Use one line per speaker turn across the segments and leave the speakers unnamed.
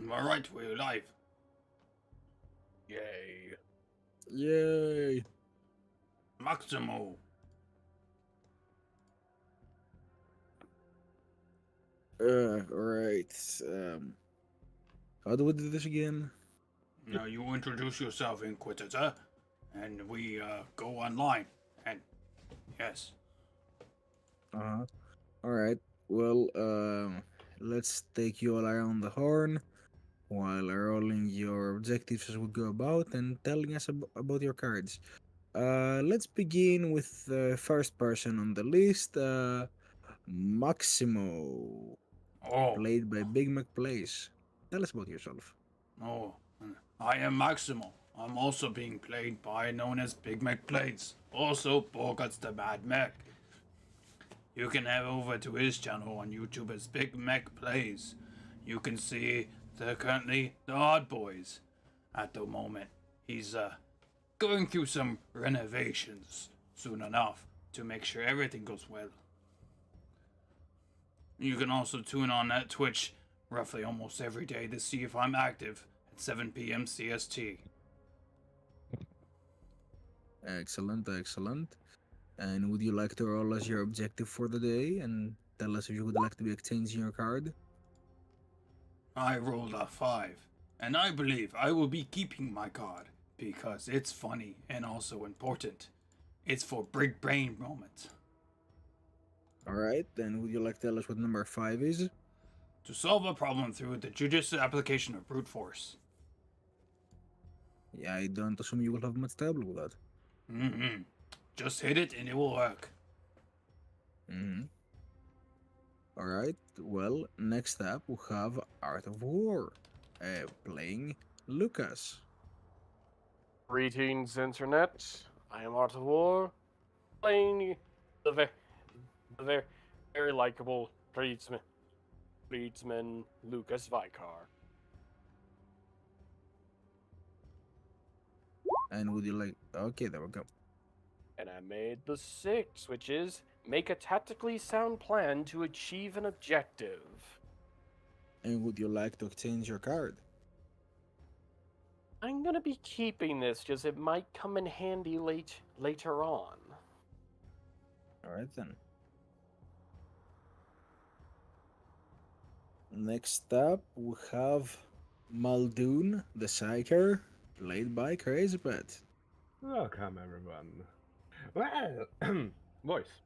Alright, we're live.
Yay.
Yay!
Maximo.
Right. How do we do this again?
Now you introduce yourself, Inquisitor, and we go online. And yes,
Uh-huh. Alright. Well, let's take you all around the horn while rolling your objectives as we go about and telling us about your cards. Let's begin with the first person on the list, Maximo,
oh,
played by Mek Plays. Tell us about yourself.
oh, I am Maximo. I'm also being played by known as Big Mek Plays, also Borgats the Mad Mek. You can head over to his channel on YouTube as Big Mek Plays. You can see currently the Odd Boys at the moment. He's going through some renovations soon enough to make sure everything goes well. You can also tune on at Twitch roughly almost every day to see if I'm active at 7 p.m. CST.
Excellent, excellent. And would you like to roll us your objective for the day and tell us if you would like to be exchanging your card?
I rolled a 5, and I believe I will be keeping my card because it's funny and also important. It's for big brain moments.
Alright, then would you like to tell us what number 5 is?
To solve a problem through the judicious application of brute force.
Yeah, I don't assume you will have much trouble with that.
Mm-hmm. Just hit it and it will work.
Mm-hmm. Alright, well, next up we have Art of War, playing Lucas.
Greetings, Internet. I am Art of War, playing the very likable tradesman Lucas Vicar.
And would you like... Okay, there we go.
And I made the 6, which is make a tactically sound plan to achieve an objective.
And would you like to exchange your card?
I'm gonna be keeping this because it might come in handy later on.
Alright then. Next up we have Muldoon, the Psyker, played by Crazy Pet.
Welcome, everyone. Well, voice.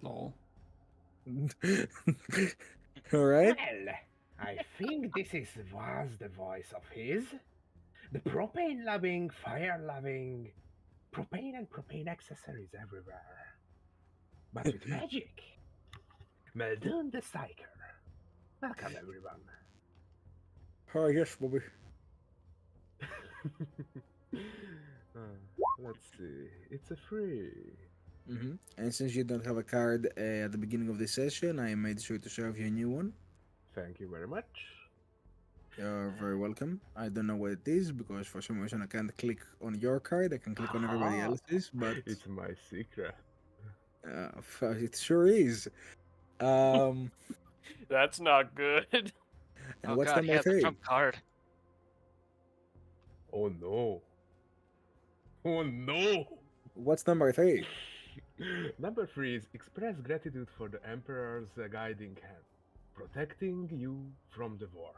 Lol.
Alright.
Well, I think this was the voice of his. The propane-loving, fire-loving, propane and propane accessories everywhere. But with magic. Muldoon the Psyker. Welcome, everyone.
Oh, yes, Bobby.
Let's see. It's a free.
And since you don't have a card at the beginning of the session, I made sure to serve you a new one.
Thank you very much.
You're very welcome. I don't know what it is because for some reason I can't click on your card. I can click on everybody else's, but
It's my secret.
it sure is.
That's not good.
And what's number 3?
The trump card.
Oh no. Oh no!
What's number 3?
Number 3 is express gratitude for the Emperor's guiding hand, protecting you from the warp.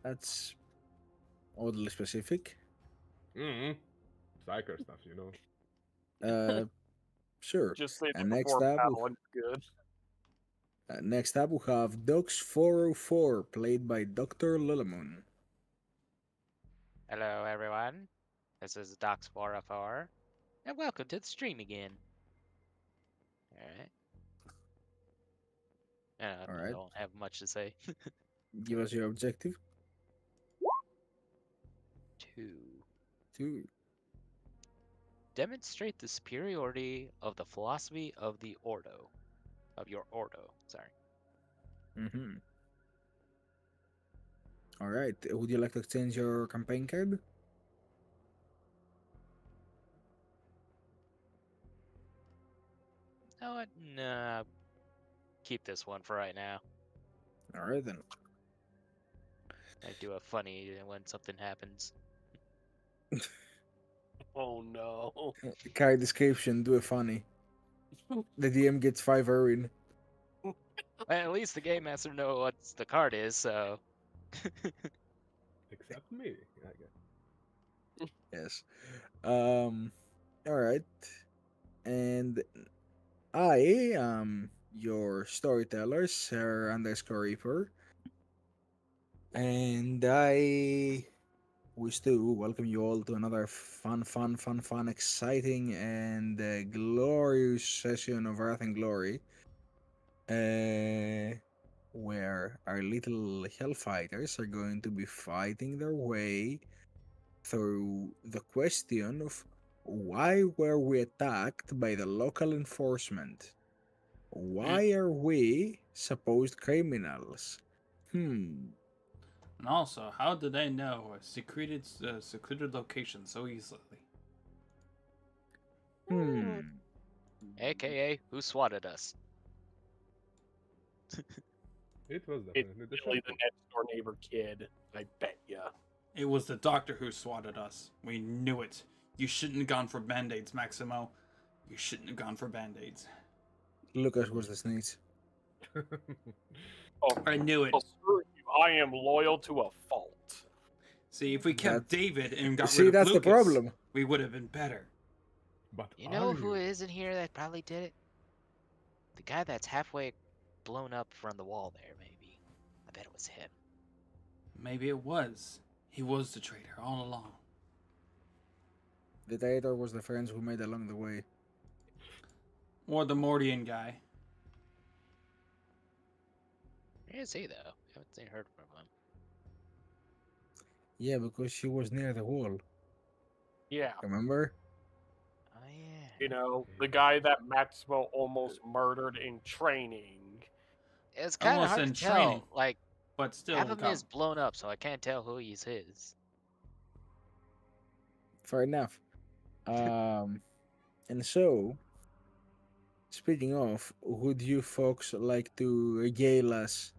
That's oddly specific.
Psyker stuff, you know.
Sure.
Just say
And
it
next
before
up,
battle and good.
Next up we have Docs 404, played by Dr. Lillimon.
Hello, everyone. This is Docs404, and welcome to the stream again. Alright. I don't have much to say.
Give us your objective.
2. Demonstrate the superiority of the philosophy of the Ordo. Of your Ordo, sorry.
Alright, would you like to exchange your campaign card?
No, keep this one for right now.
All right then.
I do a funny when something happens.
Oh no.
Character description, do it funny. The DM gets 5 Erin.
Well, at least the game master know what the card is, so.
Except me, I guess.
Yes. All right. And I am your storyteller, Sir underscore Reaper. And I wish to welcome you all to another fun, exciting, and glorious session of Wrath and Glory. Where our little Hellfighters are going to be fighting their way through the question of why were we attacked by the local enforcement? Why are we supposed criminals?
And also, how did they know a secluded location so easily?
AKA, who swatted us?
It was
It's
definitely the
really
shop.
the next door neighbor kid. I bet ya.
It was the doctor who swatted us. We knew it. You shouldn't have gone for band-aids, Maximo. You shouldn't have gone for band-aids.
Lucas was the sneeze.
Oh,
I knew it.
well, screw you. I am loyal to a fault.
See, if we kept David and got
See,
rid of
that's the
Lucas,
problem.
we would have been better.
But
You know
are
who
you?
is in here that probably did it? The guy that's halfway blown up from the wall there, maybe. I bet it was him.
Maybe it was. He was the traitor all along.
The traitor was the friends we made along the way.
Or the Mordian guy.
Where is he, though? I haven't seen heard from him.
Yeah, because she was near the wall.
Yeah.
Remember?
Oh, yeah.
You know, the guy that Maximo almost murdered in training.
It's kind of
Almost
hard
in
to tell.
training.
Like,
But still,
half of him is blown up, so I can't tell who he's his.
Fair enough. And so, speaking of, would you folks like to regale us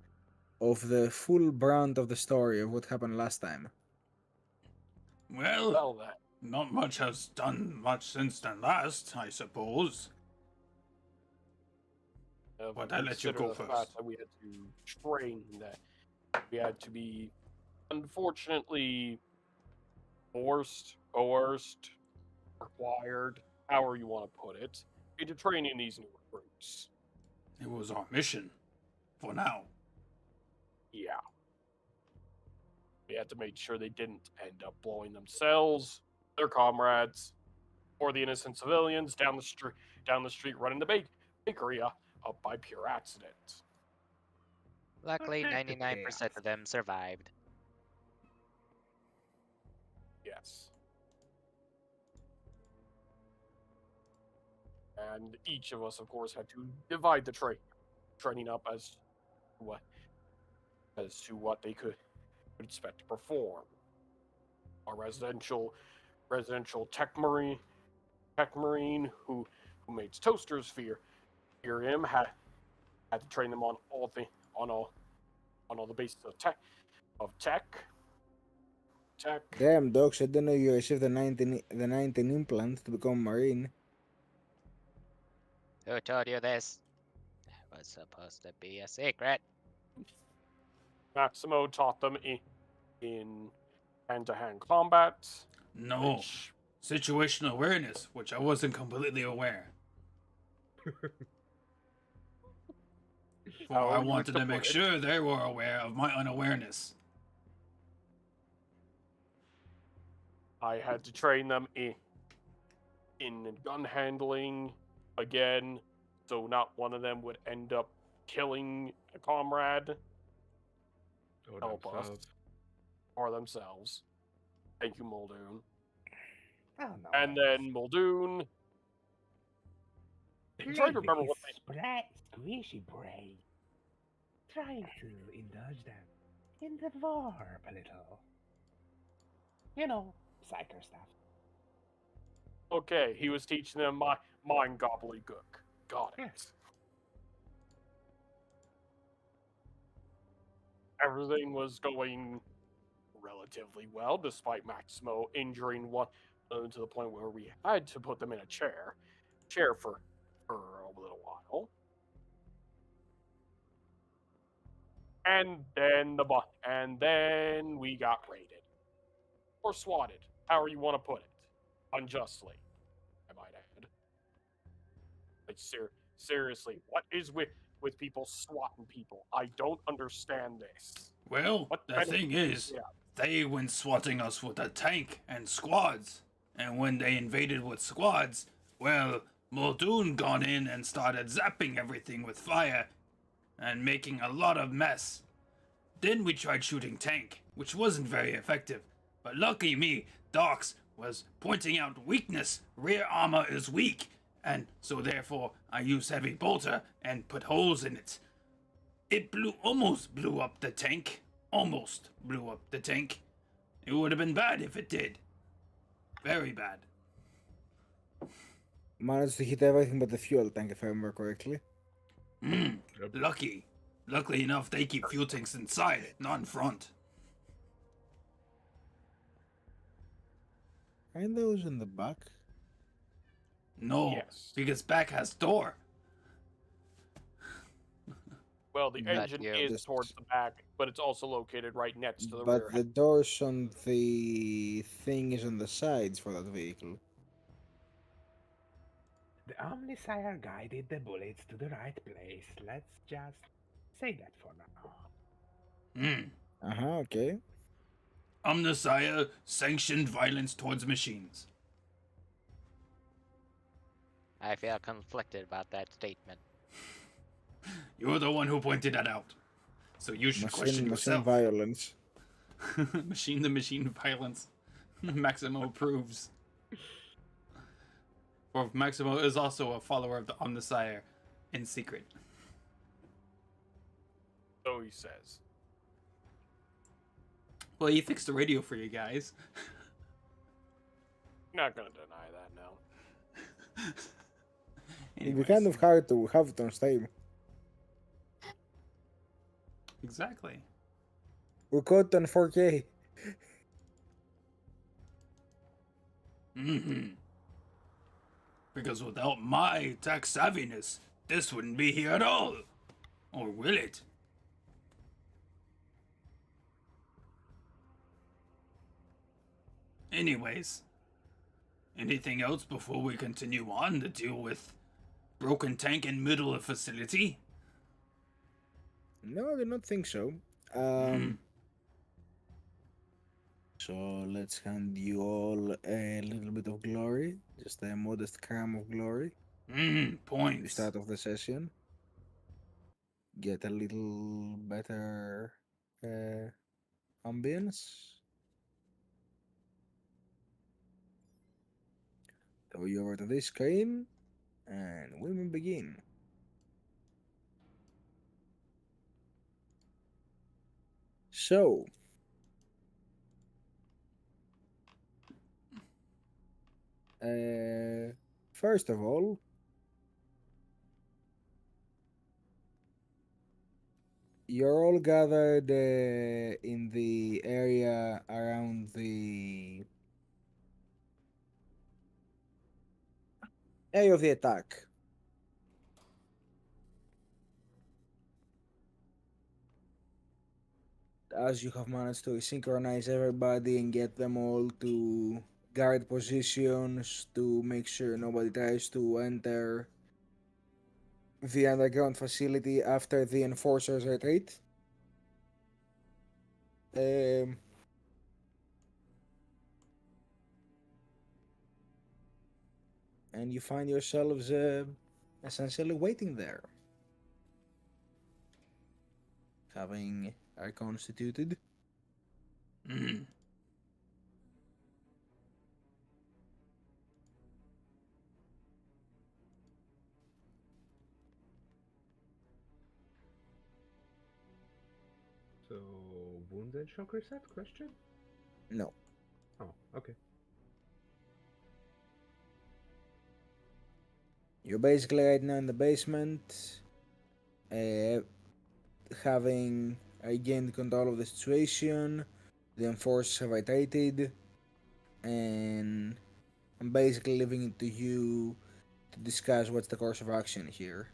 of the full brunt of the story of what happened last time?
well,
Well, that.
not much has done much since then last, I suppose. But I'll let you
consider
go
the
first.
fact that we had to train that. We had to be, unfortunately, coerced, required, however you want to put it, into training these new recruits.
It was our mission. For now.
Yeah. We had to make sure they didn't end up blowing themselves, their comrades, or the innocent civilians down the street running the bakery up by pure accident.
Luckily,
Protect the
99%
chaos.
of them survived.
Yes. And each of us, of course, had to divide the training up as to what they could expect to perform. Our residential tech marine who makes toasters fear him had to train them on all the bases of tech.
Damn, dogs, I didn't know you received the 19 implant to become Marine.
Who told you this? That was supposed to be a secret.
Maximo taught them in hand-to-hand combat.
No.
Which,
Situational awareness, which I wasn't completely aware. For I
you
wanted
wish
to make
put it.
sure they were aware of my unawareness.
I had to train them in gun handling again, so not one of them would end up killing a comrade.
Or
Help us.
themselves.
Or themselves. Thank you, Muldoon.
Oh, no.
And then Muldoon. I'm trying to remember what they.
Squishy brain. Trying to indulge them in the warp a little. You know, psycho stuff.
Okay, he was teaching them mind gobbledygook. Got it. everything was going relatively well, despite Maximo injuring one to the point where we had to put them in a chair for a little while. And then we got raided or swatted, however you want to put it, unjustly, I might add. Like seriously, what is with people swatting people? I don't understand this.
Well,
What
the
kind of-
thing is,
yeah.
they went swatting us with a tank and squads. And when they invaded with squads, well, Muldoon gone in and started zapping everything with fire and making a lot of mess. Then we tried shooting tank, which wasn't very effective. But lucky me, Docs was pointing out weakness. Rear armor is weak. And so therefore I used heavy bolter and put holes in it. It almost blew up the tank. Almost blew up the tank. It would have been bad if it did. Very bad.
Managed to hit everything but the fuel tank, if I remember correctly.
Lucky. Luckily enough, they keep fuel tanks inside, not in front.
Aren't those in the back?
No,
Yes.
because back has door.
Well, the
But
engine
yeah,
is
just-
towards the back, but it's also located right next to the
But
rear.
the doors on the thing is on the sides for that vehicle.
The Omnisire guided the bullets to the right place. Let's just say that for now.
Okay.
Omnisire sanctioned violence towards machines.
I feel conflicted about that statement.
You're the one who pointed that out. So you should question
Machine
yourself.
violence.
Machine to machine violence. Maximo approves. Or Maximo is also a follower of the Omnisire in secret.
So he says.
Well, he fixed the radio for you guys.
Not gonna deny that now.
It'd be kind of hard to have it on stream.
Exactly.
We caught on 4K.
Because without my tech savviness, this wouldn't be here at all. Or will it? Anyways, anything else before we continue on to deal with broken tank in middle of facility?
No, I do not think so. So let's hand you all a little bit of glory, just a modest crumb of glory at the
Points.
start of the session. Get a little better ambience. Throw you over to this screen, and we will begin. So, first of all, you're all gathered in the area around the area of the attack. As you have managed to synchronize everybody and get them all to guard positions to make sure nobody tries to enter the underground facility after the enforcers retreat. And you find yourselves essentially waiting there, having constituted.
So, wounded shock reset? Question?
No.
Oh, okay.
You're basically right now in the basement, having I gained control of the situation. The enforcers have iterated, and I'm basically leaving it to you to discuss what's the course of action here.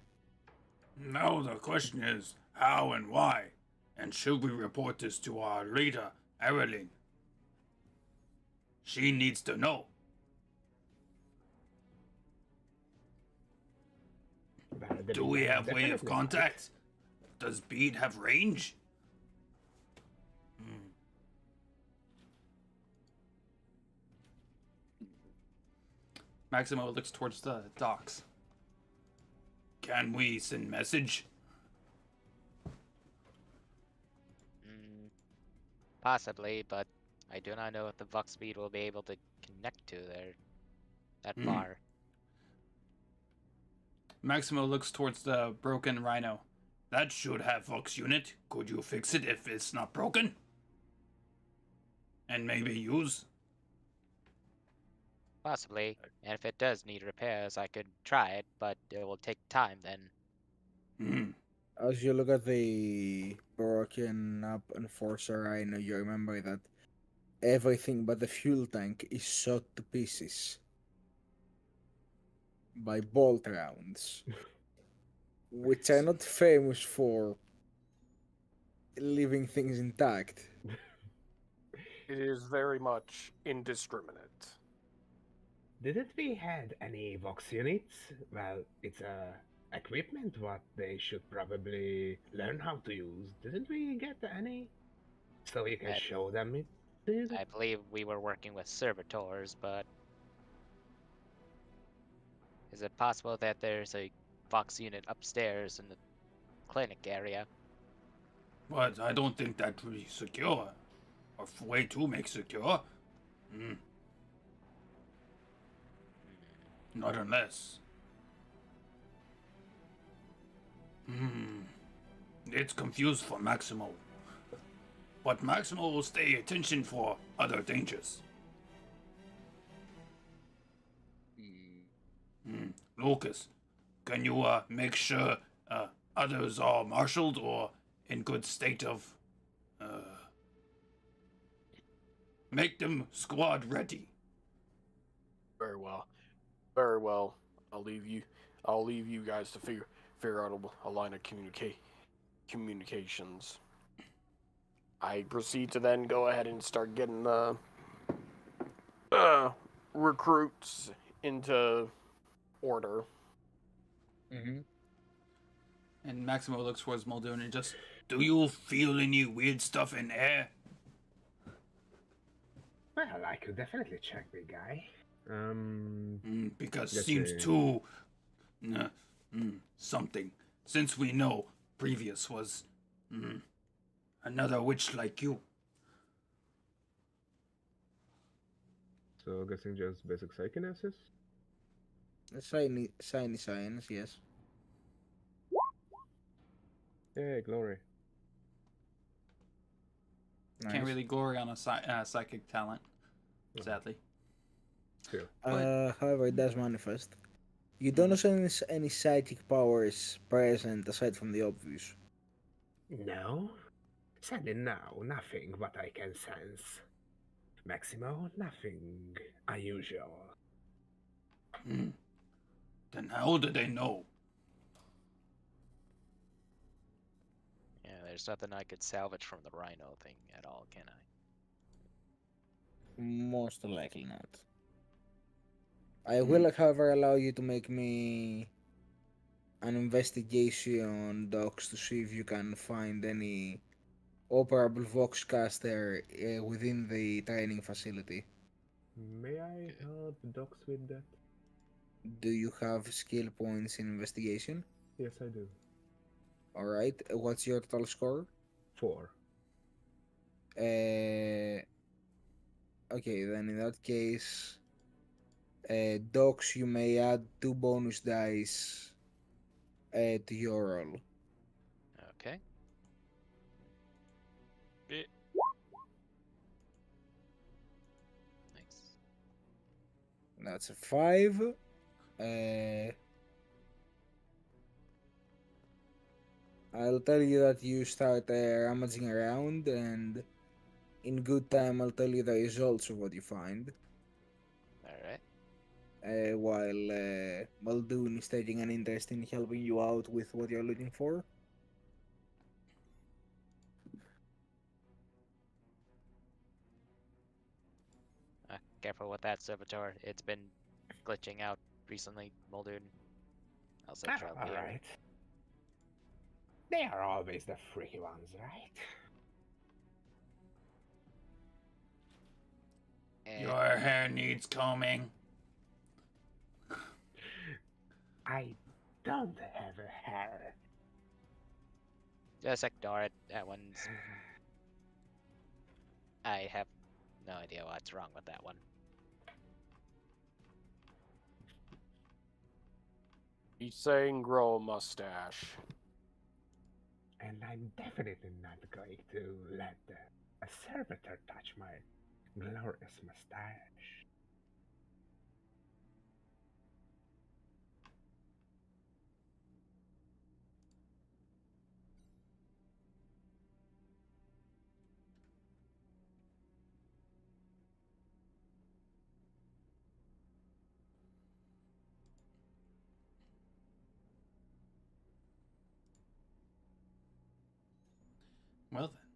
Now the question is how and why, and should we report this to our leader, Evelyn? She needs to know.
Well, the
Do we
leader
have way of
definitely
contact? Does Bede have range? Maximo looks towards the docks. Can we send message?
Possibly, but I do not know if the Vox speed will be able to connect to there that far.
Maximo looks towards the broken rhino. That should have Vox unit. Could you fix it if it's not broken? And maybe use?
Possibly, and if it does need repairs, I could try it, but it will take time then.
As you look at the broken up enforcer, I know you remember that everything but the fuel tank is shot to pieces by bolt rounds, which are not famous for leaving things intact.
It is very much indiscriminate.
Didn't we had any Vox units? Well, it's equipment what they should probably learn how to use. Didn't we get any? So you can
I-
show them it. Dude?
I believe we were working with servitors, but is it possible that there's a Vox unit upstairs in the clinic area?
But I don't think that would be secure. Or way to make secure. Not unless. It's confused for Maximo. But Maximo will stay attention for other dangers. Lucas, can you make sure others are marshaled or in good state of make them squad ready?
Very well. Very well. I'll leave you guys to figure out a line of communications. I proceed to then go ahead and start getting the recruits into order.
And Maximo looks towards Muldoon and just, do you feel any weird stuff in air?
Well, I could definitely check, big guy.
Because
Let's
seems
see.
too something. Since we know previous was another witch like you.
So guessing just basic psychokinesis.
Shiny science, yes.
Hey, glory.
Nice.
Can't really glory on a psychic talent, sadly.
Still.
However, it does manifest. You don't know any psychic powers present aside from the obvious.
No? Sadly, no, nothing but I can sense. Maximo, nothing unusual.
Then how do they know?
Yeah, there's nothing I could salvage from the rhino thing at all, can I?
Most likely not. I will, however, allow you to make me an investigation docs to see if you can find any operable Voxcaster within the training facility.
May I help Docs with that?
Do you have skill points in investigation?
Yes, I do.
Alright, what's your total score?
4.
Okay, then in that case, Docs, you may add 2 bonus dice to your roll.
Okay. Nice.
That's a 5. I'll tell you that you start rummaging around, and in good time, I'll tell you the results of what you find.
Alright.
While Muldoon is taking an interest in helping you out with what you're looking for.
Careful with that servitor. It's been glitching out recently, Muldoon. Also
Ah,
trail
all
here.
right. They are always the freaky ones, right?
And
Your hair needs combing.
I don't have a hair.
just ignore it. That one's. I have no idea what's wrong with that one.
He's saying grow a mustache.
And I'm definitely not going to let a servitor touch my glorious mustache.
Well then.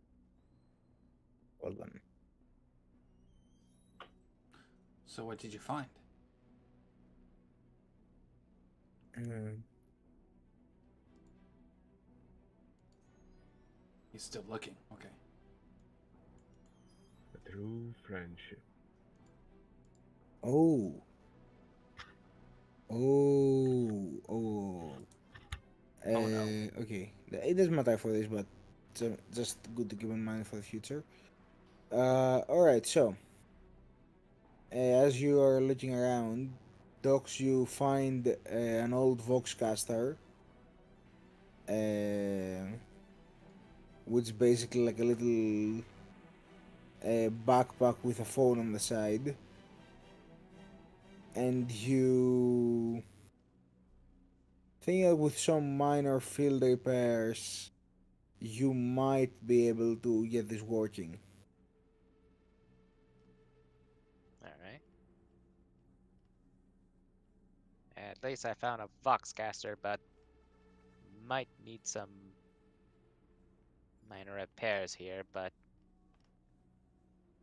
Well then.
So what did you find?
Mm,
He's still looking. Okay.
A true friendship.
Oh. Oh. Oh.
Oh no.
Okay. It doesn't matter for this, but it's just good to keep in mind for the future. Alright, so. As you are looking around, Docs, you find an old Voxcaster. Which is basically like a little backpack with a phone on the side. And you think that with some minor field repairs, you might be able to get this working.
Alright. At least I found a Voxcaster, but might need some minor repairs here, but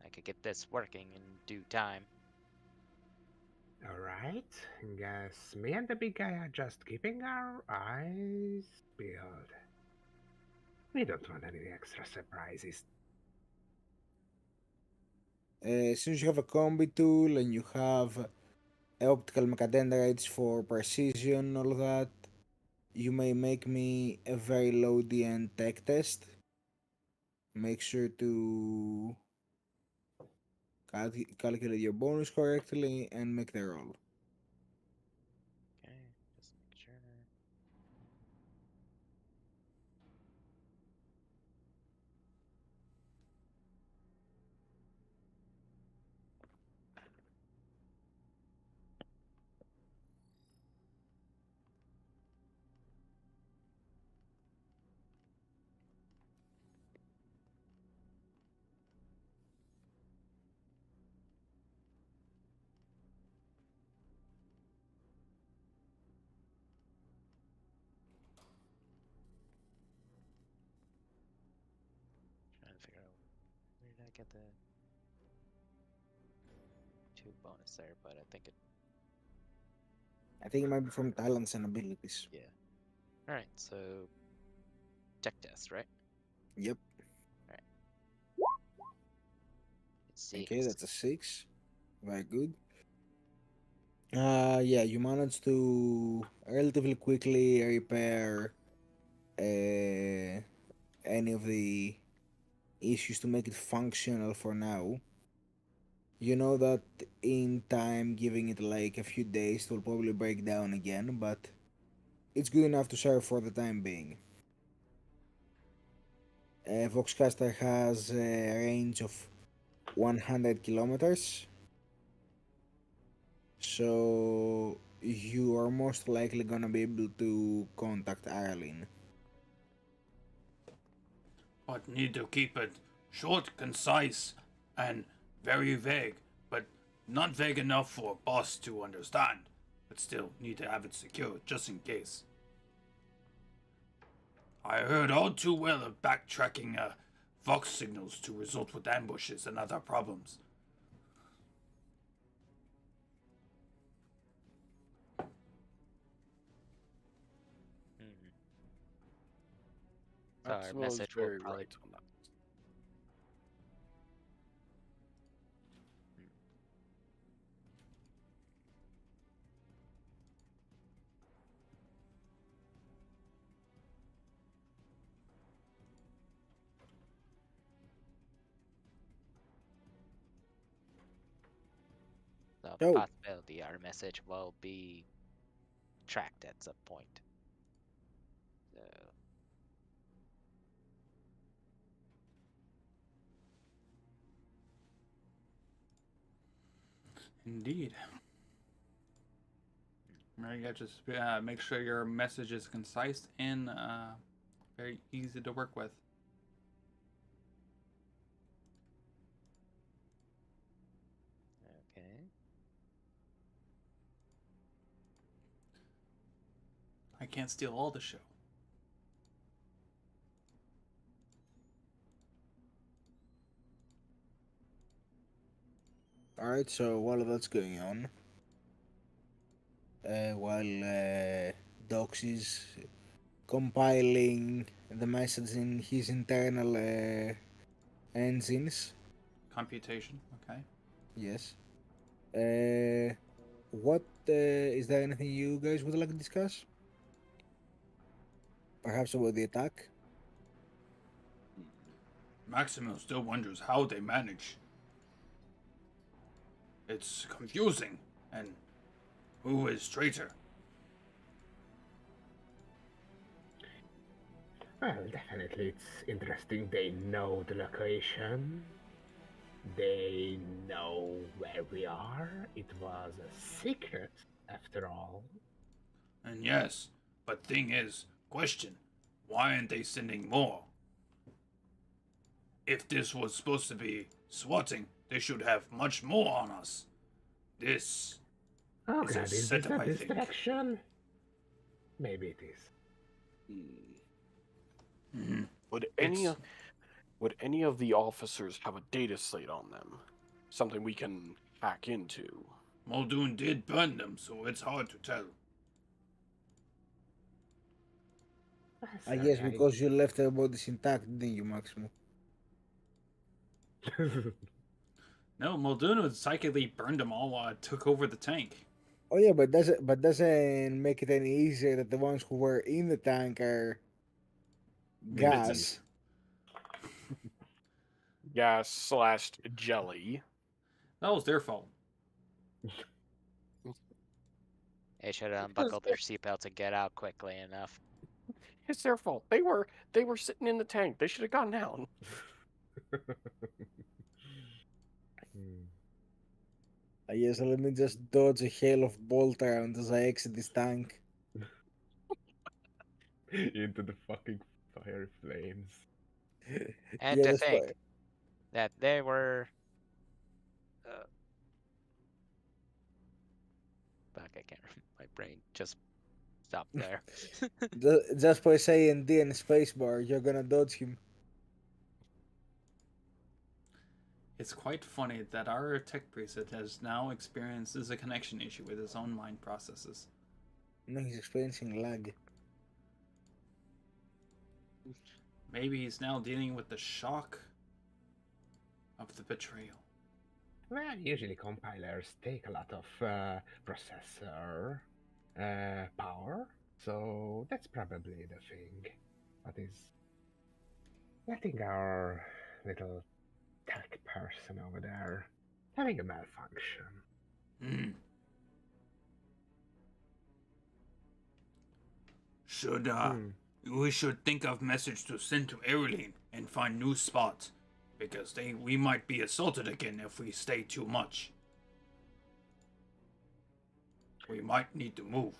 I could get this working in due time.
Alright, guess me and the big guy are just keeping our eyes peeled. We don't want any extra surprises.
Since you have a combi tool and you have optical mechadendrites for precision, all that, you may make me a very low DN tech test. Make sure to calculate your bonus correctly and make the roll.
Okay, just make sure. Trying to figure out where did I get the 2 bonus there, but I think it.
I think it might be from talents and abilities.
Yeah. Alright, so. Tech test, right?
Yep.
It's 6.
Okay, that's a 6. Very good. Yeah, you managed to relatively quickly repair any of the issues to make it functional for now. You know that in time, giving it like a few days, it will probably break down again, but it's good enough to serve for the time being. Voxcaster has a range of 100 kilometers, so you are most likely gonna be able to contact Arlene.
but need to keep it short, concise, and very vague, but not vague enough for boss to understand. But still need to have it secure just in case. I heard all too well of backtracking vox signals to result with ambushes and other problems.
Mhm. So our
Maximo is
message will
very
probably.
right on that.
So
So,
possibility our message will be tracked at some point. So
Indeed. Right, yeah, just make sure your message is concise and very easy to work with.
okay.
I can't steal all the show.
alright, so while that's going on, while Dox is compiling the message in his internal engines,
Computation, okay.
yes. What is there anything you guys would like to discuss? Perhaps about the attack?
Maximo still wonders how they manage. It's confusing, and who is traitor?
Well, definitely it's interesting they know the location. They know where we are. It was a secret, after all.
And yes, but thing is, question, why aren't they sending more? If this was supposed to be swatting, they should have much more on us. This
Oh,
is a
God, is this
setup,
a
I think.
distraction? Maybe it is.
Mhm.
Would
It's-
any of the officers have a data slate on them? Something we can hack into?
Muldoon did burn them, so it's hard to tell.
I
Sorry,
guess because you left their bodies intact, didn't you, Maximo?
No, Muldoon psychically burned them all while it took over the tank.
Oh yeah, but doesn't make it any easier that the ones who were in the tank are gas.
Gas / jelly.
That was their fault.
They should have unbuckled their seatbelts and get out quickly enough.
It's their fault. They were sitting in the tank. They should have gone down.
I guess let me just dodge a hail of bolt rounds as I exit this tank.
Into the fucking fire flames.
And
Yeah,
to
that's
think
fine.
that they were. Fuck, I can't. My brain just stopped there.
Just by saying D and spacebar, you're gonna dodge him.
It's quite funny that our tech preset has now experiences a connection issue with his own mind processes.
No, he's experiencing lag.
Maybe he's now dealing with the shock of the betrayal.
Well, usually compilers take a lot of processor power, so that's probably the thing. That is letting our little tech person over there having a malfunction.
Hmm. We should think of message to send to Airlane and find new spots, because we might be assaulted again if we stay too much. We might need to move.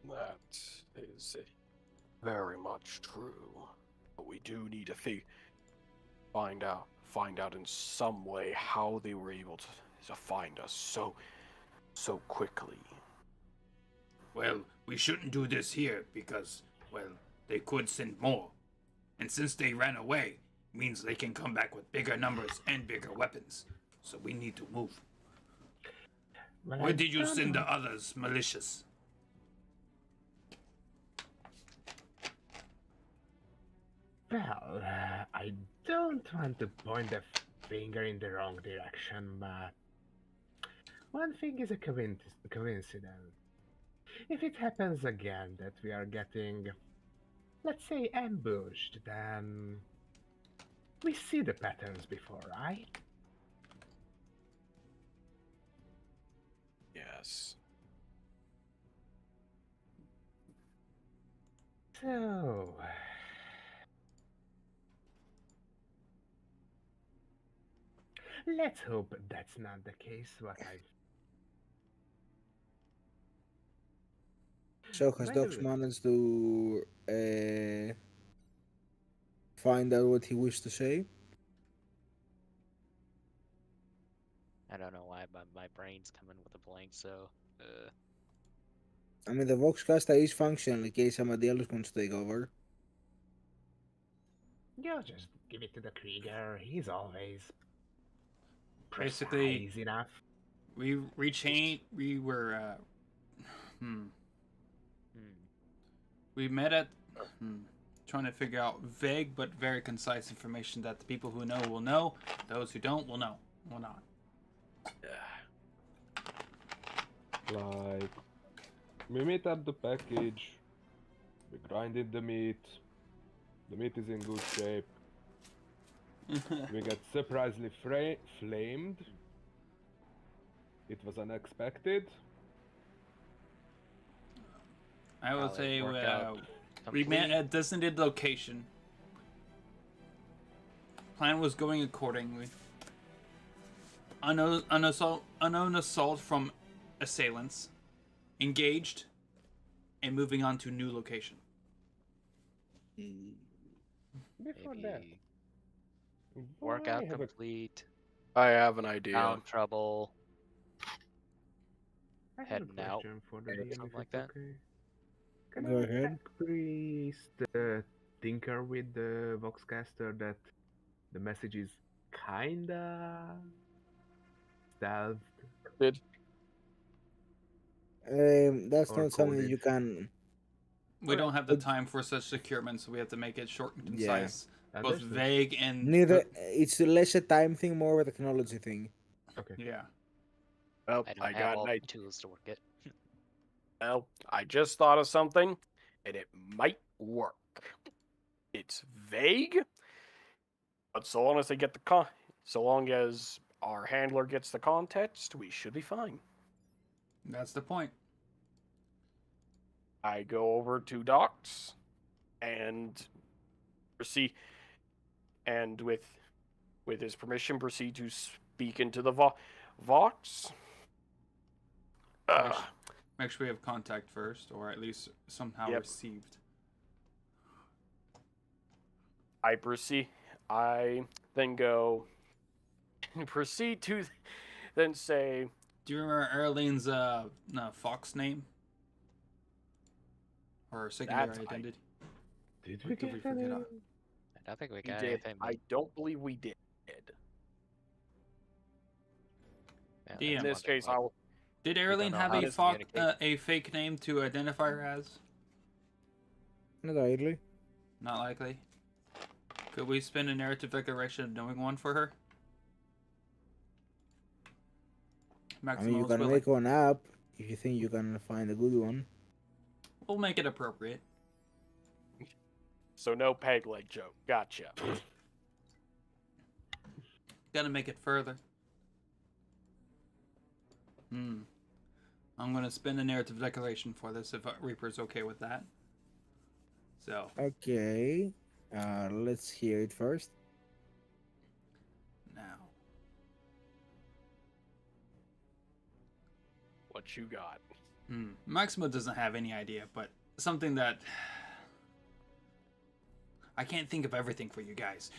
That is very much true. But we do need to find out in some way how they were able to find us so quickly.
Well, we shouldn't do this here because, well, they could send more. And since they ran away, means they can come back with bigger numbers and bigger weapons. So we need to move.
Well,
Where
I
did you
don't
send
know.
the others, malicious?
Well, I don't want to point the finger in the wrong direction, but one thing is a coincidence. If it happens again that we are getting, let's say, ambushed, then we see the patterns before, right?
Yes.
So, let's hope that's not the case.
So has
By the
Docs
way-
managed to find out what he wished to say?
I don't know why, but my brain's coming with a blank. So,
I mean, the Voxcaster is functional in case somebody else wants to take over.
You just give it to the Krieger. He's always
Basically-
precise enough.
We we met at trying to figure out vague but very concise information that the people who know will know, those who don't will not.
Like, we meet at the package, we grinded the meat is in good shape, we get surprisingly flamed, it was unexpected.
I would
Probably
say
worked out
we met
complete.
at a designated location. Plan was going accordingly. Unknown assault from assailants. Engaged. And moving on to new location.
Before that,
maybe workout
I have a-
complete.
I have an idea.
Found trouble.
I have a
Heading out.
question for the
Maybe
DM,
something
if
like
it's
that.
okay. Can
Go
our
ahead.
tech priest tinker with the Voxcaster that the message is kinda stealthed?
That's
Or
not something
coded.
you can.
We don't have the
But-
time for such securement, so we have to make it short and
Yeah.
concise. Both
Understood.
vague and
Neither. It's less a time thing, more of a technology thing.
Okay.
yeah.
Well,
I don't
I
have
got
all
an
the
idea.
tools to work it.
Well, I just thought of something, and it might work. It's vague, but so long as they get so long as our handler gets the context, we should be fine.
That's the point.
I go over to Doc's and proceed, and with his permission, proceed to speak into the Vox.
Make sure we have contact first, or at least somehow
Yep.
received.
I proceed. I then go. Proceed to, then say,
Do you remember Erlene's Fox name? Or secondary
That's-
identity?
Did
Or
we
did we
get
forget
any?
her?
I don't think we
"We
got
did."
anything.
I don't believe we did.
Yeah,
DM.
In this
wonder
case,
what-
I'll.
Did
don't
Erlene
know
have
how
a
to communicate.
a fake name to identify her as?
Not really.
Not likely. Could we spin a narrative declaration of knowing one for her?
I mean, you
Maximal's
can
willing.
make one up if you think you can find a good one.
We'll make it appropriate.
So no peg leg joke. Gotcha.
Gotta make it further. I'm gonna spin a narrative declaration for this if Reaper's okay with that. So,
Okay. Let's hear it first.
now.
What you got?
Maximo doesn't have any idea, but something that I can't think of everything for you guys.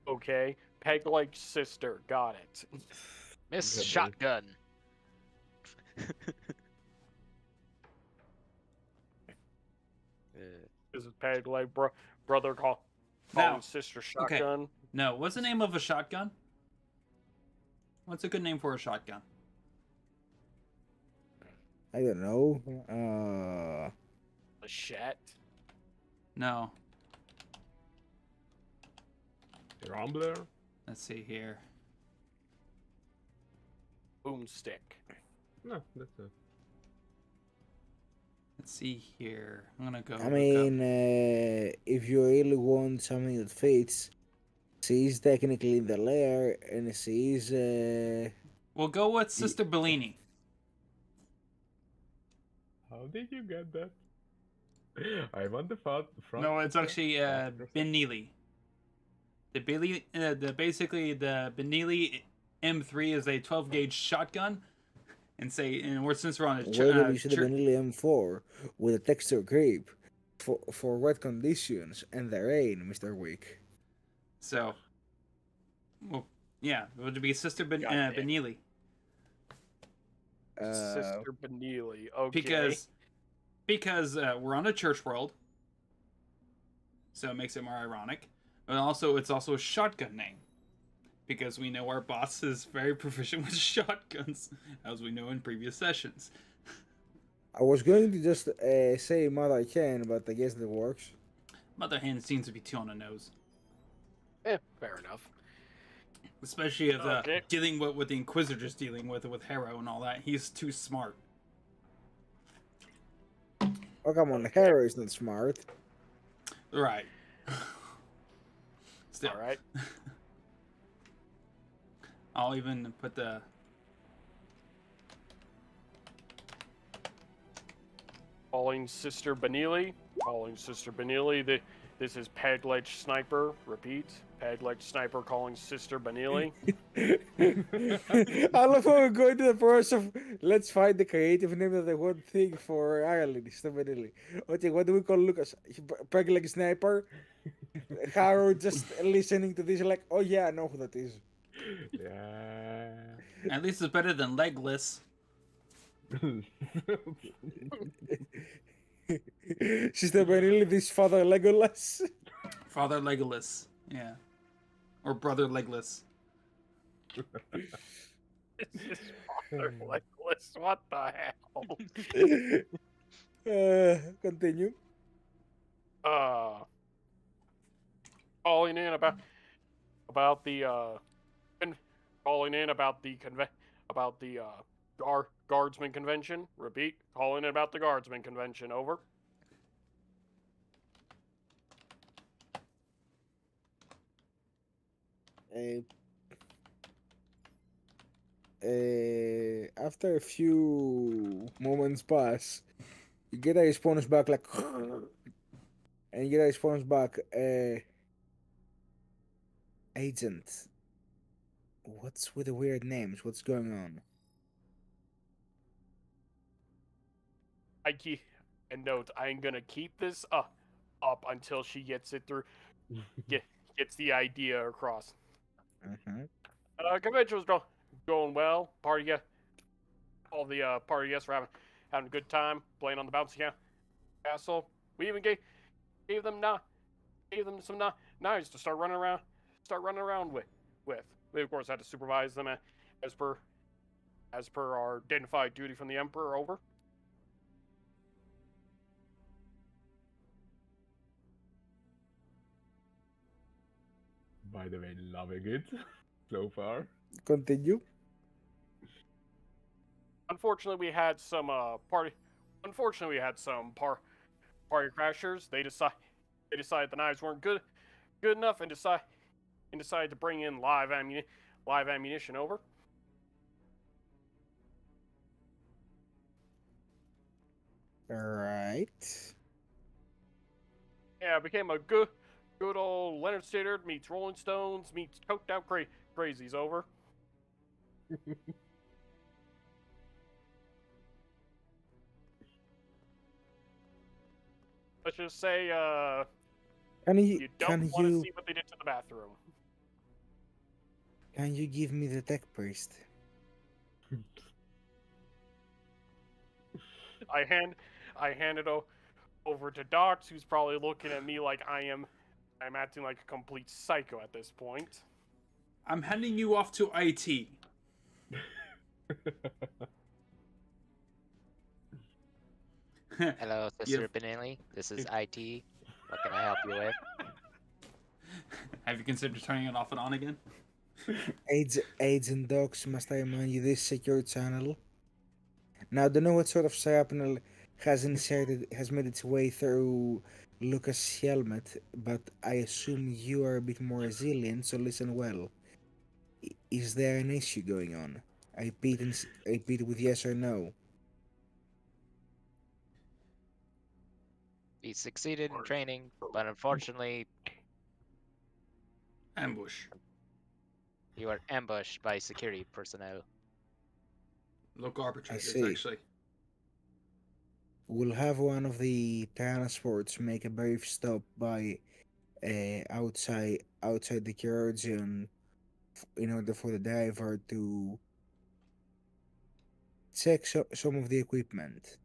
Okay. Peg-like sister. Got it.
Miss
Good,
Shotgun.
This is Peg-like brother calling
Now,
sister
okay.
shotgun.
No, what's the name of a shotgun? What's a good name for a shotgun?
I don't know.
Machette.
No.
Rambler?
Let's see here.
Boomstick.
No, that's it.
Let's see here. I'm gonna go.
I
look
mean,
up.
if you really want something that fits, she's technically in the lair, and she's
We'll go with Sister Bellini.
How did you get that? I'm on the front.
No, it's actually Ben Neely. Basically the Benelli M3 is a 12 gauge shotgun, and since we're on a
well, you should have been really M4 with a texture creep for wet conditions and the rain, Mr. Wick.
So, well, yeah, it would be Sister
Goddamn.
Benelli
Sister Benelli. Okay.
because we're on a church world, so it makes it more ironic. But also, it's also a shotgun name, because we know our boss is very proficient with shotguns, as we know in previous sessions.
I was going to just say Mother Hen, but I guess that works.
Mother Hen seems to be too on the nose,
Fair enough.
especially if
Okay.
dealing with what the Inquisitor's dealing with Harrow and all that. He's too smart.
Oh, come on, Harrow is not smart.
Right. Still.
All right.
I'll even put the...
Calling Sister Benelli. Calling Sister Benelli. This is Peg-leg Sniper. Repeat. Peg-leg Sniper calling Sister Benelli.
I love how we're going to the process of let's find the creative name that I want to think for Ireland. Stability. Okay, what do we call Lucas? Peg leg sniper? Harrow just listening to this like, oh yeah, I know who that is.
Yeah.
At least it's better than legless.
Sister Benelli, this father Legolas.
Father Legolas. Yeah. Or Brother Legless.
Legless. What the hell?
Continue.
Calling in about the calling in about the guardsman convention. Repeat. Calling in about the guardsman convention. Over.
After a few moments pass, you get a response back like, and you get a response back, Agent, what's with the weird names? What's going on?
And note, I'm gonna keep this up until she gets it through, gets the idea across. Convention was going well. All the party guests were having a good time playing on the bouncy castle. We even gave them some knives to start running around with. We of course had to supervise them as per our dignified duty from the Emperor. Over.
By the way, loving it so far.
Continue.
Unfortunately, we had some party crashers. They decided the knives weren't good enough, and decided to bring in live ammunition. Over.
Right.
Yeah, it became a good old Leonard Stannard meets Rolling Stones meets coked out crazies. Over. let's just say
Can
you don't
can
want to
you
see what they did to the bathroom.
can you give me the tech priest?
I hand it over to Docs, who's probably looking at me like I'm acting like a complete psycho at this point.
I'm handing you off to IT.
Hello, Sister Benelli. This is IT. What can I help you with?
Have you considered turning it off and on again?
Aids and dogs, must I remind you, this secure channel. Now, I don't know what sort of shrapnel has made its way through Lucas' helmet, but I assume you are a bit more resilient, so listen well. Is there an issue going on? I repeat with yes or no.
We succeeded in training, but unfortunately,
Ambush.
you were ambushed by security personnel.
Look
I
arbitrator's
see.
actually.
We'll have one of the transports make a brief stop by outside the corrosion in order for the driver to check some of the equipment.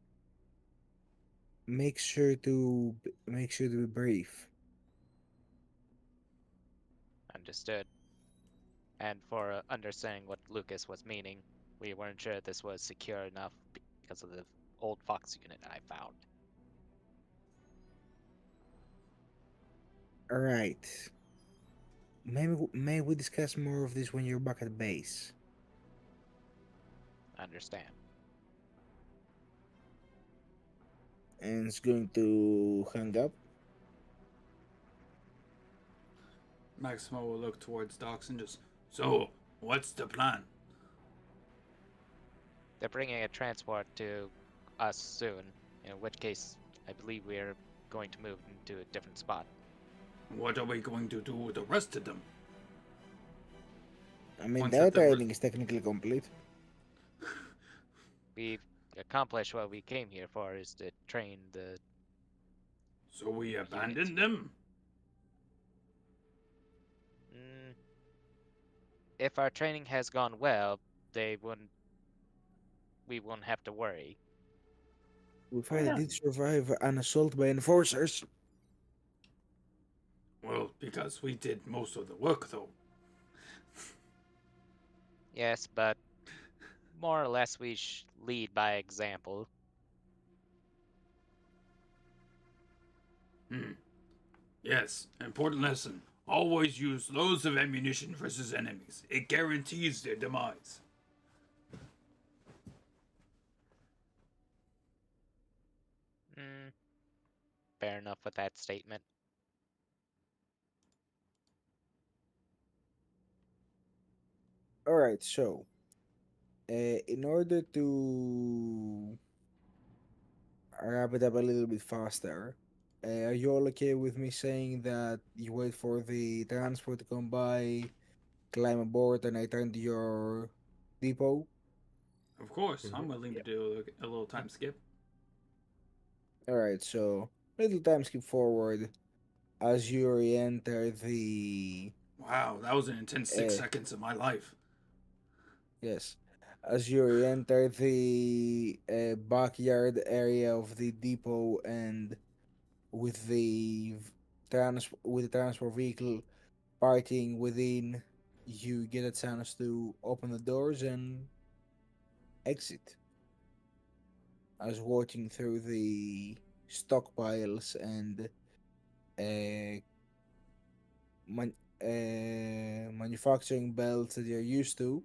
Make sure to be brief.
Understood. And for understanding what Lucas was meaning, we weren't sure this was secure enough because of the old Fox unit I found.
All right. May we discuss more of this when you're back at base?
Understand.
And it's going to hang up.
Maximo will look towards Docs and just, so, what's the plan?
They're bringing a transport to us soon, in which case I believe we're going to move into a different spot.
What are we going to do with the rest of them?
I mean,
Once
their
at the re-
training is technically complete.
We've accomplished what we came here for, is to train the...
So we abandon them?
If our training has gone well, we wouldn't have to worry.
We finally did survive an assault by enforcers.
Well, because we did most of the work, though.
Yes, but more or less we lead by example.
Yes, important lesson. Always use loads of ammunition versus enemies. It guarantees their demise.
Fair enough with that statement.
All right, so in order to wrap it up a little bit faster, are you all okay with me saying that you wait for the transport to come by, climb aboard, and I turn to your depot?
Of course, I'm willing to do a little time skip.
All right, so little time skip forward as you re-enter the
Wow, that was an intense 6 seconds of my life.
yes, as you re-enter the backyard area of the depot, and with the transport vehicle parking within, you get a chance to open the doors and exit. As walking through the stockpiles and manufacturing belts that you're used to,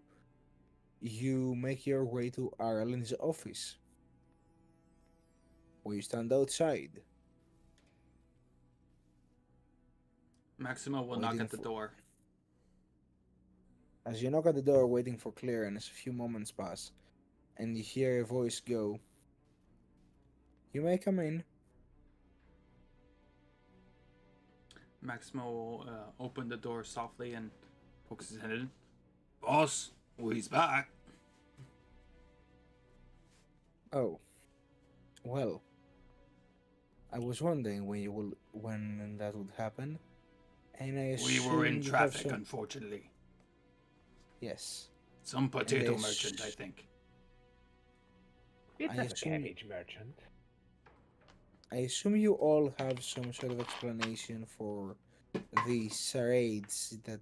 you make your way to Ireland's office, where you stand outside.
Maximo will knock
Waiting
at the
for-
door.
As you knock at the door waiting for clearance, a few moments pass, and you hear a voice go, "You may come in."
Maximo will open the door softly and pokes his head in. Boss, he's back.
Oh, well, I was wondering when that would happen, and I
We
assume
were in
you have
traffic,
some.
unfortunately.
Yes,
Some potato
they
merchant, I
s-
think.
It's
I
a
assume
cabbage merchant.
I assume you all have some sort of explanation for the charades that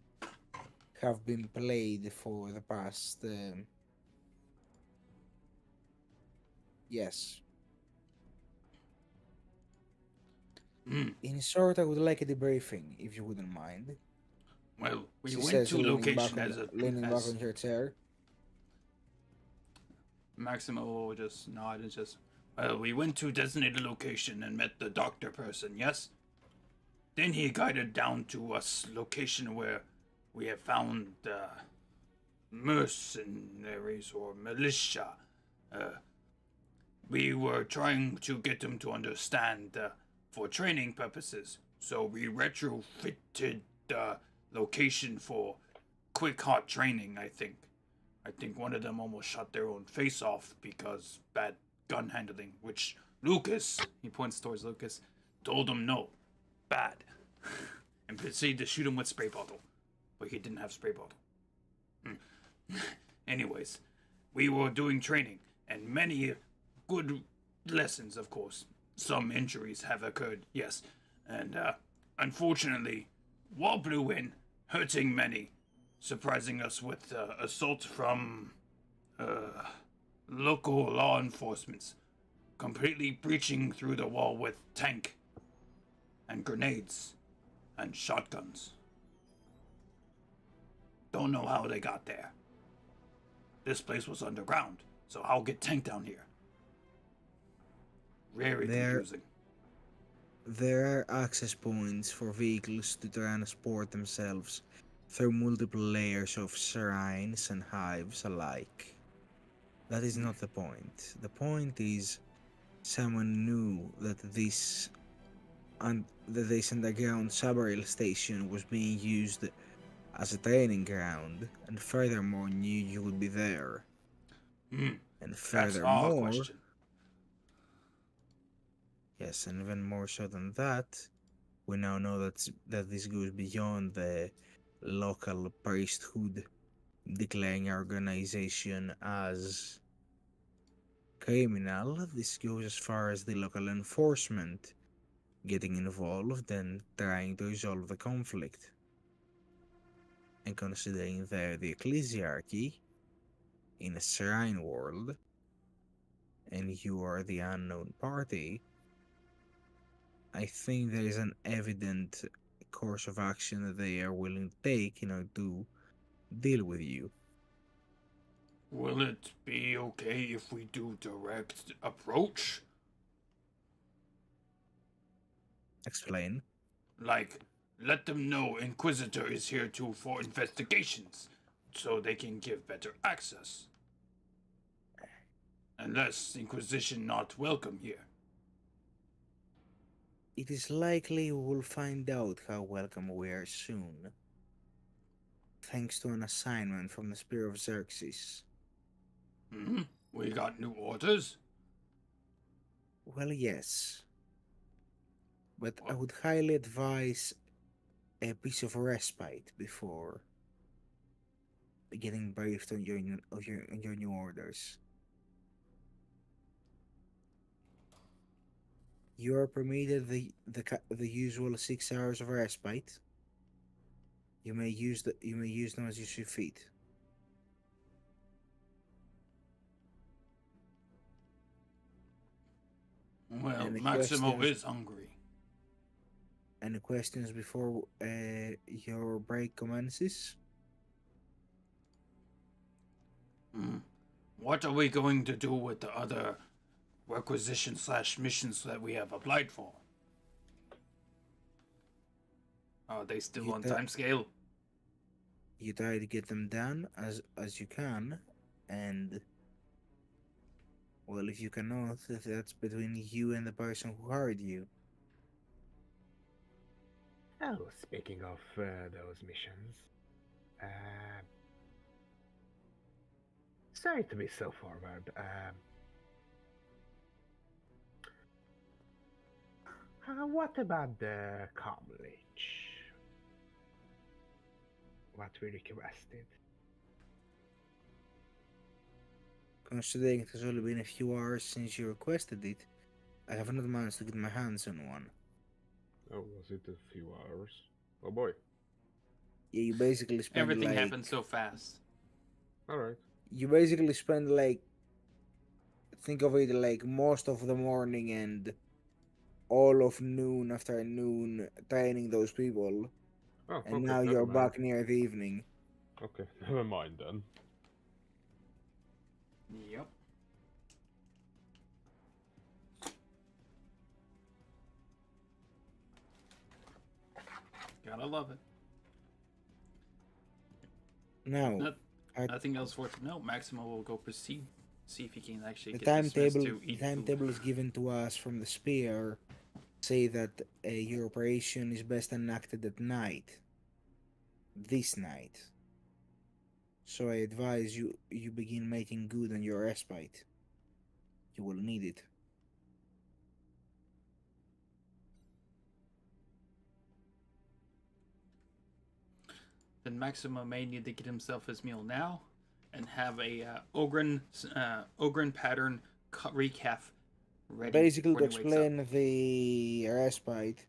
have been played for the past. Yes.
Hmm.
In short, I would like a debriefing, if you wouldn't mind.
Well, we
She
went
says,
to location as a
leaning back
as
on her chair.
Maximo will just nod and just.
well, we went to designated location and met the doctor person. Yes. Then he guided down to us location where we have found mercenaries or militia. We were trying to get them to understand for training purposes, so we retrofitted the location for quick hot training. I think one of them almost shot their own face off because bad gun handling, which Lucas, he points towards Lucas, told him no, bad, and proceeded to shoot him with spray bottle, but he didn't have spray bottle. Anyways, we were doing training, and many good lessons, of course. Some injuries have occurred, yes, and unfortunately, war blew in, hurting many, surprising us with assault from local law enforcement, completely breaching through the wall with tank and grenades and shotguns. Don't know how they got there. This place was underground, so how get tank down here? Very
There-
confusing.
There are access points for vehicles to transport themselves through multiple layers of shrines and hives alike. That is not the point. The point is, someone knew that this underground subrail station was being used as a training ground, and furthermore knew you would be there. And
That's our
furthermore,
question.
yes, and even more so than that, we now know that this goes beyond the local priesthood declaring our organization as criminal. This goes as far as the local enforcement getting involved and trying to resolve the conflict. And considering they're the ecclesiarchy in a shrine world, and you are the unknown party, I think there is an evident course of action that they are willing to take in order to deal with you.
Will it be okay if we do direct approach?
Explain.
Like, let them know Inquisitor is here too for investigations, so they can give better access. Unless Inquisition not welcome here.
It is likely we will find out how welcome we are soon, thanks to an assignment from the Spear of Xerxes.
We got new orders?
Well, yes. But I would highly advise a piece of respite before getting briefed on your new orders. You are permitted the usual 6 hours of respite. You may use them as you see fit.
Well,
Any
Maximo
questions?
is hungry.
Any questions before your break commences?
What are we going to do with the other requisition / missions that we have applied for? Are they still on time scale?
You try to get them done as you can, and well, if you cannot, that's between you and the person who hired you.
Oh, speaking of those missions, sorry to be so forward. What about the college? What we requested?
Considering it has only been a few hours since you requested it, I have not managed to get my hands on one.
Oh, was it a few hours? Oh boy.
Yeah, you basically spend
Everything
like
happened so fast.
Alright.
you basically spend like think of it like most of the morning and all of noon afternoon training those people,
Oh,
and
okay,
now
never
you're
mind.
back near the evening.
Okay, never mind then.
Yep. Gotta love it.
Now,
Not,
I-
nothing else for to know. Maximo will go proceed, see if he can actually
the
get dismissed
timetable
to
the
eat food.
timetable is given to us from the spear. Say that your operation is best enacted at night. This night. So I advise you begin making good on your respite. You will need it.
Then Maximo may need to get himself his meal now, and have a Ogren pattern recap ready
Basically,
when
to
he wakes up.
explain the respite,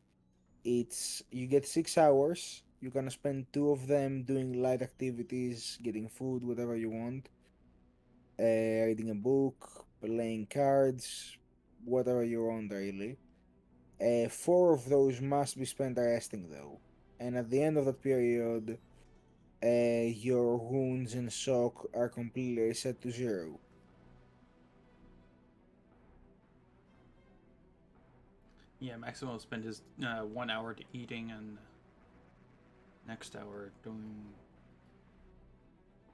it's you get 6 hours. You can spend 2 of them doing light activities, getting food, whatever you want, reading a book, playing cards, whatever you want, really. 4 of those must be spent resting, though. And at the end of that period, your wounds and shock are completely reset to 0.
Yeah, Maximo will spend his 1 hour to eating and next hour doing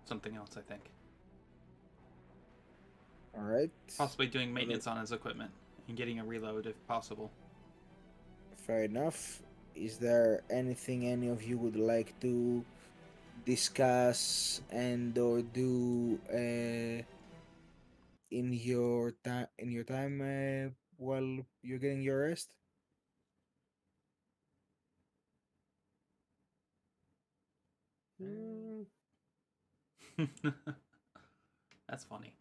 something else, I think.
Alright?
Possibly doing maintenance on his equipment and getting a reload if possible.
Fair enough. Is there anything any of you would like to discuss and or do in your time while you're getting your rest?
Mm,
That's funny.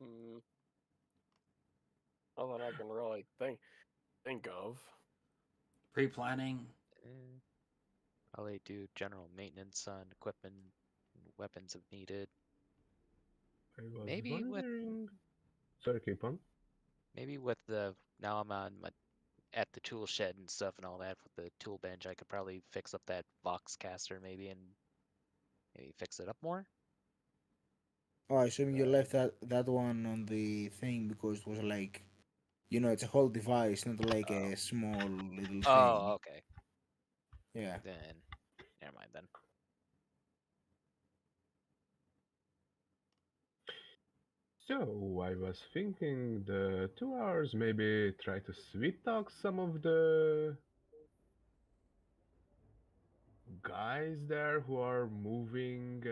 all that I can really think of.
Pre-planning.
Probably do general maintenance on equipment and weapons if needed.
I was
Maybe with
wondering. Sorry, keep on.
maybe with the now I'm on my at the tool shed and stuff and all that with the tool bench, I could probably fix up that box caster maybe and maybe fix it up more.
Oh, I assume you left that one on the thing because it was like, it's a whole device, not like a small little thing.
Oh, okay.
Yeah.
Then never mind then.
So, I was thinking the 2 hours maybe try to sweet talk some of the guys there who are moving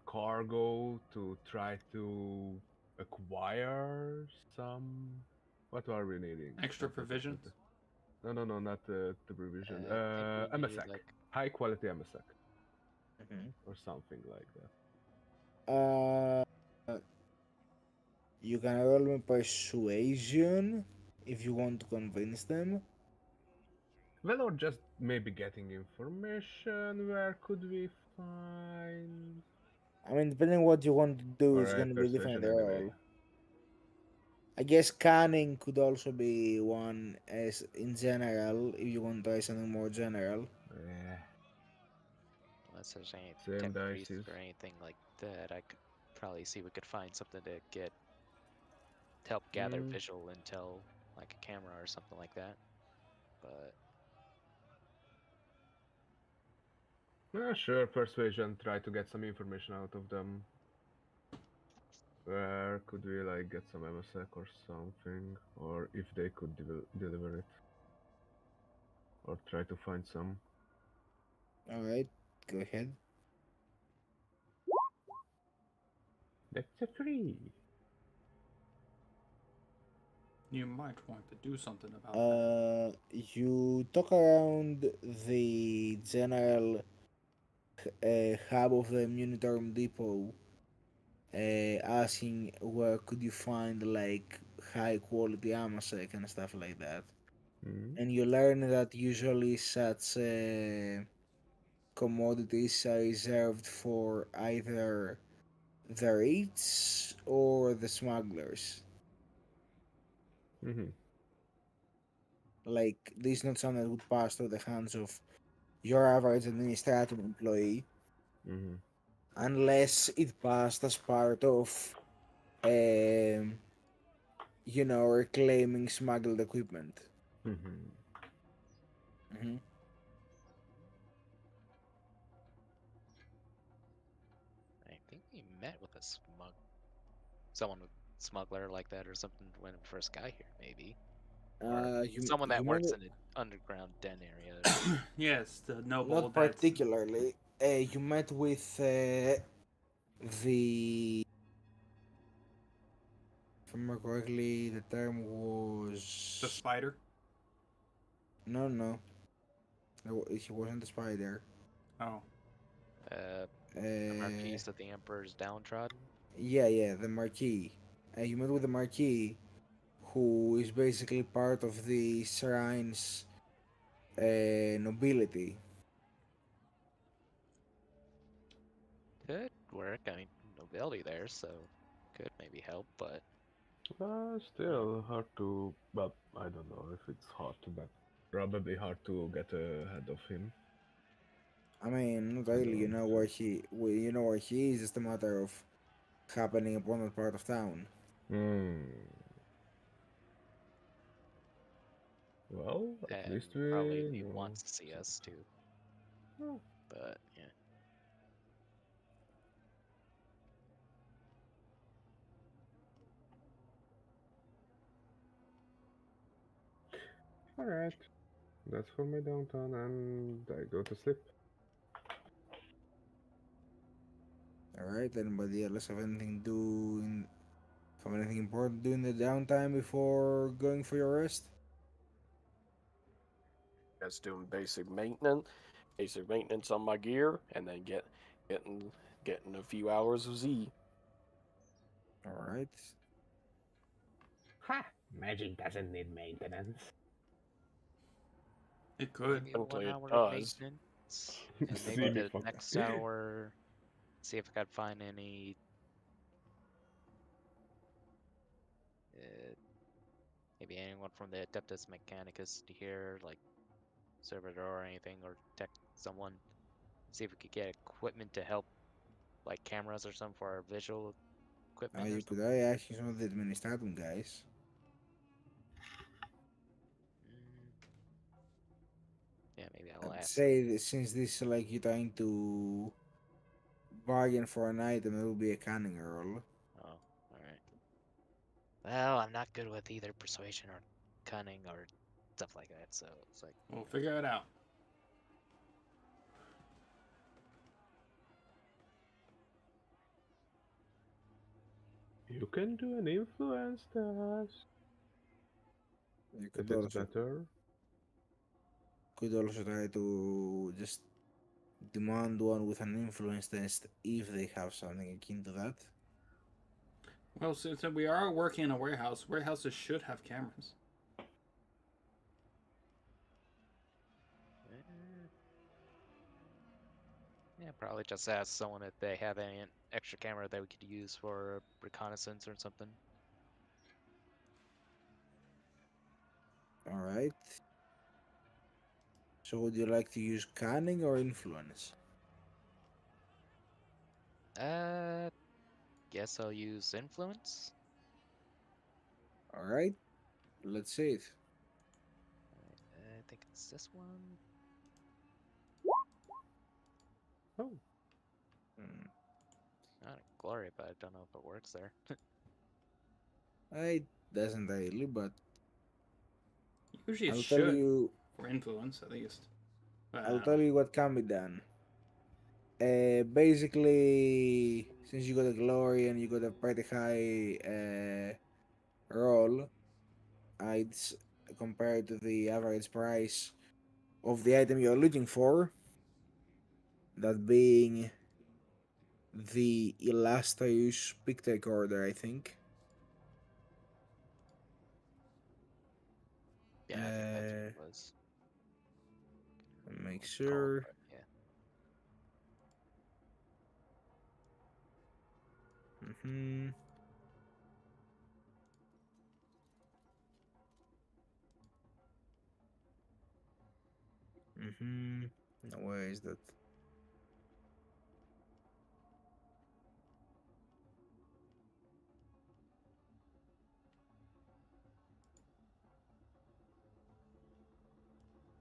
cargo to try to acquire some. What are we needing?
Extra provisions?
No, not the provision.
I think we needed,
MSEC.
like
High quality MSEC.
Mhm.
Or something like that.
Uh, you can roll me persuasion if you want to convince them.
Well, or just maybe getting information. Where could we find?
I mean, depending on what you want to do, it's
Alright,
gonna be a different
persuasion anyway.
roll. I guess canning could also be one as in general if you want to try something more general.
Yeah,
unless there's any
same
tech priest
dices.
or anything like that, I could probably see we could find something to get to help gather
Mm.
visual intel, like a camera or something like that. But
Sure, persuasion. Try to get some information out of them. Where could we like get some MSEC or something, or if they could deliver it, or try to find some.
Alright, go ahead.
That's a 3.
You might want to do something about that.
You talk around the general hub of the Munitorum Depot, asking where could you find like high quality ammo sec and stuff like that.
Mm.
And you learn that usually such commodities are reserved for either the rich or the smugglers.
Mm-hmm.
Like, this is not something that would pass through the hands of your average administrative employee
Mm-hmm.
unless it passed as part of, um, reclaiming smuggled equipment.
Mm-hmm.
Hmm.
I think we met with a someone with smuggler like that or something when we first got here, maybe. Or someone that
You met
works
with,
in an underground den area.
Yes, the noble
not
that's
particularly. You met with the. If I remember correctly, the term
the
was.
spider.
No, no. He wasn't the spider.
Oh,
The
Uh,
Marquise of the Emperor's Downtrodden.
yeah, the Marquis. You met with the Marquis, who is basically part of the Shrine's nobility.
Could work. I mean, nobility there, so could maybe help, but
Still hard to, but I don't know if it's hard to, but probably hard to get ahead of him.
I mean, not
I
really.
don't
You know where he is. It's just a matter of happening upon that part of town.
Hmm. Well, at
and
least
probably if
we
he
know.
wants to see us too.
Oh,
But yeah.
alright. That's for my downtown, and I go to sleep.
Alright, anybody else have anything to do have anything important to do in the downtime before going for your rest?
Just doing basic maintenance on my gear, and then getting a few hours of Z.
Alright.
Ha! Magic doesn't need maintenance.
it could.
Maybe
Until
1
it
hour of
does.
maintenance. And
See
maybe
me
the
fuck.
next hour, see if I could find any uh, maybe anyone from the Adeptus Mechanicus to hear, like servitor or anything, or tech someone. See if we could get equipment to help, like cameras or something for our visual equipment or
You could
something.
actually some of the administratum guys.
Mm, yeah, maybe I'll
I'd
ask.
say that since this is like you're trying to bargain for an item, it will be a cunning roll.
Oh, alright. Well, I'm not good with either persuasion or cunning or stuff like that, so it's like,
We'll figure it out.
You can do an influence test
You
if it's better.
could also try to just demand one with an influence test if they have something akin to that.
Well, since we are working in a warehouse, warehouses should have cameras.
eh, yeah, probably just ask someone if they have any extra camera that we could use for reconnaissance or something.
Alright. So would you like to use cunning or influence?
Guess I'll use influence.
Alright, let's see it.
I think it's this one.
Oh,
Hmm.
Not a glory, but I don't know if it works there.
It doesn't really, but
Usually it
I'll tell
should,
you
for influence at least. But I
I'll
don't
tell
know.
you what can be done. Basically, since you got a glory and you got a pretty high roll, it's compared to the average price of the item you're looking for, that being the illustrious picture order, I think.
Yeah, I think that's what it was.
Make
Recall,
sure.
but yeah.
Mm-hmm. Mm-hmm. Now, where is that?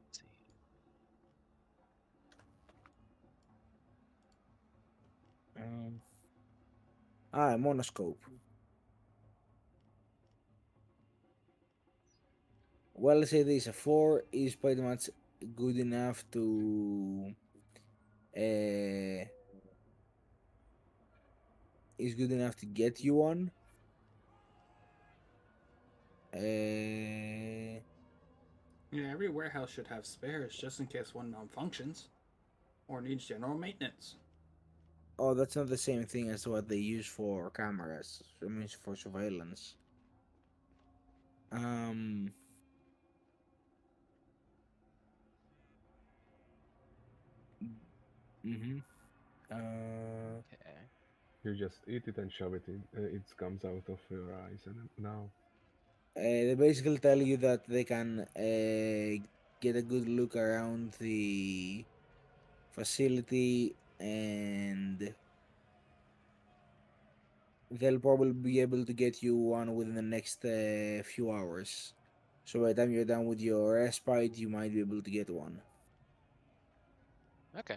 Let's see.
Monoscope. Well, let's say this: a 4 is pretty much good enough to uh, get you one.
Yeah, every warehouse should have spares just in case one malfunctions or needs general maintenance.
Oh, that's not the same thing as what they use for cameras. I mean, for surveillance. Um. Mm-hmm.
Okay.
You just eat it and shove it in. It comes out of your eyes, and now
They basically tell you that they can get a good look around the facility, and they'll probably be able to get you one within the next few hours. So by the time you're done with your respite, you might be able to get one.
Okay.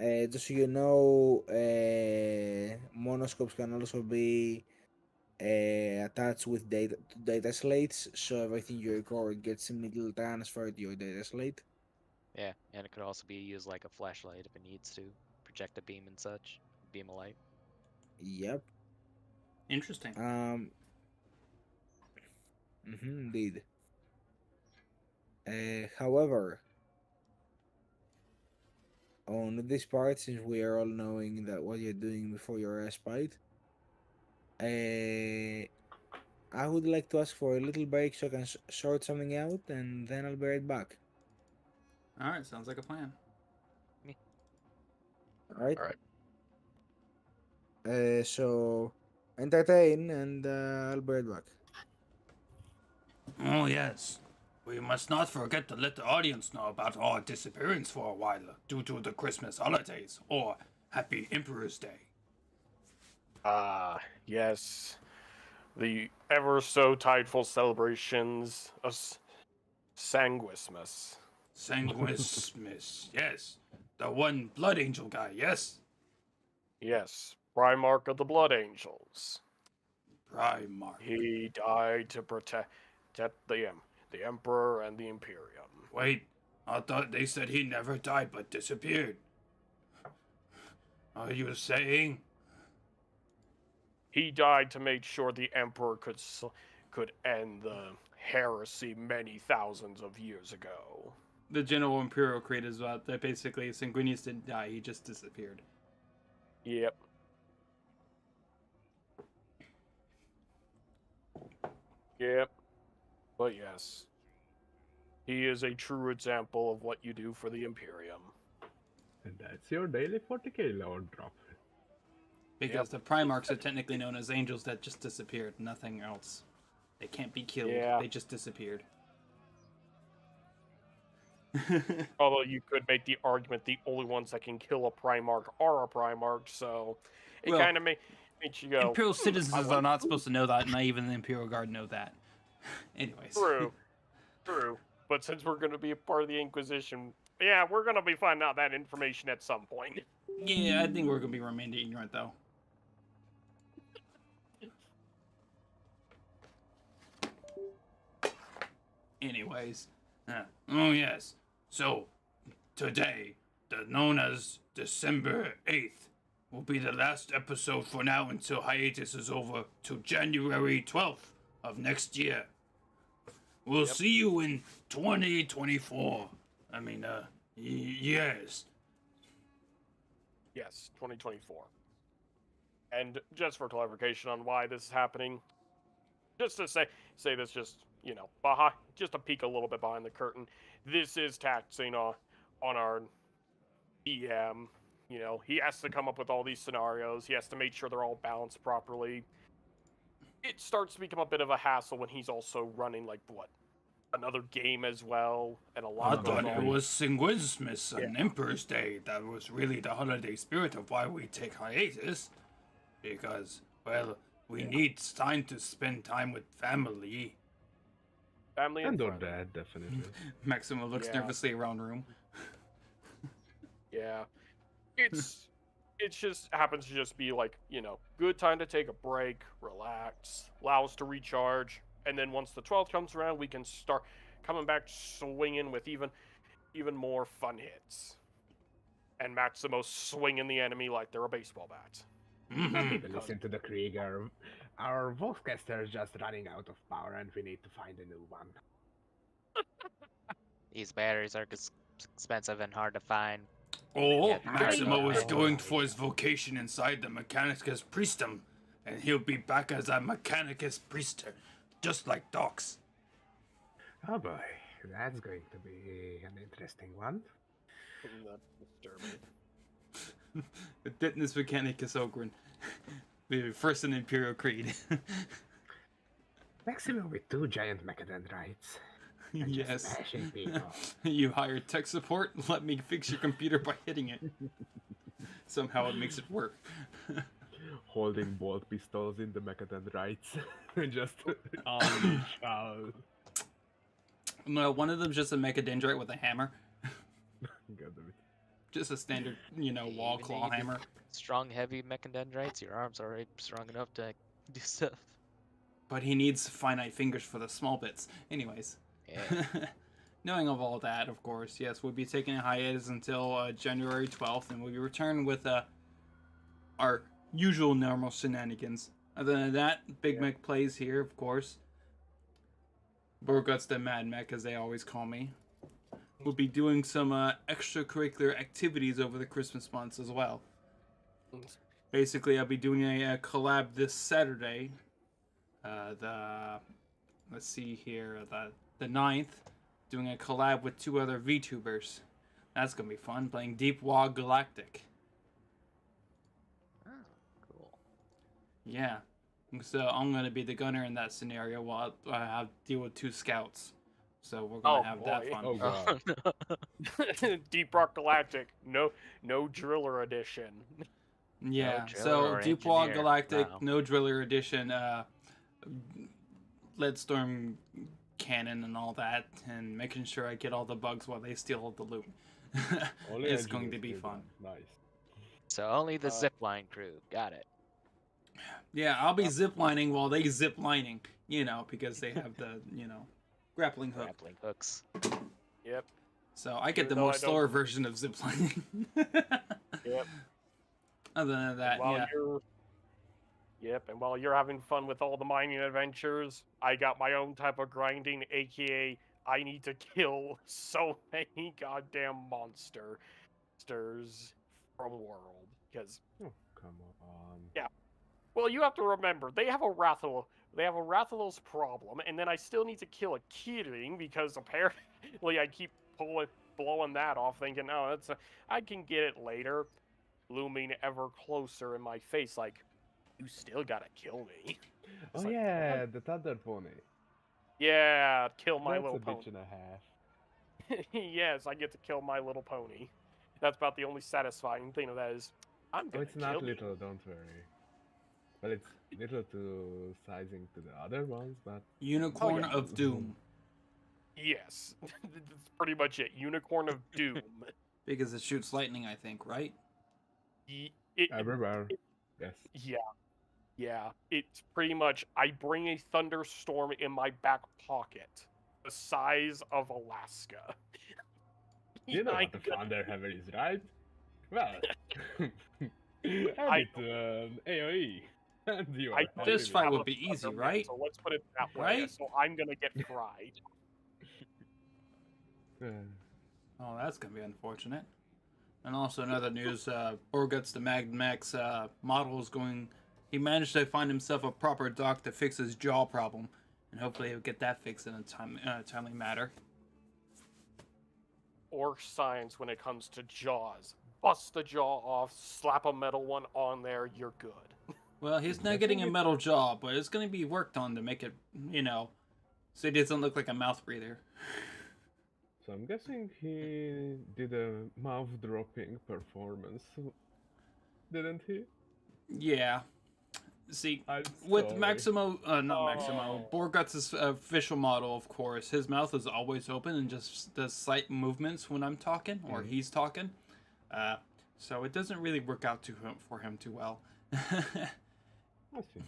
Just so you know, monoscopes can also be attached with data slates, so everything you record gets immediately transferred to your data slate.
Yeah, and it could also be used like a flashlight if it needs to. Project a beam and such. Beam of light.
Yep.
Interesting.
Indeed. However, on this part, since we are all knowing that what you're doing before your respite, I would like to ask for a little break so I can sort something out, and then I'll be right back.
All right, sounds like a plan.
All right.
All right.
So entertain, and I'll be right back.
Oh, yes. We must not forget to let the audience know about our disappearance for a while due to the Christmas holidays or Happy Emperor's Day.
Ah, yes. The ever so tideful celebrations of Sanguismus.
Sanguismus, yes. The one Blood Angel guy, yes?
Yes, Primarch of the Blood Angels.
Primarch.
He died to protect the Emperor and the Imperium.
Wait, I thought they said he never died but disappeared. Are you saying?
He died to make sure the Emperor could end the heresy many thousands of years ago.
The general Imperial creed is that basically Sanguinius didn't die, he just disappeared.
Yep. Yep. But yes, he is a true example of what you do for the Imperium.
and that's your daily 40k load drop.
Because the Primarchs are technically known as angels that just disappeared, nothing else. They can't be killed,
Yeah.
they just disappeared.
Although you could make the argument the only ones that can kill a Primarch are a Primarch, so it
Well,
kind of makes you go.
Imperial citizens
I
are
want-
not supposed to know that, and not even the Imperial Guard know that. Anyways.
True, true. But since we're going to be a part of the Inquisition, yeah, we're going to be finding out that information at some point.
Yeah, I think we're going to be remained ignorant, though. Anyways.
Oh, yes. So, today, known as December 8th, will be the last episode for now until hiatus is over to January 12th of next year. We'll see you in 2024. I mean, yes.
Yes, 2024. And just for clarification on why this is happening, just to say this, just behind, just to peek a little bit behind the curtain. This is taxing on our DM. He has to come up with all these scenarios. He has to make sure they're all balanced properly. It starts to become a bit of a hassle when he's also running another game as well, and a lot
I
of
thought it was Singuismus and Emperor's Day that was really the holiday spirit of why we take hiatus. Because, well, we need time to spend time with family.
Family
And or
friends.
dad, definitely.
Maximo looks nervously around the room.
Yeah. It just happens to just be good time to take a break, relax, allow us to recharge, and then once the 12th comes around, we can start coming back swinging with even more fun hits. And Maximo swinging the enemy like they're a baseball bat.
Listen to the Krieger. Our Volkscaster is just running out of power and we need to find a new one.
These batteries are expensive and hard to find.
Or
Yeah,
Maximo is
I-
going for his vocation inside the Mechanicus Priestum, and he'll be back as a Mechanicus Priester, just like Docs.
Oh boy, that's going to be an interesting one.
That's disturbing.
Ditnus Mechanicus Ogren. The first in Imperial Creed.
Maximum with 2 giant mechadendrites. And just
Yes.
smashing people.
You hire tech support, let me fix your computer by hitting it. Somehow it makes it work.
Holding bolt pistols in the mechadendrites. Just unleash out.
No, one of them's just a mechadendrite with a hammer.
God damn it.
Just a standard, wall
Even
claw
if you
hammer.
Strong, heavy mechadendrites, your arms are already strong enough to do stuff.
But he needs finite fingers for the small bits. Anyways.
Yeah.
Knowing of all that, of course, yes, we'll be taking a hiatus until January 12th, and we'll be returned with our usual normal shenanigans. Other than that, Big Mek Plays here, of course. Borguts the Mad Mek, as they always call me. We'll be doing some extracurricular activities over the Christmas months as well. Basically, I'll be doing a collab this Saturday. Let's see here, the 9th, doing a collab with 2 other VTubers. That's gonna be fun, playing Deep Wall Galactic.
Oh, cool.
Yeah. So I'm gonna be the gunner in that scenario while I have to deal with 2 scouts. So we're gonna have that
boy.
fun.
Oh god.
no.
Deep Rock Galactic, no Driller Edition.
Yeah.
driller
So
or
Deep Wall
engineer.
Galactic,
Wow.
no Driller Edition, Leadstorm cannon and all that, and making sure I get all the bugs while they steal all the loot.
Only
It's going to
engineers
be
do
fun.
that. Nice.
So only the zipline crew. Got it.
Yeah, I'll be ziplining while they ziplining, because they have the, grappling hook.
Grappling hooks.
Yep.
So I get
Even
the
though
more
I don't-
slower version of ziplining.
Yep.
Other than that,
While
yeah.
and while you're having fun with all the mining adventures, I got my own type of grinding, aka I need to kill so many goddamn monsters from World. Because,
Oh, come on.
well, you have to remember, they have a Rathalos problem, and then I still need to kill a Kirin because apparently I keep blowing that off, thinking, oh, I can get it later, looming ever closer in my face, like, you still gotta kill me.
Oh
like,
yeah, the Thunder Pony.
Yeah, kill my
That's
little
a
pony.
bitch and a half.
Yes, I get to kill my little pony. That's about the only satisfying thing of that is, I'm
Oh,
gonna
it's
kill
not
you.
little, don't worry. Well, it's little to sizing to the other ones, but
Unicorn
yeah.
of Doom.
Yes, that's pretty much it. Unicorn of Doom.
Because it shoots lightning, I think, right?
everywhere. Yes.
Yeah. It's pretty much, I bring a thunderstorm in my back pocket, the size of Alaska.
You know
I
what the Thunder Hammer is, right? Well, Add it to AoE. And you are
I
happy
This
with
fight
it.
would be easy, right?
So let's put it that way.
Right?
So I'm gonna get fried.
Oh, that's gonna be unfortunate. And also another news, Borguts the Mad Mech's model is going... He managed to find himself a proper doc to fix his jaw problem. And hopefully he'll get that fixed in a timely matter.
Orc science when it comes to jaws. Bust the jaw off, slap a metal one on there, you're good.
Well, he's not getting a metal jaw, but it's gonna be worked on to make it, you know, so he doesn't look like a mouth breather.
So I'm guessing he did a mouth-dropping performance, didn't he?
Yeah. See,
I'm
with
sorry.
Maximo, not Maximo,
Oh.
Borguts' official model, of course, his mouth is always open and just does slight movements when I'm talking, or he's talking. So it doesn't really work out for him too well.
I see.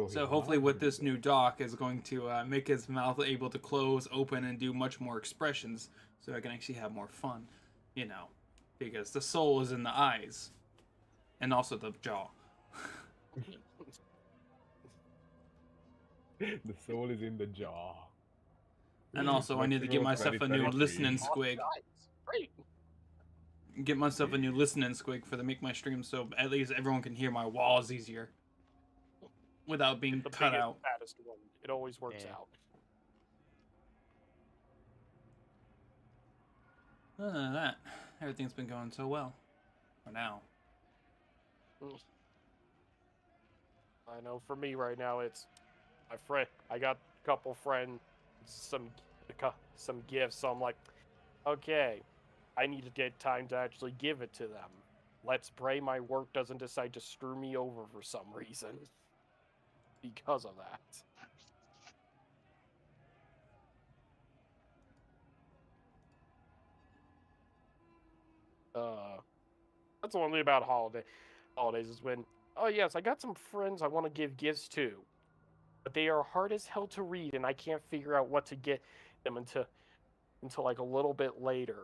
So hopefully with this new dock is going to make his mouth able to close, open, and do much more expressions, so I can actually have more fun, you know, because the soul is in the eyes, and also the jaw.
The soul is in the jaw.
And also I need to get myself a new listening squig.
Great.
Get myself a new listening squig for the Make My Stream, so at least everyone can hear my walls easier. Without being
The
cut
biggest,
out.
fattest one. It always works
Yeah.
out.
Other than that, everything's been going so well. For now.
I know for me right now, it's my friend. I got a couple friends, some gifts, so I'm like, okay, I need to get time to actually give it to them. Let's pray my work doesn't decide to screw me over for some reason. Because of that. That's the one thing about holidays is when, oh yes, I got some friends I want to give gifts to, but they are hard as hell to read, and I can't figure out what to get them until like a little bit later.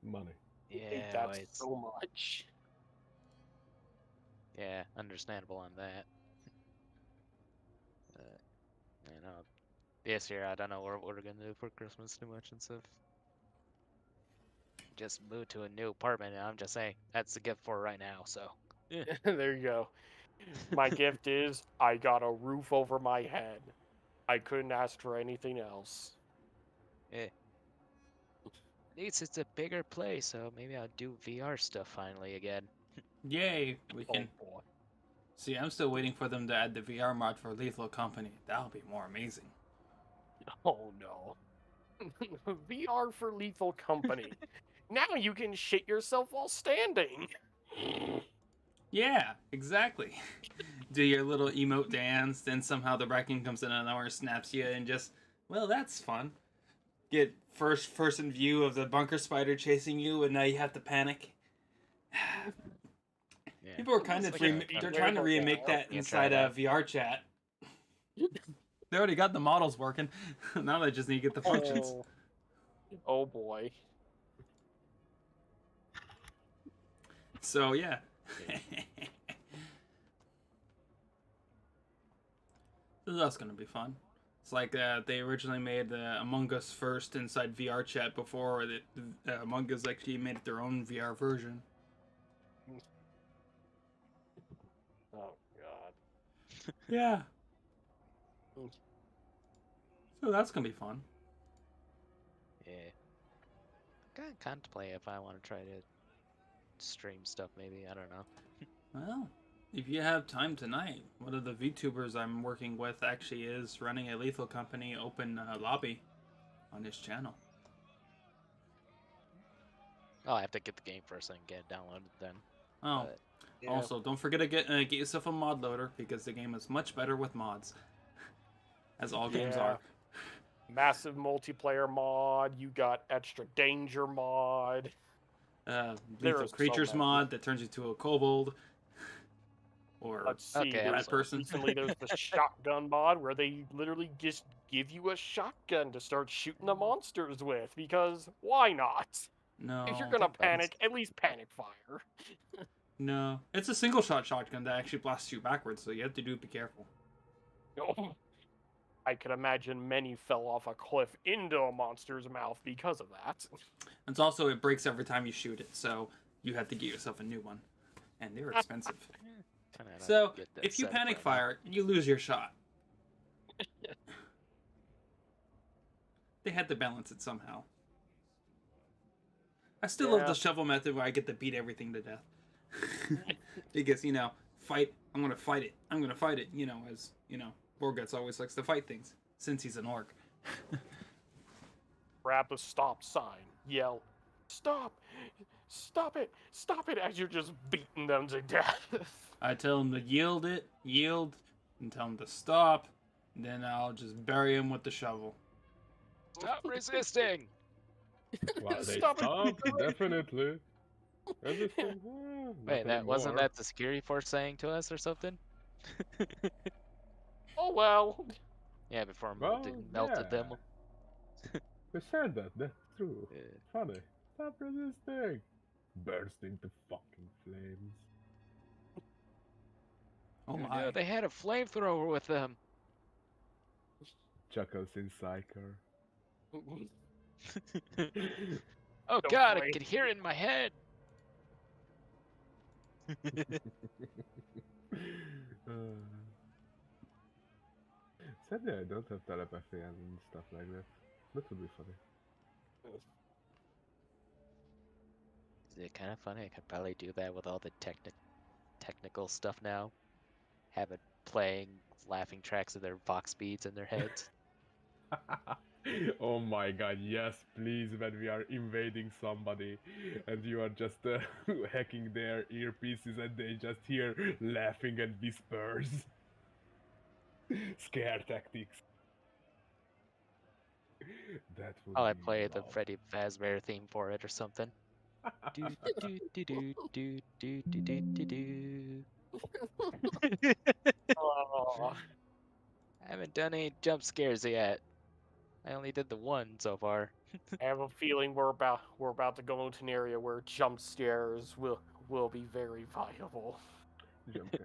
Money.
I hate
Yeah,
that
well, it's,
so much.
yeah, understandable on that. You know, this year I don't know what we're gonna do for Christmas too much and stuff. Just moved to a new apartment, and I'm just saying that's the gift for right now. So, yeah.
There you go. My gift is I got a roof over my head. I couldn't ask for anything else.
At least it's a bigger place, so maybe I'll do VR stuff finally again.
Yay! We can...
Oh boy.
See, I'm still waiting for them to add the VR mod for Lethal Company. That'll be more amazing.
Oh no. VR for Lethal Company. Now you can shit yourself while standing.
Yeah, exactly. Do your little emote dance, then somehow the Raccoon comes in and hour snaps you, and just, well, that's fun. Get first person view of the bunker spider chasing you, and now you have to panic.
Yeah.
People are kind of
It's like
they're trying to remake that
Yeah,
inside
try that.
VR chat. They already got the models working. Now they just need to get the functions.
Oh boy.
So yeah. So that's gonna be fun. It's like they originally made Among Us first inside VR chat before Among Us actually made it their own VR version.
Oh god.
Yeah. So that's gonna be fun.
Yeah. Kind of contemplate if I want to try to stream stuff. Maybe I don't know.
Well, if you have time tonight, one of the VTubers I'm working with actually is running a Lethal Company open lobby on his channel.
Oh, I have to get the game first and get it downloaded then.
Oh,
But,
Yeah.
also don't forget to get yourself a mod loader because the game is much better with mods, as all games
Yeah.
are.
Massive multiplayer mod. You got extra danger mod. There
Lethal
are so
Creatures
many.
mod that turns you to a kobold. Or
Let's see.
Okay,
There
rat
was,
person.
recently there's the shotgun mod where they literally just give you a shotgun to start shooting the monsters with because why not?
No.
If you're gonna
think buttons.
panic, at least panic fire.
No. It's a single shot shotgun that actually blasts you backwards, so you have to be careful.
I could imagine many fell off a cliff into a monster's mouth because of that.
It's also, it breaks every time you shoot it, so you have to get yourself a new one. And they're expensive.
Kinda not
So,
get that
if you
setup
panic
right now.
fire, you lose your shot. They had to balance it somehow. I still love
Yeah.
the shovel method where I get to beat everything to death. Because, you know, fight, I'm gonna fight it. I'm gonna fight it, you know, as, you know, Borguts always likes to fight things, since he's an orc.
Grab a stop sign. Yell, stop! Stop it! Stop it! As you're just beating them to death.
I tell him to yield, and tell him to stop, and then I'll just bury him with the shovel.
Stop resisting!
Well, they
Stop it.
stopped, definitely. Resisting,
Wait,
not
wasn't
anymore.
that the security force saying to us or something?
Oh well.
Yeah, before
Well,
melted them.
yeah. We said that, that's true.
Yeah.
Funny. Stop resisting. Burst into fucking flames.
Oh
Oh
my.
no, they had a flamethrower with them.
Chuckles in Psyker.
Oh
The
god, I
flame-
can hear it in my head.
Sadly, I don't have telepathy and stuff like that. That would be funny.
Is it kind of funny? I could probably do that with all the technical stuff now. Have it playing laughing tracks of their Vox beads in their heads.
Oh my god, yes, please, when we are invading somebody and you are just hacking their earpieces and they just hear laughing and whispers. Scare tactics. That would
Oh, I
be
play the
love.
Freddy Fazbear theme for it or something. Do do do do do do do do do do.
Oh,
I haven't done any jump scares yet. I only did the one so far.
I have a feeling we're about to go into an area where jump scares will be very viable.
Jump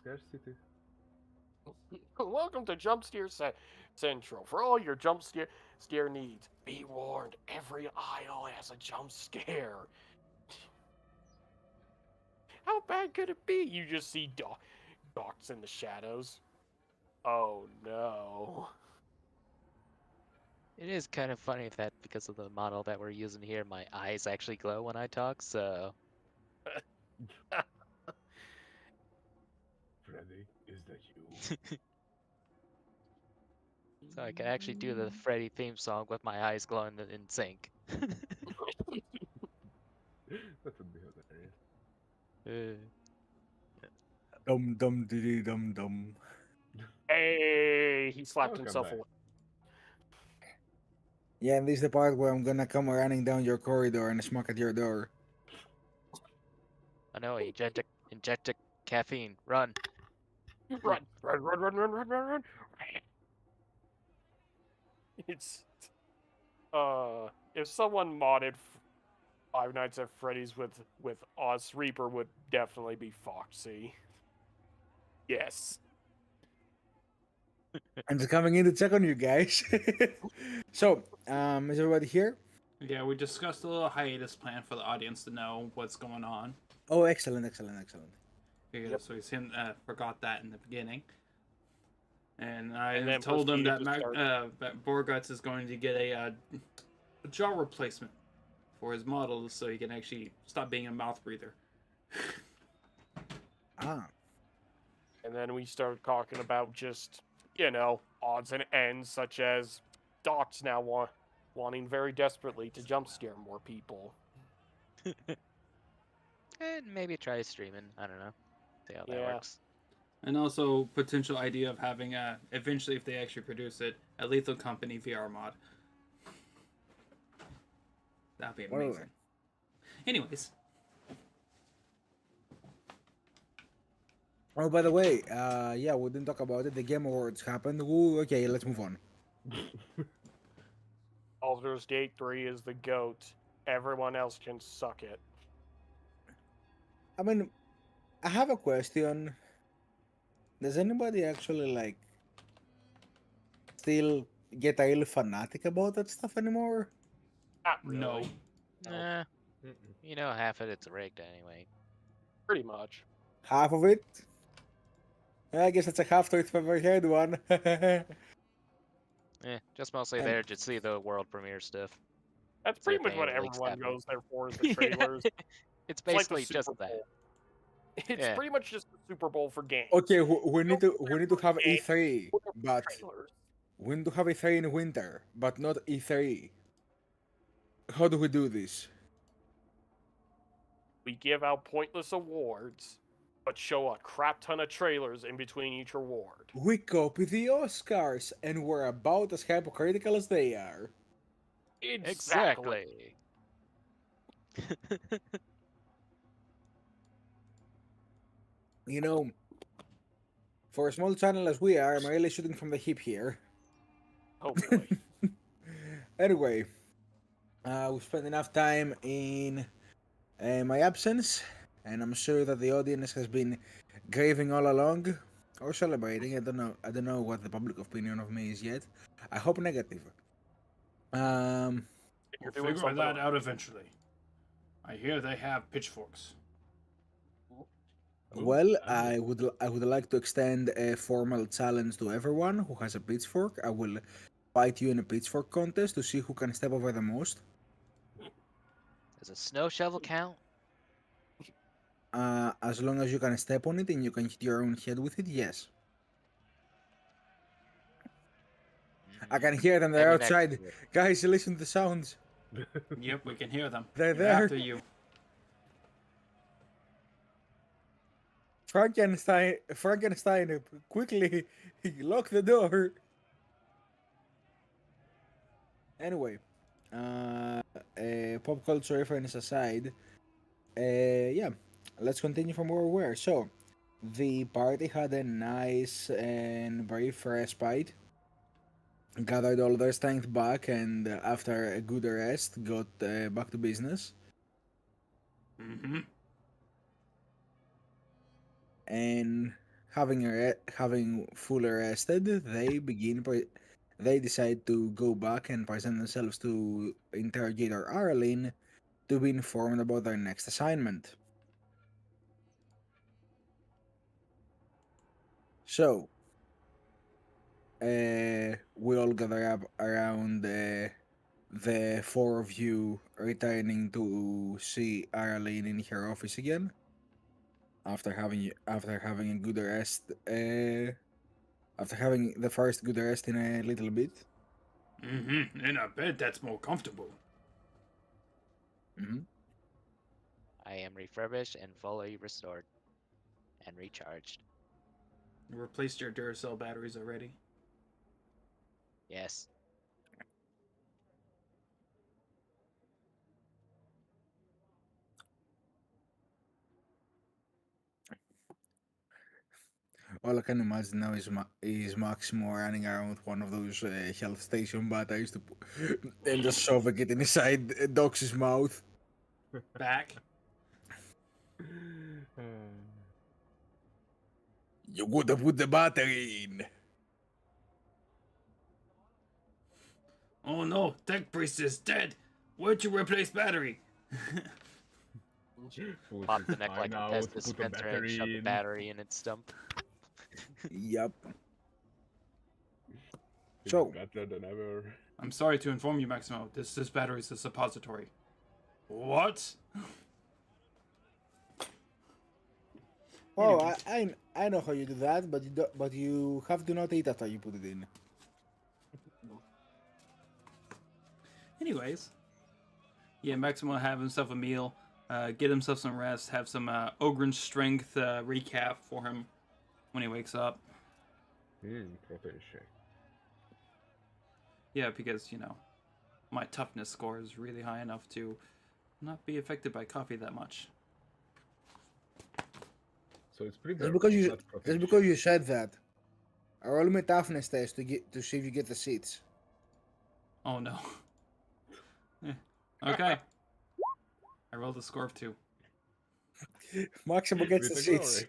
scare city.
Welcome to Jump Scare Central. For all your jump scare needs, be warned, every aisle has a jump scare. How bad could it be? You just see dots in the shadows. Oh no.
It is kind of funny that because of the model that we're using here, my eyes actually glow when I talk, so...
Freddy, is that you?
So I can actually do the Freddy theme song with my eyes glowing in sync.
That would be hilarious.
Dum dum diddy dum dum.
Hey, he slapped
Welcome
himself
back.
away.
Yeah, and this is the part where I'm gonna come running down your corridor and smack at your door.
I know, inject caffeine, run.
Run, run, run, run, run, run, run, run. It's if someone modded Five Nights at Freddy's with Oz Reaper would definitely be Foxy. Yes.
I'm just coming in to check on you guys. So, is everybody here?
Yeah, we discussed a little hiatus plan for the audience to know what's going on.
Oh, excellent, excellent, excellent.
Because
Yep.
so he forgot that in the beginning. And I
And then
told him that
proceeded to
that Borguts is going to get a jaw replacement for his models so he can actually stop being a mouth breather.
Ah,
And then we started talking about just, odds and ends, such as Doc's now wanting very desperately to jump scare more people.
And maybe try streaming, I don't know. See how that
Yeah.
works.
And also potential idea of having eventually if they actually produce it, a Lethal Company VR mod. That'd be amazing.
Well,
Anyways,
oh, by the way, yeah, we didn't talk about it. The Game Awards happened. Ooh, okay, let's move on.
Baldur's Gate 3 is the GOAT. Everyone else can suck it.
I mean, I have a question. Does anybody actually like still get a little fanatic about that stuff anymore?
Not
No.
really.
Nah,
Mm-mm.
you know half of it's rigged anyway.
Pretty much.
Half of it? I guess it's a half to it if I've ever had one.
Just mostly
And-
there to see the world premiere stuff.
That's
It's
pretty
their
much what
thing, leaks
everyone
happening.
goes there for is the trailers.
It's
It's like
basically
the
just
Super
that.
Bowl. It's
Yeah.
pretty much just the Super Bowl for games.
Okay, we need to have
Okay.
E3,
Look at the
but
trailers.
we need to have E3 in winter, but not E3. How do we do this?
We give out pointless awards, but show a crap ton of trailers in between each award.
We copy the Oscars, and we're about as hypocritical as they are.
Exactly.
You know, for a small channel as we are, I'm really shooting from the hip here.
Oh boy.
Anyway, we spent enough time in my absence, and I'm sure that the audience has been grieving all along or celebrating. I don't know. I don't know what the public opinion of me is yet. I hope negative.
You're
We'll
doing
figure
something
that
right.
out eventually. I hear they have pitchforks.
Well, I would like to extend a formal challenge to everyone who has a pitchfork. I will fight you in a pitchfork contest to see who can step over the most.
Does a snow shovel count?
As long as you can step on it and you can hit your own head with it, yes. I can hear them. They're
Maybe next
outside.
year.
Guys, listen to the sounds.
Yep, we can hear them.
They're
They're
there.
after you.
Frankenstein, quickly lock the door. Anyway, pop culture reference aside, yeah, let's continue from where we were. So, the party had a nice and brief respite, gathered all their strength back, and after a good rest, got back to business.
Mm-hmm.
And having fully rested, they decide to go back and present themselves to interrogator Arlene to be informed about their next assignment. So, we all gather up around the four of you returning to see Arlene in her office again after having a good rest. After having the first good rest in a little bit.
Mm-hmm. In a bed that's more comfortable.
Mm-hmm.
I am refurbished and fully restored and recharged.
You replaced your Duracell batteries already.
Yes.
All I can imagine now is Maximo running around with one of those health station batteries and just shoving it inside Doc's mouth.
Back.
You would have put the battery in.
Oh no, Tech Priest is dead. Where'd you replace battery?
Pop the neck like
Find
a
out,
test
put the
dispenser and shove the
in.
battery in its stump.
Yup.
It's
So-
better than ever.
I'm sorry to inform you, Maximo. This battery's a suppository. What?
Oh, I know how you do that, but you have to not eat after you put it in.
Anyways, yeah, Maximo have himself a meal, get himself some rest, have some Ogren strength recap for him when he wakes up.
Protein shake.
Yeah, because, you know, my toughness score is really high enough to not be affected by coffee that much.
So it's pretty
Just
good.
because you said that. Roll me a toughness test to see if you get the seats.
Oh no. Okay. I rolled a score of 2.
Maximo gets
With
a
the
6.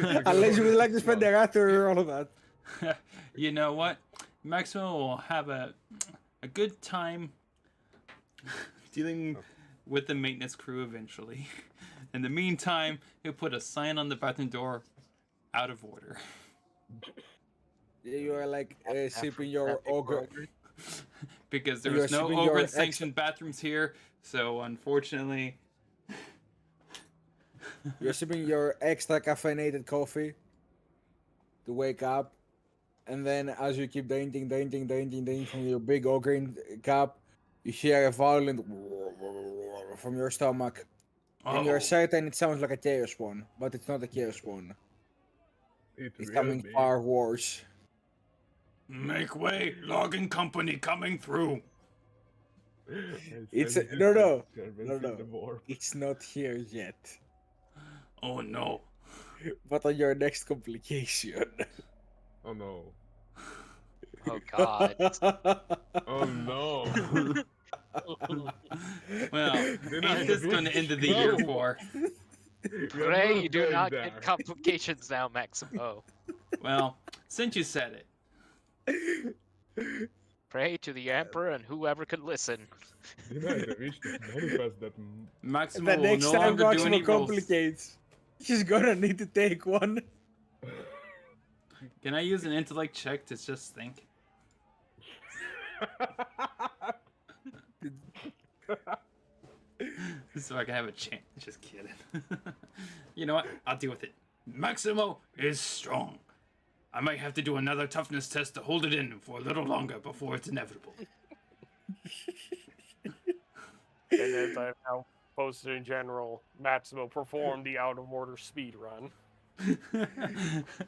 glory.
Unless you would like to spend the rest to all of that.
You know what? Maximo will have a good time dealing with the maintenance crew eventually. In the meantime, he'll put a sign on the bathroom door, out of order.
You are like sipping
After
your
that big
ogre.
burger.
Because there
You're
was no
assuming your
ogre sanctioned bathrooms here, so unfortunately,
You're sipping your extra caffeinated coffee to wake up, and then as you keep drinking from your big ogre cup, you hear a violent from your stomach, and you're certain it sounds like a chaos spawn, but it's not a chaos spawn.
It
It's
will
something
be.
far worse.
Make way, logging company coming through.
It's
Sense
no.
disturbance in
No.
the warp.
It's not here yet.
Oh no.
But on your next complication.
Oh no.
Oh God.
Oh no.
well,
Then I
ain't this
have
going to
it.
end of the year
No.
for?
Pray you do
going
not
there.
get complications now, Maximo.
Well, since you said it,
Pray to the Emperor and whoever can listen.
Then I reached the manifest that
Maximo
The
will
next
no
time
longer do
Maximo
any rolls.
complicates, he's gonna need to take one.
Can I use an intellect check to just think? So I can have a chance. Just kidding. You know what? I'll deal with it.
Maximo is strong. I might have to do another toughness test to hold it in for a little longer before it's inevitable.
And as I've now posted in general, Maximo performed the out of order speed run.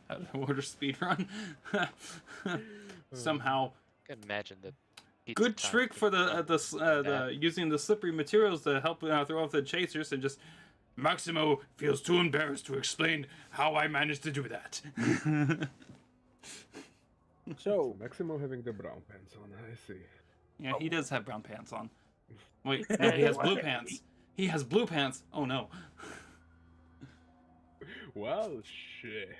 Out of order speed run. Somehow,
I can imagine the pizza
good
time
trick for
being
the using the slippery materials to help throw off the chasers and just.
Maximo feels too embarrassed to explain how I managed to do that.
So,
Maximo having the brown pants on, I see.
Yeah, he does have brown pants on. Wait, no, he has blue pants. He has blue pants. Oh no.
Well, shit.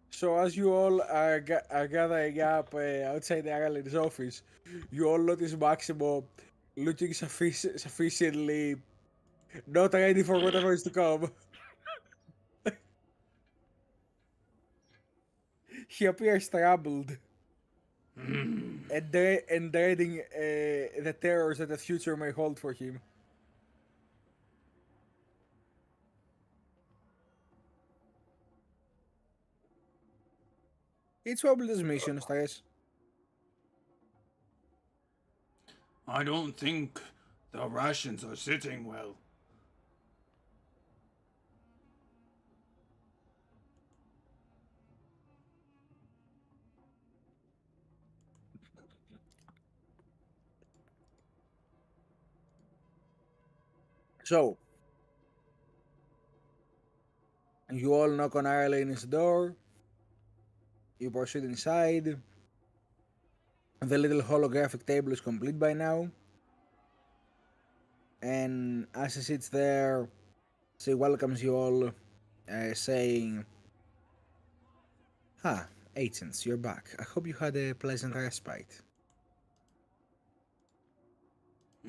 so as you all are gathering up outside the Arlen's office, you all notice Maximo looking sufficiently not ready for whatever is to come. He appears troubled and dreading the terrors that the future may hold for him. It's probably his mission, Stress.
I don't think the rations are sitting well.
So, you all knock on Arlene's door. You proceed inside. The little holographic table is complete by now. And as she sits there, she welcomes you all, saying, "Ah, agents, you're back. I hope you had a pleasant respite."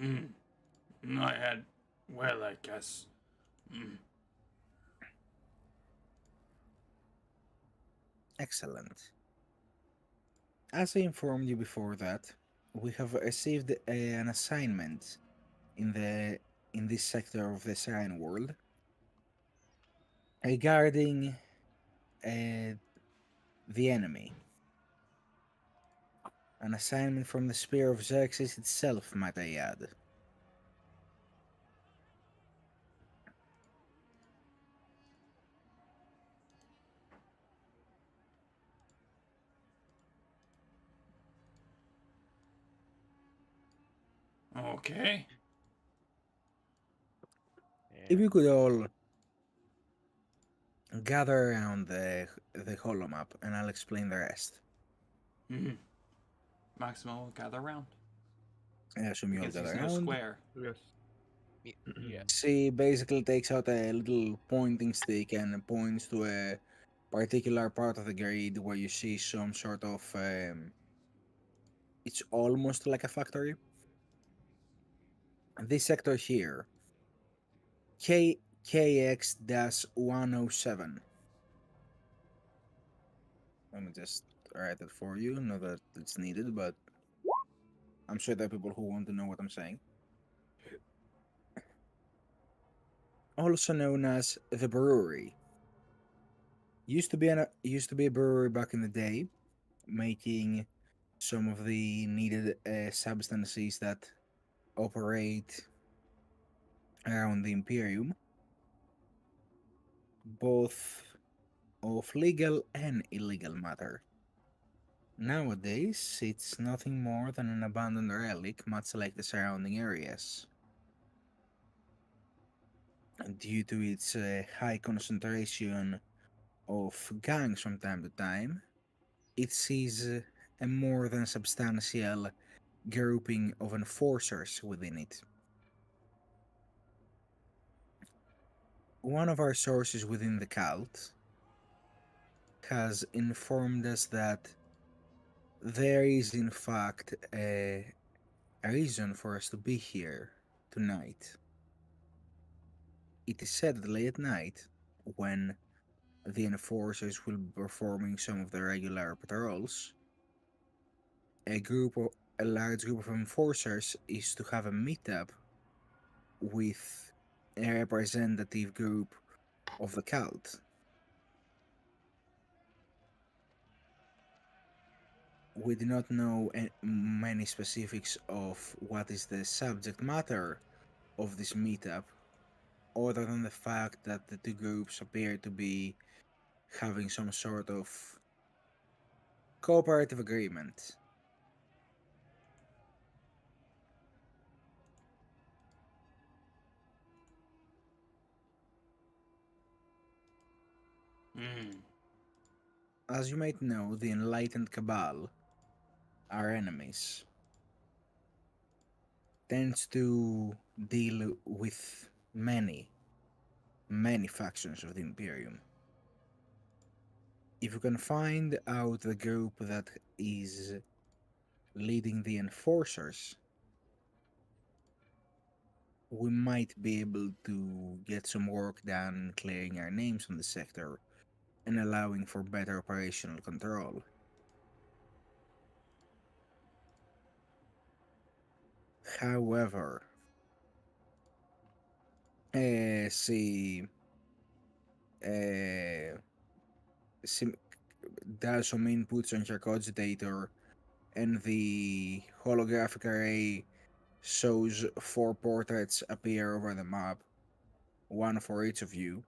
I had, well, I guess.
Excellent. As I informed you before that, we have received an assignment in this sector of the Shrine World regarding the enemy. An assignment from the Spear of Xerxes itself, might I add.
Okay.
If you could all gather around the holomap, and I'll explain the rest.
Maximo will gather around.
I assume you all
Because
gather
he's no
around.
square.
Yes.
Yeah.
She basically takes out a little pointing stick and points to a particular part of the grid where you see some sort of. It's almost like a factory. This sector here, KX-107. Let me just write it for you. Not that it's needed, but I'm sure there are people who want to know what I'm saying. Also known as the brewery. Used to be a brewery back in the day, making some of the needed substances that operate around the Imperium, both of legal and illegal matter. Nowadays, it's nothing more than an abandoned relic, much like the surrounding areas. Due to its high concentration of gangs from time to time, it sees a more than substantial grouping of enforcers within it. One of our sources within the cult has informed us that there is, in fact, a reason for us to be here tonight. It is said that late at night, when the enforcers will be performing some of the regular patrols, a large group of enforcers is to have a meetup with a representative group of the cult. We do not know many specifics of what is the subject matter of this meetup, other than the fact that the two groups appear to be having some sort of cooperative agreement.
Hmm.
As you might know, the enlightened cabal, our enemies, tends to deal with many factions of the Imperium. If you can find out the group that is leading the enforcers, we might be able to get some work done clearing our names on the sector and allowing for better operational control. However, see, uh, sim- does some inputs on your cogitator, and the holographic array shows 4 portraits appear over the map, one for each of you,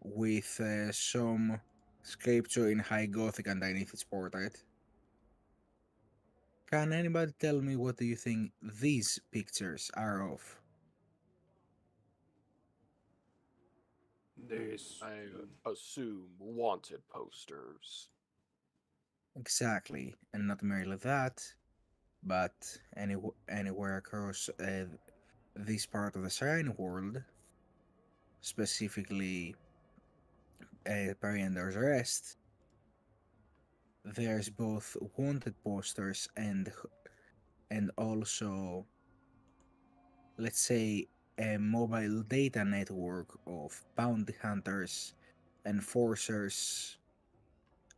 with some sculpture in High Gothic underneath its portrait. Can anybody tell me what do you think these pictures are of?
This.
I assume wanted posters.
Exactly, and not merely that, but anywhere across this part of the Shrine world, specifically Periander's Rest, there's both wanted posters and also, let's say, a mobile data network of bounty hunters, enforcers,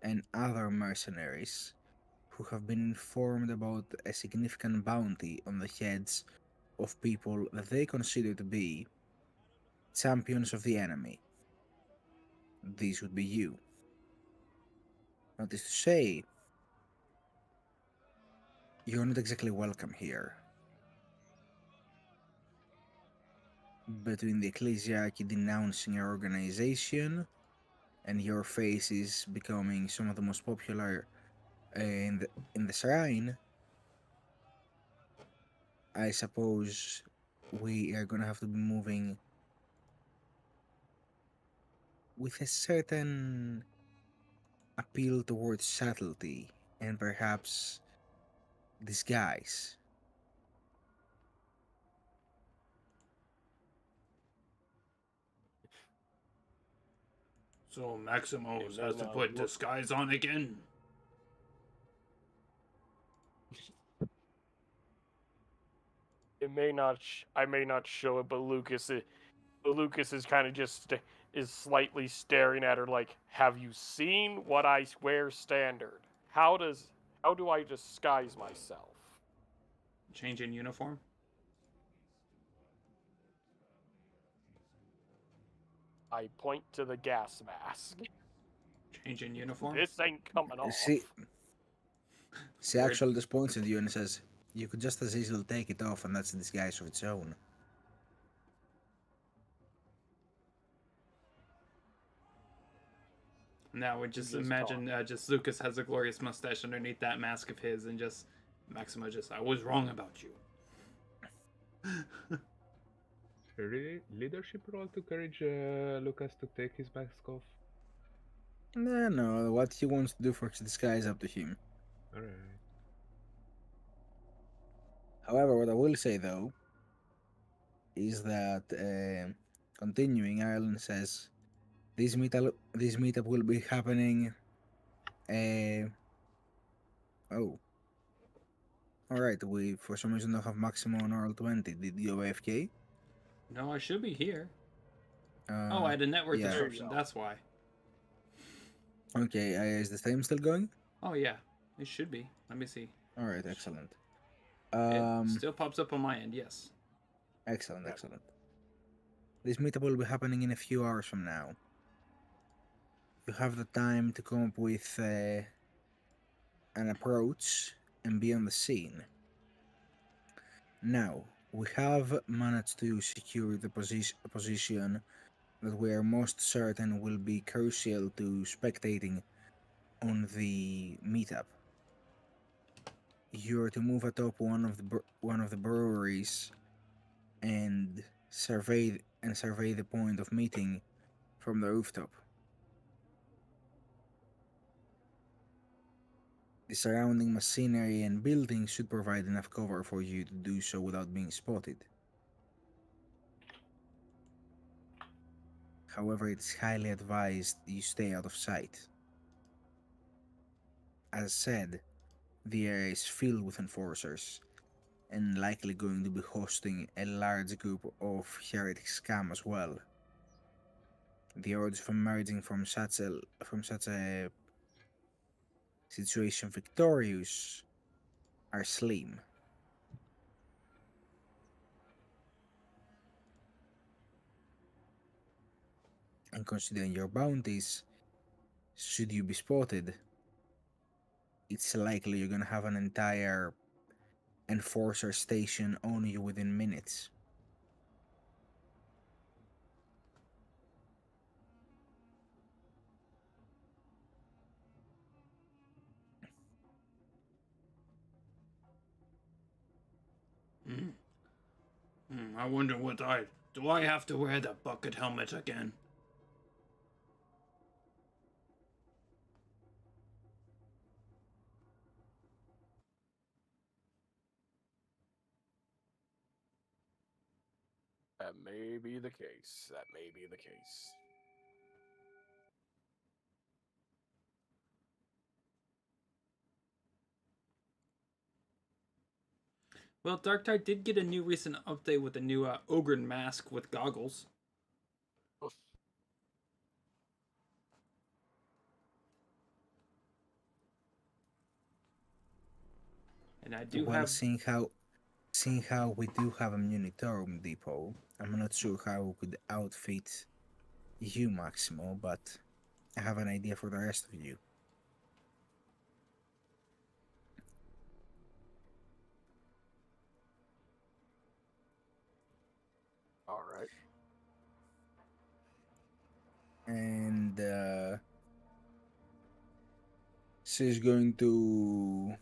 and other mercenaries who have been informed about a significant bounty on the heads of people that they consider to be champions of the enemy. These would be you. That is to say, you're not exactly welcome here. Between the ecclesiarchy denouncing your organization and your faces becoming some of the most popular in the shrine, I suppose we are gonna have to be moving with a certain appeal towards subtlety and perhaps disguise.
So Maximo
It
has
may
to
not
put
look-
disguise on again.
It may not. I may not show it, but Lucas is kind of just is slightly staring at her like, "Have you seen what I wear standard? How do I disguise myself?"
Change in uniform.
I point to the gas mask.
Change in uniform.
This ain't coming off.
She actually just points at you and says, "You could just as easily take it off, and that's a disguise of its own."
Now we just
Just
imagine just Lucas has a glorious mustache underneath that mask of his, and just Maximo just, I was wrong about you.
Leadership role to encourage Lucas to take his mask off.
No, what he wants to do for his disguise up to him.
Alright.
However, what I will say though is that continuing, Ireland says this meetup will be happening. Oh, all right. We for some reason don't have Maximo on Roll20. Did you AFK?
No, I should be here. Oh, I had a network
yeah.
disruption. That's why.
Okay. Is the stream still going?
Oh yeah, it should be. Let me see.
All right. Excellent.
It still pops up on my end. Yes.
Excellent. Excellent. This meetup will be happening in a few hours from now. You have the time to come up with an approach and be on the scene. Now, we have managed to secure the position that we are most certain will be crucial to spectating on the meetup. You are to move atop one of the breweries and survey the point of meeting from the rooftop. The surrounding machinery and buildings should provide enough cover for you to do so without being spotted. However, it is highly advised you stay out of sight. As said, the area is filled with enforcers, and likely going to be hosting a large group of heretic scum as well. The odds of emerging from such a situation victorious are slim. And considering your bounties, should you be spotted, it's likely you're gonna have an entire enforcer station on you within minutes.
I wonder what do I have to wear the bucket helmet again?
That may be the case. That may be the case.
Well, Dark Tide did get a new recent update with a new ogre mask with goggles. And I do have.
Seeing how we do have a Munitorum depot, I'm not sure how we could outfit you, Maximo, but I have an idea for the rest of you.
All right.
And she's going to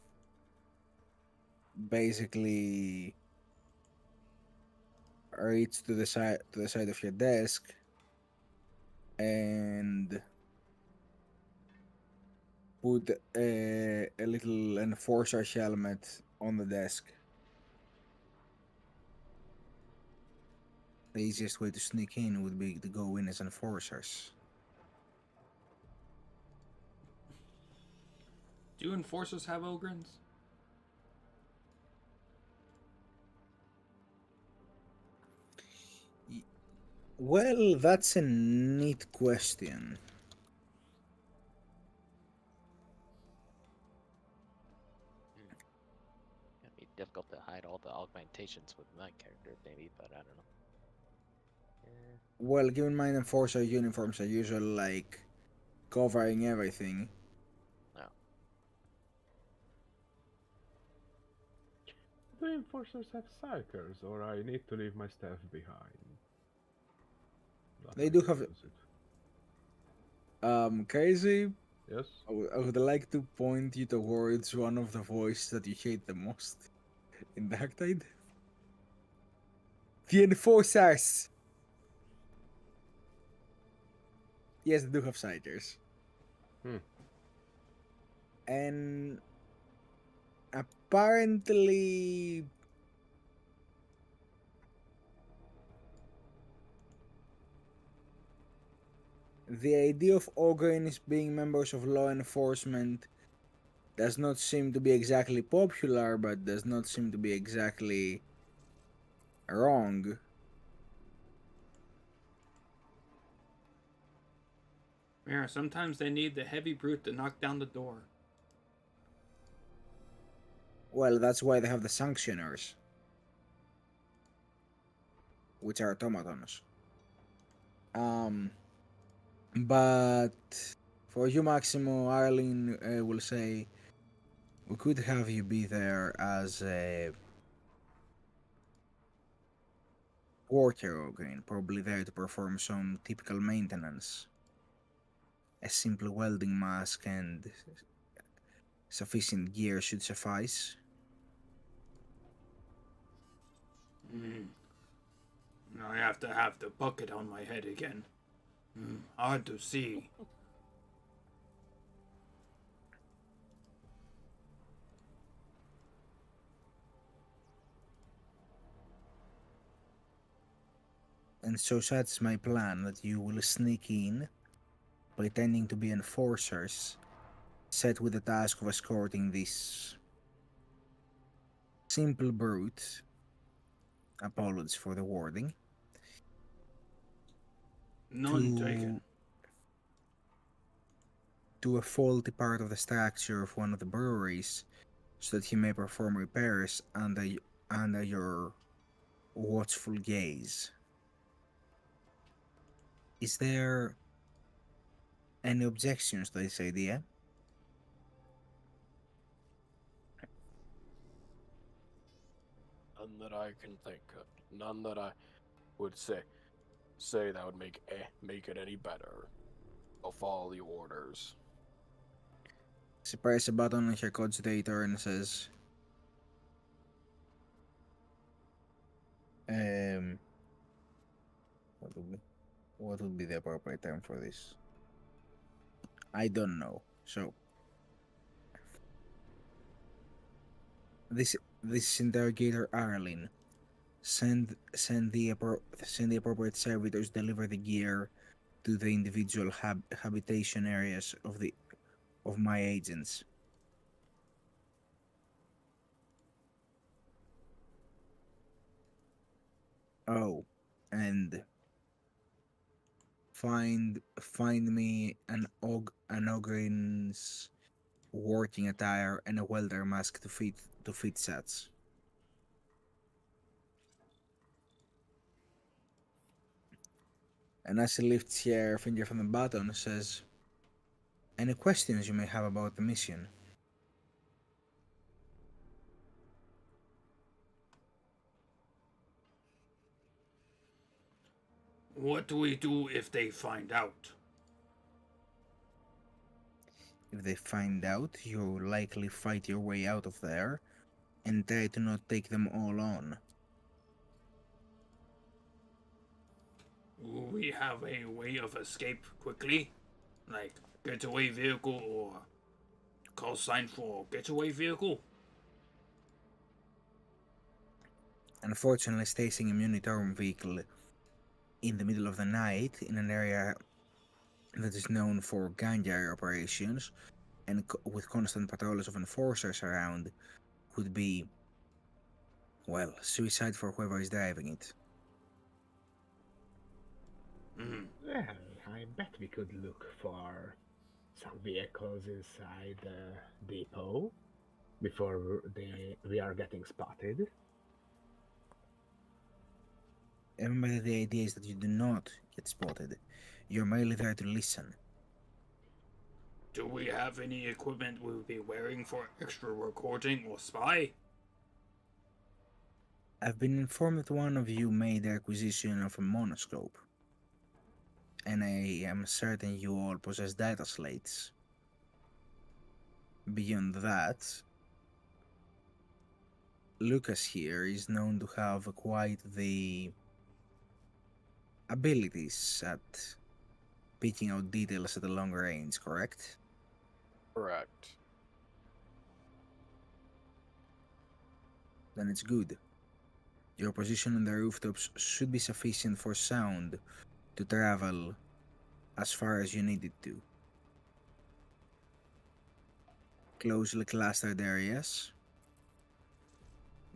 basically reach to the side of your desk and put a little enforcer helmet on the desk. The easiest way to sneak in would be to go in as enforcers.
Do enforcers have ogrins?
Well, that's a neat question.
It'd be difficult to hide all the augmentations with my character, maybe, but I don't know. Yeah.
Well, keep in mind enforcer uniforms are usually like covering everything.
No.
Do enforcers have psychers, or I need to leave my staff behind? Not
They
like
do
to
have-
use it.
Crazy.
Yes?
I would like to point you towards one of the voices that you hate the most in Darktide. The enforcers. Yes, they do have psychers.
Hmm.
And apparently the idea of Ogrins being members of law enforcement does not seem to be exactly popular, but does not seem to be exactly wrong.
Yeah, sometimes they need the heavy brute to knock down the door.
Well, that's why they have the sanctioners, which are automatons. But for you, Maximo, Arlene will say we could have you be there as a worker Ogryn, probably there to perform some typical maintenance. A simple welding mask and sufficient gear should suffice.
I have the bucket on my head again. Hard to see.
And so that's my plan, that you will sneak in, pretending to be enforcers, set with the task of escorting this simple brute, apologies for the wording,
None taken.
to a faulty part of the structure of one of the breweries, so that he may perform repairs under your watchful gaze. Is there any objections to this idea?
None that I can think of. None that I would say that would make it any better. I'll follow the orders.
She presses a button on her cogitator and says, what would be the appropriate term for this? I don't know. So this interrogator Arlene, send the appropriate servitors deliver the gear to the individual habitation areas of my agents. Oh, and find me an Ogren's working attire and a welder mask to fit sets. And as she lifts her finger from the button, says, "Any questions you may have about the mission?"
What do we do if they find out?
If they find out, you'll likely fight your way out of there and try to not take them all on.
Do we have a way of escape quickly? Like getaway vehicle or call sign for getaway vehicle?
Unfortunately, staging a Munitorm vehicle in the middle of the night in an area that is known for ganja operations and with constant patrols of enforcers around, would be, well, suicide for whoever is driving it.
Well, I bet we could look for some vehicles inside the depot before we are getting spotted.
Remember, the idea is that you do not get spotted. You're merely there to listen.
Do we have any equipment we'll be wearing for extra recording or spy?
I've been informed that one of you made the acquisition of a monoscope, and I am certain you all possess data slates. Beyond that, Lucas here is known to have quite the abilities at picking out details at a long range, correct?
Correct.
Then it's good. Your position on the rooftops should be sufficient for sound to travel as far as you need it to. Closely clustered areas,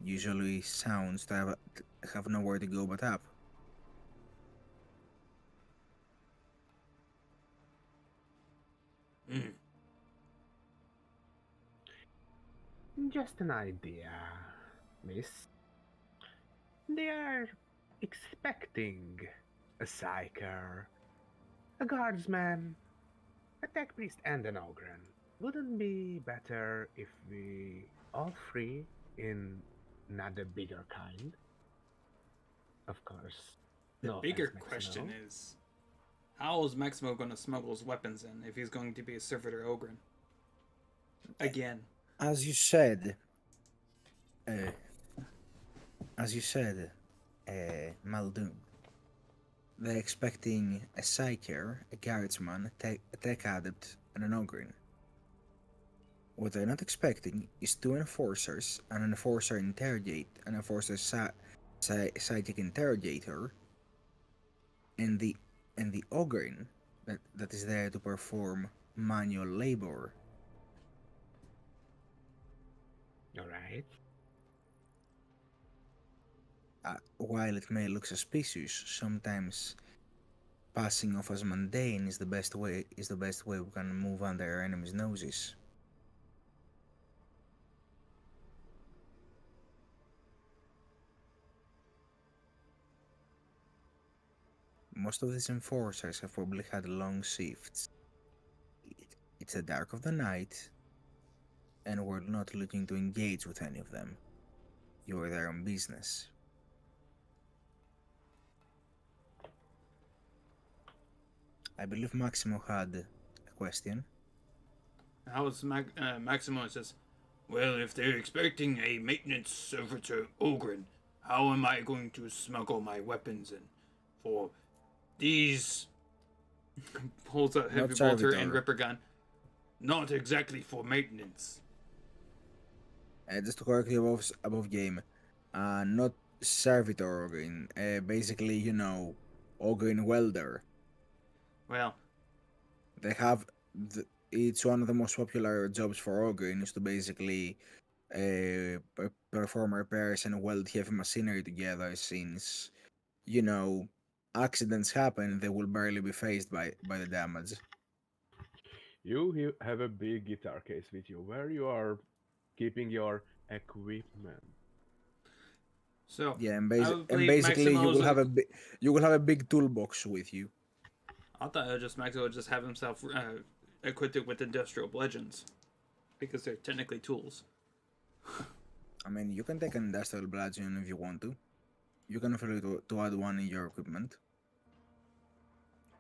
usually sounds that have nowhere to go but up.
Just an idea, miss. They are expecting a psyker, a guardsman, a tech priest, and an ogre. Wouldn't be better if we all three in another bigger kind? Of course.
The
No
bigger
offense,
question
Maximo.
is, how is Maximo going to smuggle his weapons in if he's going to be a servitor ogre? Again.
As you said, Muldoon, they're expecting a psyker, a guardsman, a tech adept, and an ogre. What they're not expecting is two enforcers, an enforcer psychic interrogator, and the ogre that is there to perform manual labor.
Alright.
While it may look suspicious, sometimes passing off as mundane is the best way we can move under our enemies' noses. Most of these enforcers have probably had long shifts. It's the dark of the night, and we're not looking to engage with any of them. You are there on business. I believe Maximo had a question.
How's Maximo says, well, if they're expecting a maintenance servitor ogre, how am I going to smuggle my weapons in? For these
Pulls a heavy
Not
bolter
servitor.
and ripper gun.
not exactly for maintenance.
Just to correct you above game, not servitor ogre, basically, ogre welder.
Well,
They have, it's one of the most popular jobs for ogre is to basically perform repairs and weld heavy machinery together, since, accidents happen, they will barely be phased by the damage.
You have a big guitar case with you where you are keeping your equipment.
so
Yeah, and,
I would believe
basically you
Maximo's
will have a big toolbox with you.
I thought Maximo would just have himself equipped with industrial bludgeons, because they're technically tools.
I mean, you can take an industrial bludgeon if you want to. You can feel to add one in your equipment.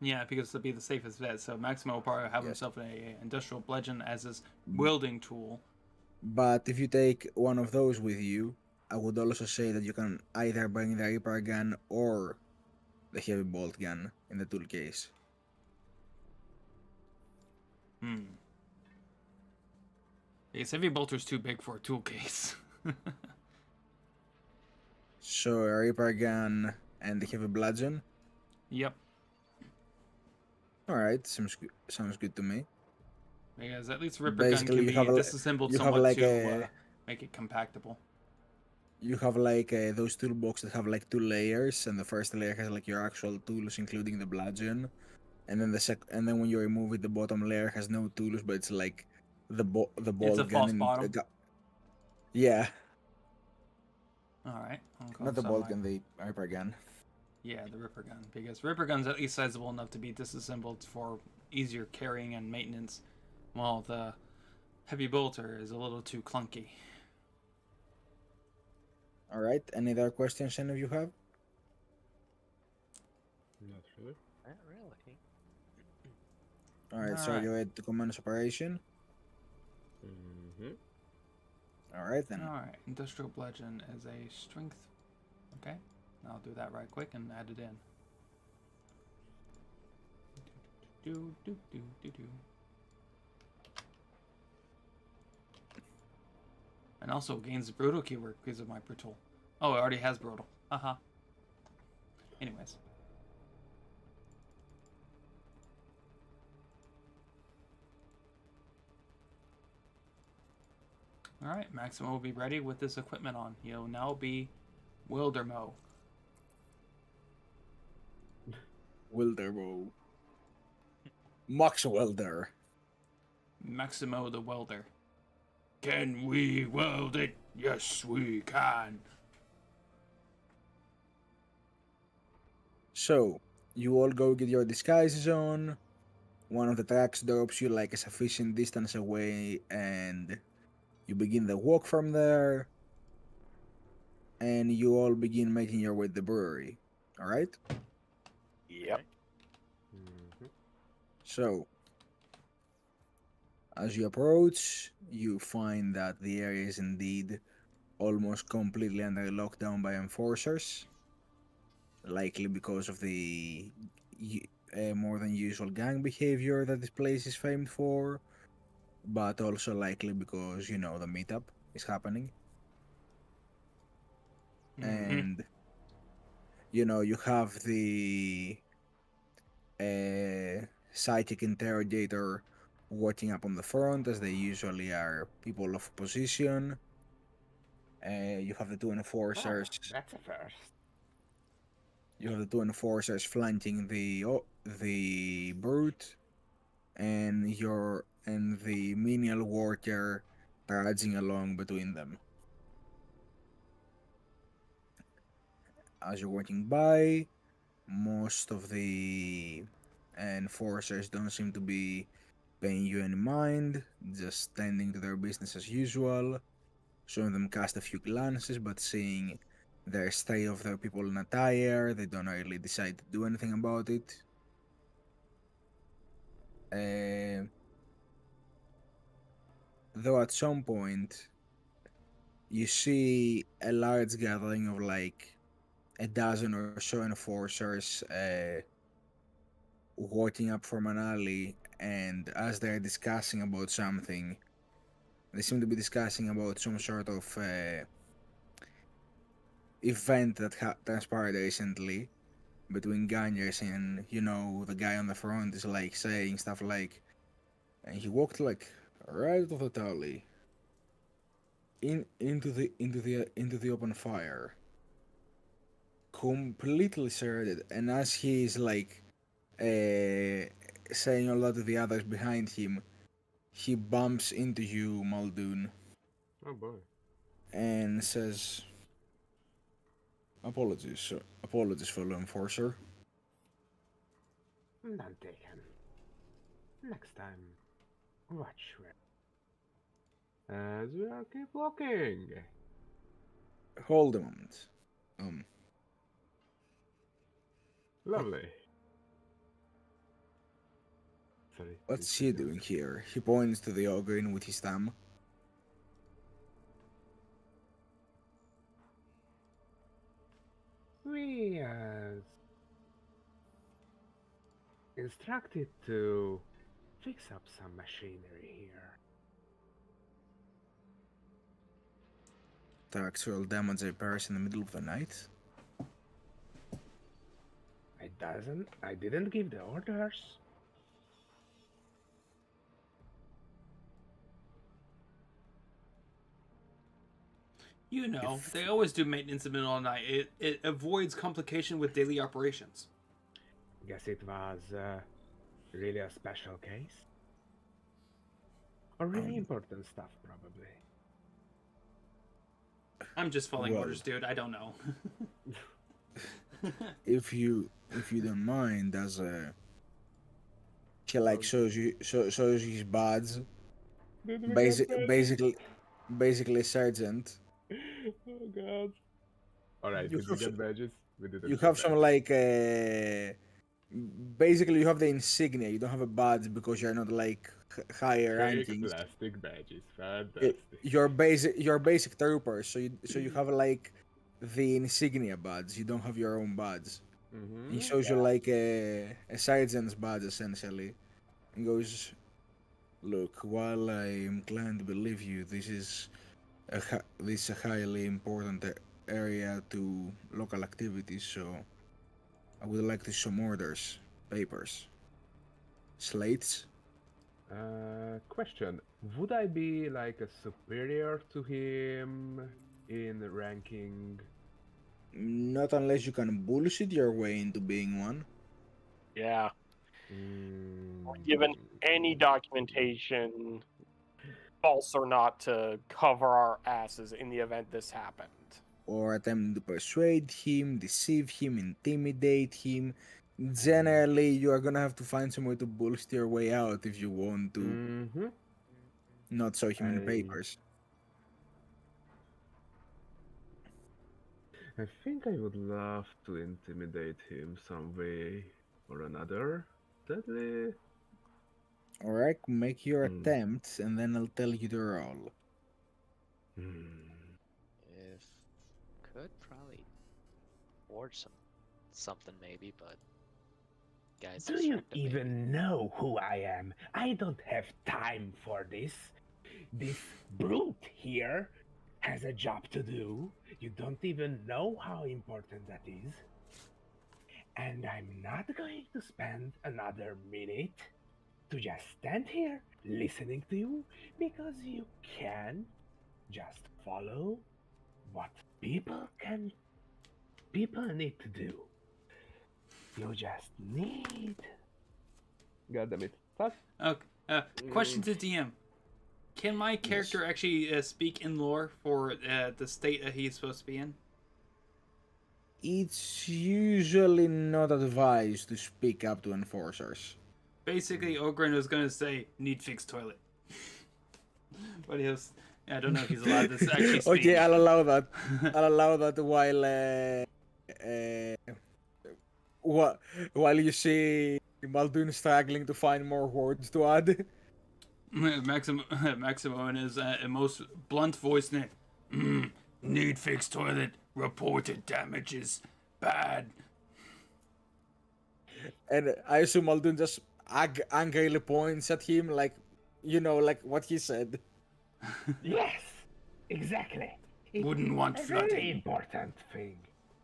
Yeah, because it'll be the safest bet. So Maximo will probably have
Yes.
himself an industrial bludgeon as his welding tool.
But if you take one of those with you, I would also say that you can either bring the Reaper gun or the heavy bolt gun in the tool case.
Because heavy bolter's too big for a tool case.
So a Reaper gun and the heavy bludgeon.
Yep.
All right, sounds good to me.
Because at least Ripper Gun
Basically,
can
you
be
have
disassembled
you have
somewhat
like
to
a
make it compactable.
you have like those toolboxes that have like 2 layers, and the first layer has like your actual tools, including the bludgeon, and then and then when you remove it, the bottom layer has no tools, but it's like the
It's
ball
a
gun
false
and
bottom.
yeah,
Alright, I'll call
not the
some
ball
my-
gun, the Ripper gun.
Yeah, the Ripper Gun. Because Ripper Gun's at least sizable enough to be disassembled for easier carrying and maintenance, while the Heavy Bolter is a little too clunky.
All right. Any other questions any of you have?
Not really.
Not really.
All right. So
Alright.
you ready to commence operation?
Mm-hmm.
All right then.
Alright, Industrial Bludgeon is a strength. Okay, I'll do that right quick and add it in. Do. And also gains brutal keyword because of my brutal. Oh, it already has brutal. Haha. Anyways. Alright, Maximo will be ready with this equipment on. He'll now be Wildermo.
Wilderbo. Max Welder.
Maximo the Welder. Can we weld it? Yes, we can.
So you all go get your disguises on. One of the tracks drops you like a sufficient distance away, and you begin the walk from there. And you all begin making your way to the brewery. All right.
Yep.
Mm-hmm.
So, as you approach, you find that the area is indeed almost completely under lockdown by enforcers, likely because of the more than usual gang behavior that this place is famed for, but also likely because, you know, the meetup is happening. And, you know, you have the psychic interrogator watching up on the front, as they usually are people of position. You have the two enforcers.
That's a first.
You have the two enforcers flanking the brute, and the menial worker trudging along between them. As you're walking by, most of the enforcers don't seem to be paying you any mind, just tending to their business as usual. Some of them cast a few glances, but seeing their state of their people in attire, they don't really decide to do anything about it. Though at some point, you see a large gathering of like a dozen or so enforcers walking up from an alley, and as they're discussing about something, they seem to be discussing about some sort of event that transpired recently between gangers, and, you know, the guy on the front is like saying stuff like, and he walked like right out of the alley into the open fire, completely surrounded. And as he's like saying all that to the others behind him, he bumps into you, Muldoon,
Oh boy.
and says, apologies, sir. Apologies, fellow enforcer.
None taken. Next time, watch where.
As we are keep walking.
Hold a moment.
Lovely. Sorry.
What's he doing here? He points to the ogre with his thumb.
We instructed to fix up some machinery here.
The actual damage repairs in the middle of the night.
I didn't give the orders.
You know,
If-
they always do maintenance in the middle of the night. It avoids complication with daily operations.
Guess it was really a special case. Or really important stuff, probably.
I'm just following
Well.
orders, dude. I don't know.
if you don't mind, as a he like shows you his badge. Basically sergeant.
Oh god. Alright,
You
did we
have
get
s-
badges? We didn't
You
get
have some
badges.
like basically you have the insignia. You don't have a badge because you're not like higher
Fake
rankings.
plastic badges. Fantastic.
You're basic troopers, so you have like the insignia badge. You don't have your own badge.
Mm-hmm.
He shows you like a sergeant's badge essentially, and goes, "Look, while I am inclined to believe you, this is a highly important area to local activities. So I would like to see some orders, papers, slates."
Question. Would I be like a superior to him in ranking?
Not unless you can bullshit your way into being one.
Yeah.
Mm,
We're given any documentation, false or not, to cover our asses in the event this happened.
Or attempt to persuade him, deceive him, intimidate him. Generally, you are gonna have to find some way to bullshit your way out if you want to
Mm-hmm.
not show him in the
I-
papers.
I think I would love to intimidate him some way or another. Sadly,
Alright, make your
Hmm.
attempt and then I'll tell you the roll.
If could probably forge something maybe, but guys
do you even know who I am? I don't have time for this. This brute here has a job to do. You don't even know how important that is. And I'm not going to spend another minute to just stand here listening to you because you can just follow what people need to do. You just need.
God damn it. Fuck.
Okay. Question to DM: can my character actually speak in lore for the state that he's supposed to be in?
It's usually not advised to speak up to enforcers.
Basically, Ogren was gonna say, "Need fixed toilet," but he was. I don't know if he's allowed to actually speak.
Okay, I'll allow that. I'll allow that while you see Muldoon struggling to find more words to add.
Maximo in his most blunt voice, need fixed toilet. Reported damages. Bad.
And I assume Muldoon just angrily points at him, like, like what he said.
Yes, exactly. It's
Wouldn't want
a very
flooding.
important thing.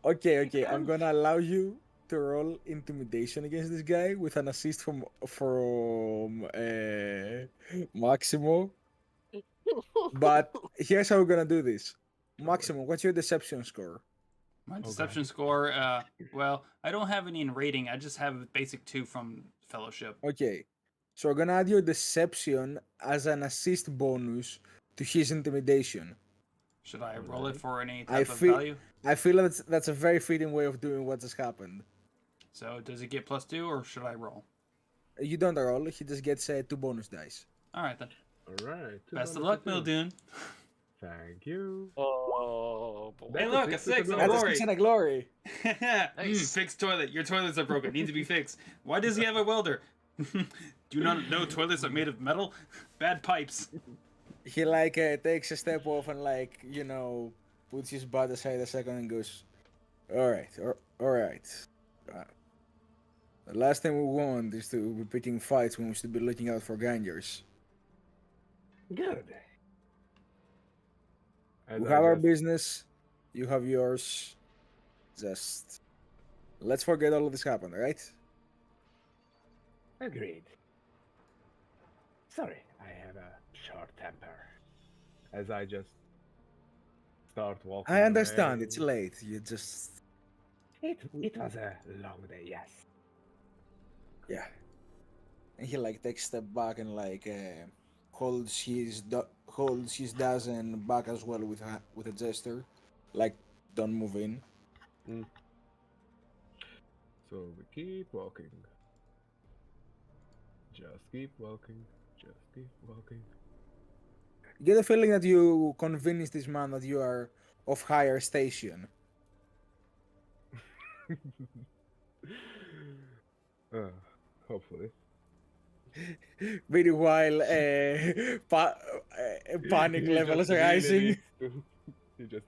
Okay, I'm gonna allow you to roll intimidation against this guy with an assist from Maximo. But here's how we're gonna do this. Maximo, what's your deception score?
My deception score, well, I don't have any in rating. I just have a basic 2 from Fellowship.
Okay, so we're gonna add your deception as an assist bonus to his intimidation.
Should I roll it for any
I
type of
feel
value?
I feel that's a very fitting way of doing what just happened.
So does he get +2 or should I roll?
You don't roll; he just gets 2 bonus dice.
All right then.
All right.
Best of luck, Mildoon.
Thank you.
Oh boy.
Hey, look, a 6 and a
That's a
glory.
6 and a glory.
Nice.
Fixed toilet. Your toilets are broken. Need to be fixed. Why does he have a welder? Do you not know toilets are made of metal? Bad pipes.
He takes a step off and puts his butt aside a second and goes, all right. The last thing we want is to be picking fights when we should be looking out for gangers.
Good.
We have our business, you have yours. Just let's forget all of this happened, right?
Agreed. Sorry, I have a short temper. As I just
start walking.
I understand. It's
away.
late. You just
It was a long day, yes.
yeah. And he like takes a step back and like holds his dozen back as well with a gesture, like don't move in.
So we keep walking. Just keep walking. Just keep walking.
You get the feeling that you convince this man that you are of higher station.
Hopefully.
Meanwhile, panic
He
levels
just
are
really
rising.
needs to- He just.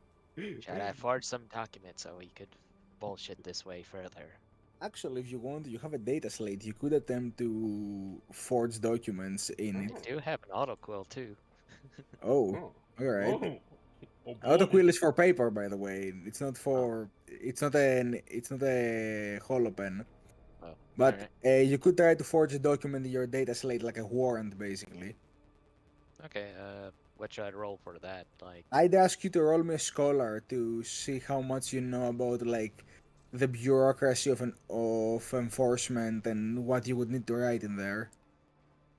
Should I forge some documents so we could bullshit this way further?
Actually, if you want, you have a data slate. You could attempt to forge documents in
I
it.
do have an autoquill too.
Oh,
Oh.
all right.
Oh. Oh, boy.
Autoquill is for paper, by the way. It's not for. It's not a holopen.
Oh,
But
alright.
you could try to forge a document in your data slate, like a warrant, basically.
Okay, what should I roll for that? Like,
I'd ask you to roll me a scholar to see how much you know about like the bureaucracy of enforcement and what you would need to write in there.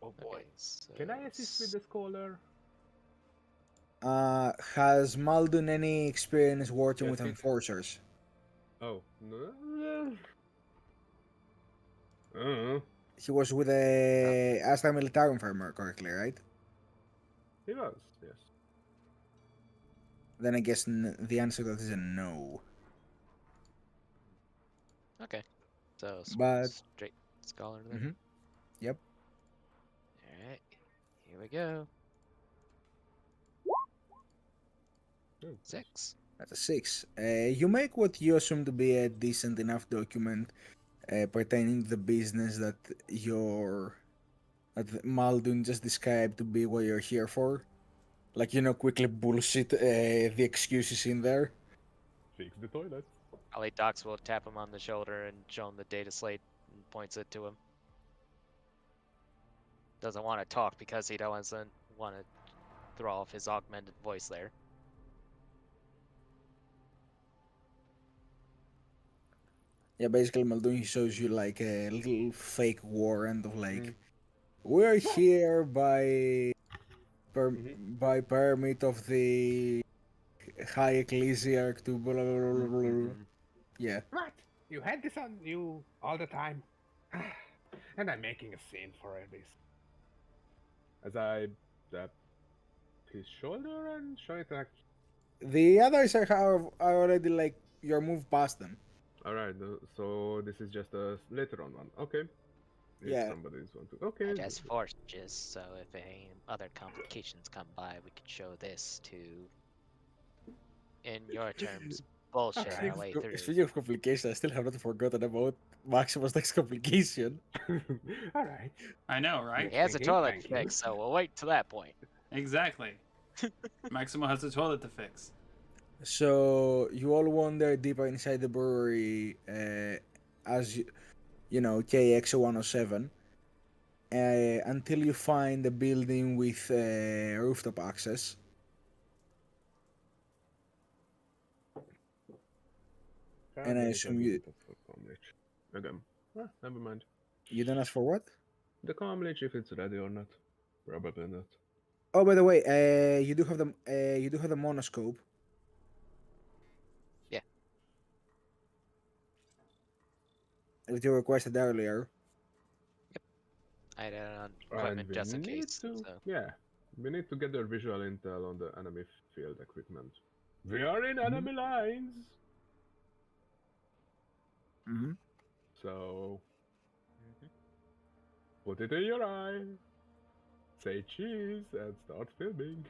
Oh boy.
okay, so
Can I assist with the scholar?
Has Maldon any experience working
Yes,
with
it-
enforcers?
Oh. No. Uh,
He was with a Astra Militarum, if I remember correctly, right?
he was, yes.
Then I guess the answer to that is a no.
Okay, so
But
straight scholar then.
Mhm. Yep.
All right, here we go.
Oh,
6.
That's a 6. You make what you assume to be a decent enough document pertaining to the business that Maldon just described to be what you're here for. Like, quickly bullshit the excuses in there.
Fix the toilet.
Ali Docs will tap him on the shoulder and show him the data slate and points it to him. Doesn't want to talk because he doesn't want to throw off his augmented voice there.
Yeah, basically Maldon, he shows you like a little fake warrant of like, we're here by by permit of the High Ecclesiarch to blah blah blah blah blah.
Mm-hmm.
Yeah.
What? You had this on you all the time? And I'm making a scene for this.
As I tap his shoulder and show it like,
The others are already like you're moved past them.
alright, so this is just a later on one. Okay. If
Yeah.
somebody's want to. Okay.
I just forged just so if any other complications come by, we could show this to, in your terms, bullshit
Okay.
our way through.
Speaking of complication, I still have not forgotten about Maximus' next complication.
Alright.
I know, right?
He has a
Thank you,
toilet
thank
to
you.
fix, so we'll wait till that point.
Exactly. Maximo has a toilet to fix.
So you all wander deeper inside the brewery, as KX107, until you find a building with rooftop access. And I assume you
Again. Never mind.
don't ask for what?
The comm leech, if it's ready or not. Probably not.
Oh, by the way, you do have the monoscope.
Yeah.
That you requested earlier.
I had it on
And
equipment
we
just in
need
case.
to,
So.
yeah, we need to gather visual intel on the enemy field equipment. We are in enemy lines,
Mm-hmm.
so put it in your eye, say cheese, and start filming.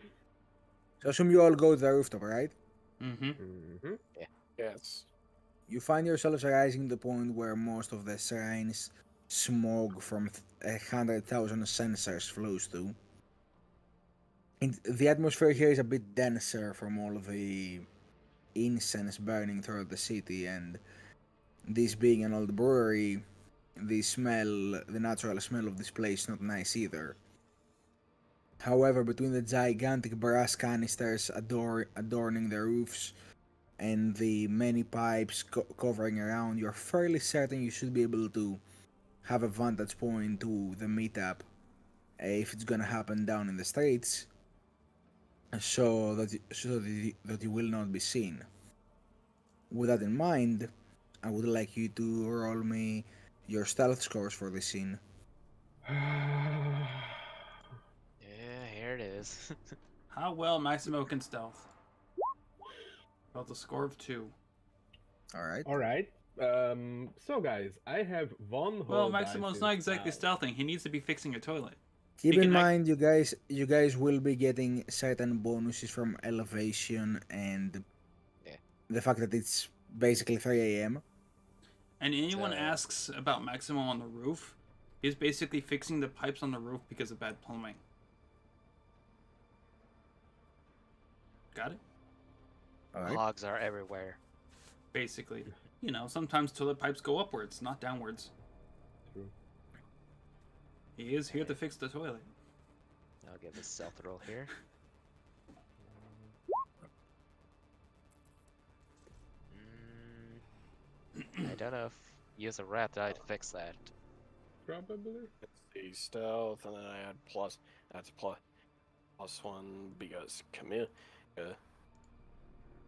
So I assume you all go to the rooftop, right?
Mm-hmm.
Mm-hmm.
Yes.
You find yourselves rising to the point where most of the shrine's smoke from 100,000 sensors flows to. And the atmosphere here is a bit denser from all of the incense burning throughout the city, and this being an old brewery, the natural smell of this place is not nice either. However, between the gigantic brass canisters adorning the roofs and the many pipes covering around, you're fairly certain you should be able to have a vantage point to the meetup if it's gonna happen down in the streets, that you will not be seen. With that in mind, I would like you to roll me your stealth scores for this scene.
Yeah, here it is.
How well Maximo can stealth? About the score of 2.
All right.
All right. So guys, I have one
Well,
whole
Maximo's
dice
not
in
exactly
stealth.
stealthing. He needs to be fixing a toilet.
Keep
He
in
can
mind, you guys will be getting certain bonuses from elevation and
Yeah.
the fact that it's basically 3 a.m.
And anyone
So-
asks about Maximo on the roof, he's basically fixing the pipes on the roof because of bad plumbing. Got it?
All right.
Hogs are everywhere.
Basically. You know, sometimes toilet pipes go upwards, not downwards.
True.
He is here to fix the toilet.
I'll give a stealth roll here. I don't know if use a rat die to fix that.
Probably.
Let's see, stealth, and then I add plus. That's plus 1 because Camille.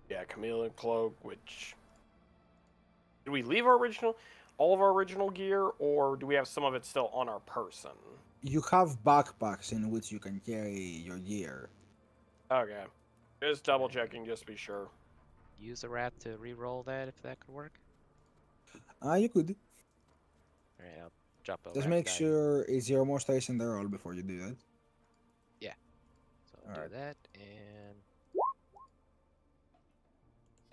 Yeah, chameleon cloak. Which did we leave our all of our original gear, or do we have some of it still on our person?
You have backpacks in which you can carry your gear.
Okay, just double checking, just to be sure.
Use a rat to re-roll that if that could work.
You could.
Alright, I'll drop a
Just
rat
make
die.
sure it's your most recent roll before you do that.
So I'll do
Alright.
that, and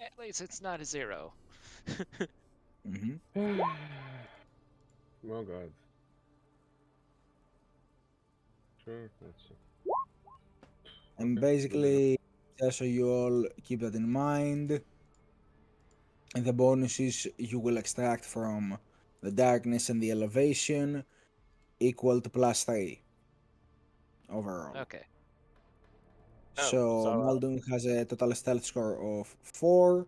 at least it's not a 0.
Mm-hmm.
Oh god. Sure, let's see.
And
Okay,
basically, just so you all keep that in mind, the bonuses you will extract from the darkness and the elevation equal to +3 overall.
Okay.
So Maldon has a total stealth score of 4.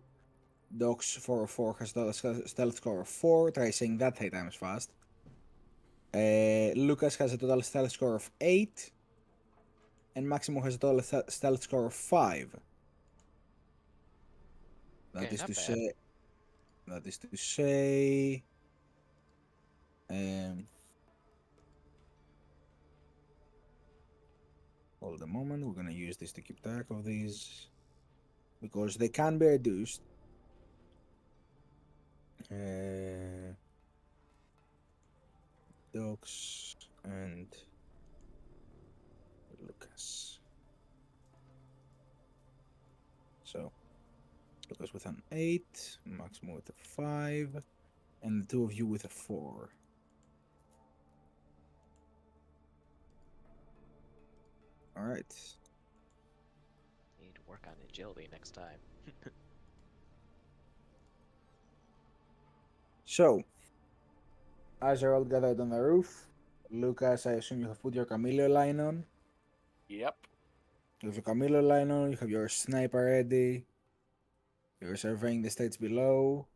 Docs 404 has a total stealth score of 4. Try saying that 3 times fast. Lucas has a total stealth score of 8. And Maximo has a total stealth score of 5. That
Okay,
is
not
to
bad.
say. That is to say. Hold a moment. We're gonna use this to keep track of these because they can be reduced. Docs and Lucas. So Lucas with an 8, Maximo with a 5, and the two of you with a 4. Alright.
Need to work on agility next time.
So, as you're all gathered on the roof, Lucas, I assume you have put your Camilo line on.
Yep.
You have your Camilo line on, you have your sniper ready, you're surveying the states below.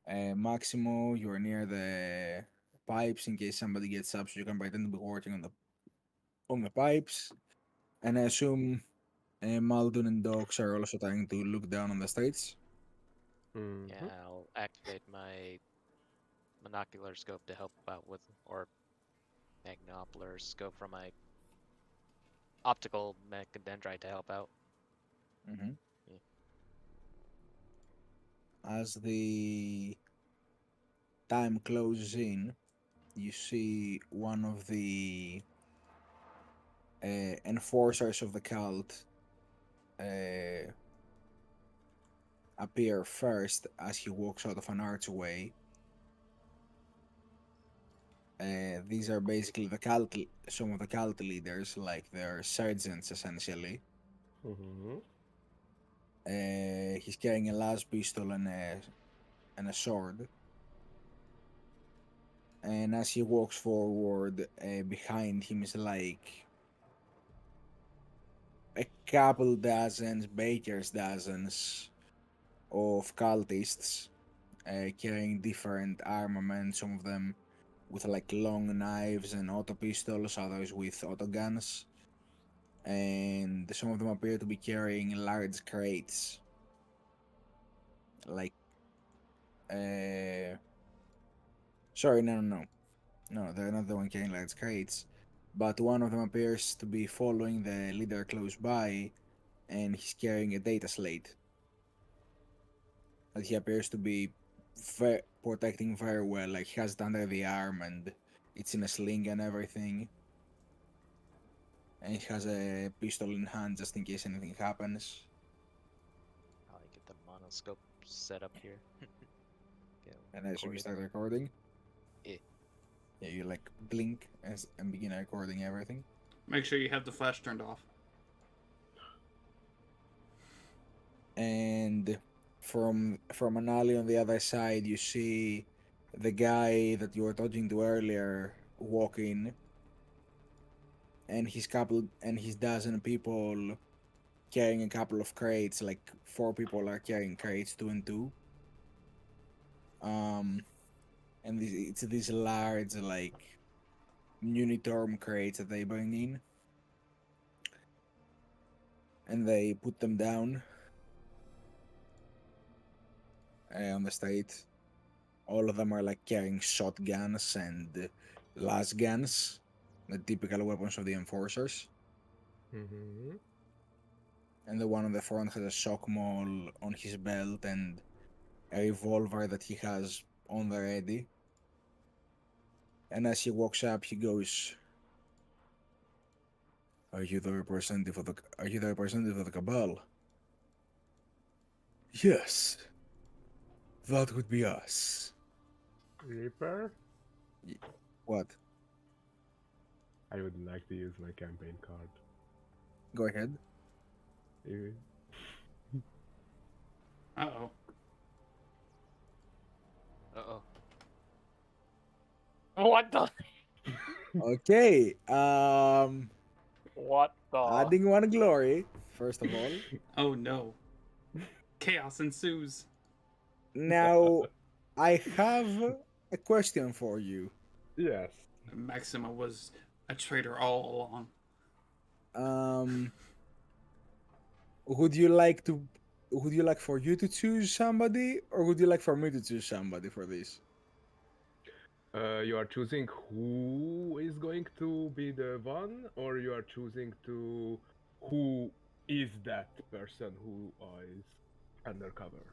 Maximo, you're near the pipes in case somebody gets up so you can pretend to be working on the pipes. And I assume Maldon and Docs are also trying to look down on the states.
Mhm.
Yeah, I'll activate my monocular scope to help out with, or magnocular scope from my optical mechadendrite to help out.
Mm-hmm.
Yeah.
As the time closes in, you see one of the enforcers of the cult appear first as he walks out of an archway. These are basically some of the cult leaders, like they're sergeants essentially.
Mhm.
He's carrying a las pistol and a sword. And as he walks forward, behind him is like a couple dozens, baker's dozens of cultists carrying different armament, some of them with like long knives and auto pistols, others with auto guns, and some of them appear to be carrying large crates. Like, sorry, no, they're not the one carrying large crates, but one of them appears to be following the leader close by, and he's carrying a data slate that he appears to be protecting very well. Like he has it under the arm and it's in a sling and everything. And he has a pistol in hand just in case anything happens.
Probably get the monoscope set up here. Get
And as we
recording.
start recording,
Yeah.
yeah, you like blink and begin recording everything.
Make sure you have the flash turned off.
And from an alley on the other side, you see the guy that you were talking to earlier walk in, and his dozen people carrying a couple of crates. Like 4 people are carrying crates, 2 and 2. And it's these large like unitorm crates that they bring in, and they put them down on the street. All of them are like carrying shotguns and las guns, the typical weapons of the enforcers.
Mm-hmm.
And the one on the front has a shock maul on his belt and a revolver that he has on the ready. And as he walks up, he goes, Are you the representative of the Cabal? Yes. That would be us.
Reaper?
What?
I would like to use my campaign card.
Go ahead.
Eh,
Uh-oh.
Uh-oh.
What the?
Okay.
What the?
Adding 1 glory, first of all.
Oh no. Chaos ensues.
Now, I have a question for you.
Yes.
Maxima was a traitor all along.
Would you like for you to choose somebody, or would you like for me to choose somebody for this?
You are choosing who is going to be the one, or you are choosing to who is that person who is undercover?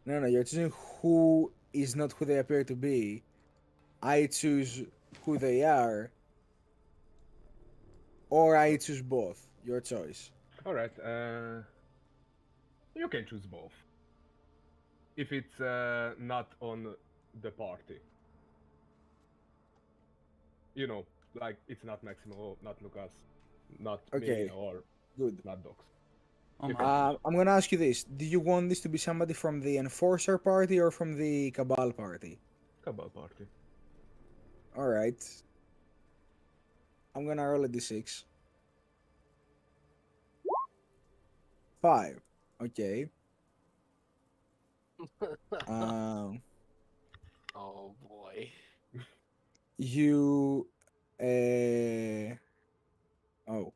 No, you're choosing who is not who they appear to be. I choose who they are, or I choose both. Your choice.
All right. You can choose both. If it's not on the party. You know, like it's not Maximo, not Lucas, not
Okay.
me, or
Good.
not Docs.
Oh
You
my.
can-
I'm gonna ask you this: do you want this to be somebody from the Enforcer party or from the Cabal party?
Cabal party.
All right. I'm gonna roll a d6. 5. Okay.
Oh boy.
You. Oh.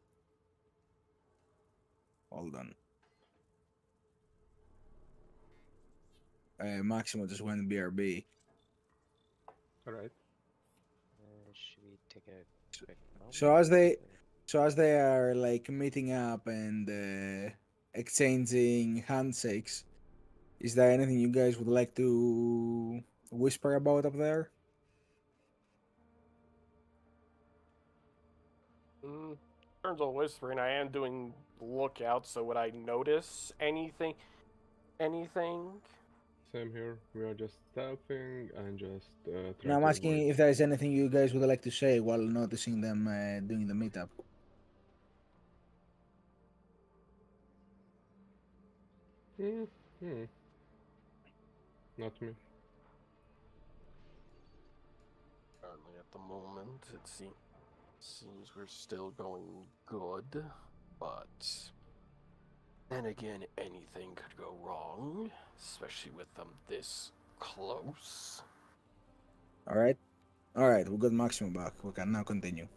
Hold on. Maximo just went BRB.
All right.
Should we take a quick moment?
So as they are like meeting up and exchanging handshakes, is there anything you guys would like to whisper about up there?
In terms of whispering, I am doing lookout, so would I notice anything? Anything?
Same here. We are just stealthing and just trying
No, I'm
to
asking
avoid-
if there's anything you guys would like to say while noticing them doing the meetup.
Hmm. Not me.
Currently, at the moment, seems we're still going good. But then again, anything could go wrong, especially with them this close.
All right. All right. We got Maximo back. We can now continue.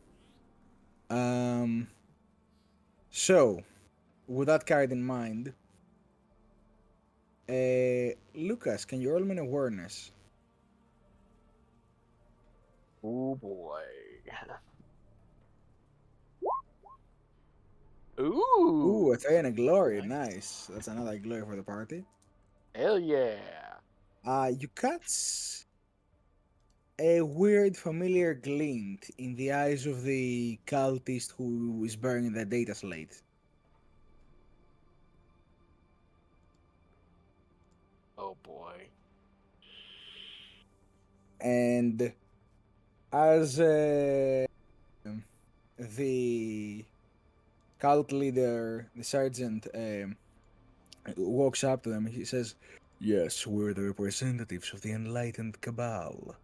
So, with that carried in mind, Lucas, can you roll me an awareness?
Oh boy. Ooh.
Ooh, a 3 and a glory. Nice. That's another glory for the party.
Hell yeah.
You catch a weird familiar glint in the eyes of the cultist who is bearing the data slate.
Oh boy.
And as the cult leader, the sergeant, walks up to them, he says, "Yes, we're the representatives of the enlightened cabal.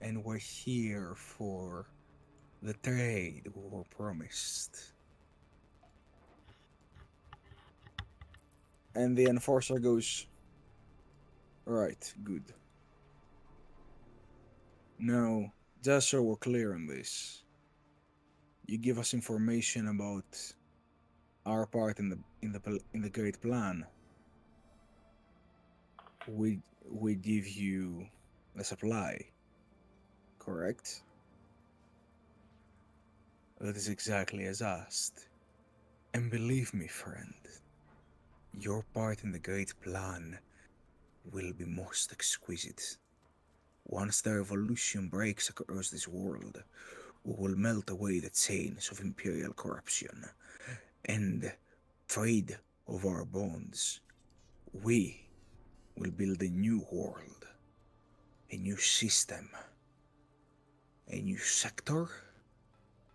And we're here for the trade we were promised." And the enforcer goes, "Right, good. Now, just so we're clear on this, you give us information about our part in the great plan. We give you the supply, correct?" "That is exactly as asked. And believe me, friend, your part in the great plan will be most exquisite. Once the revolution breaks across this world, we will melt away the chains of imperial corruption and trade of our bonds. We will build a new world, a new system, a new sector,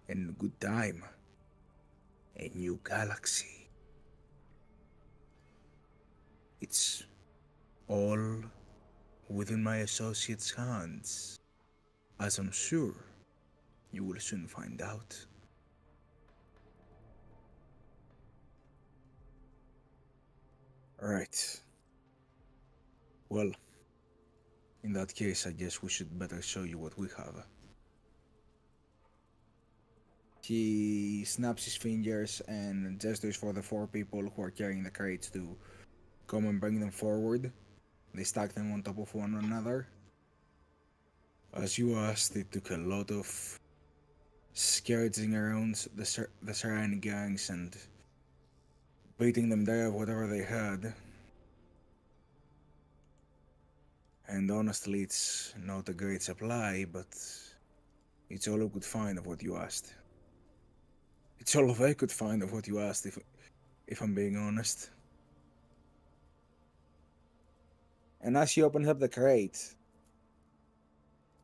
and in good time, a new galaxy. It's all within my associates' hands, as I'm sure you will soon find out." Right. Well, in that case, I guess we should better show you what we have. He snaps his fingers and gestures for the 4 people who are carrying the crates to come and bring them forward. They stack them on top of one another. As you asked, it took a lot of scouting around the surrounding gangs and beating them there of whatever they had. And honestly, it's not a great supply, but it's all we could find of what you asked. It's all I could find of what you asked, if I'm being honest. And as he opens up the crate,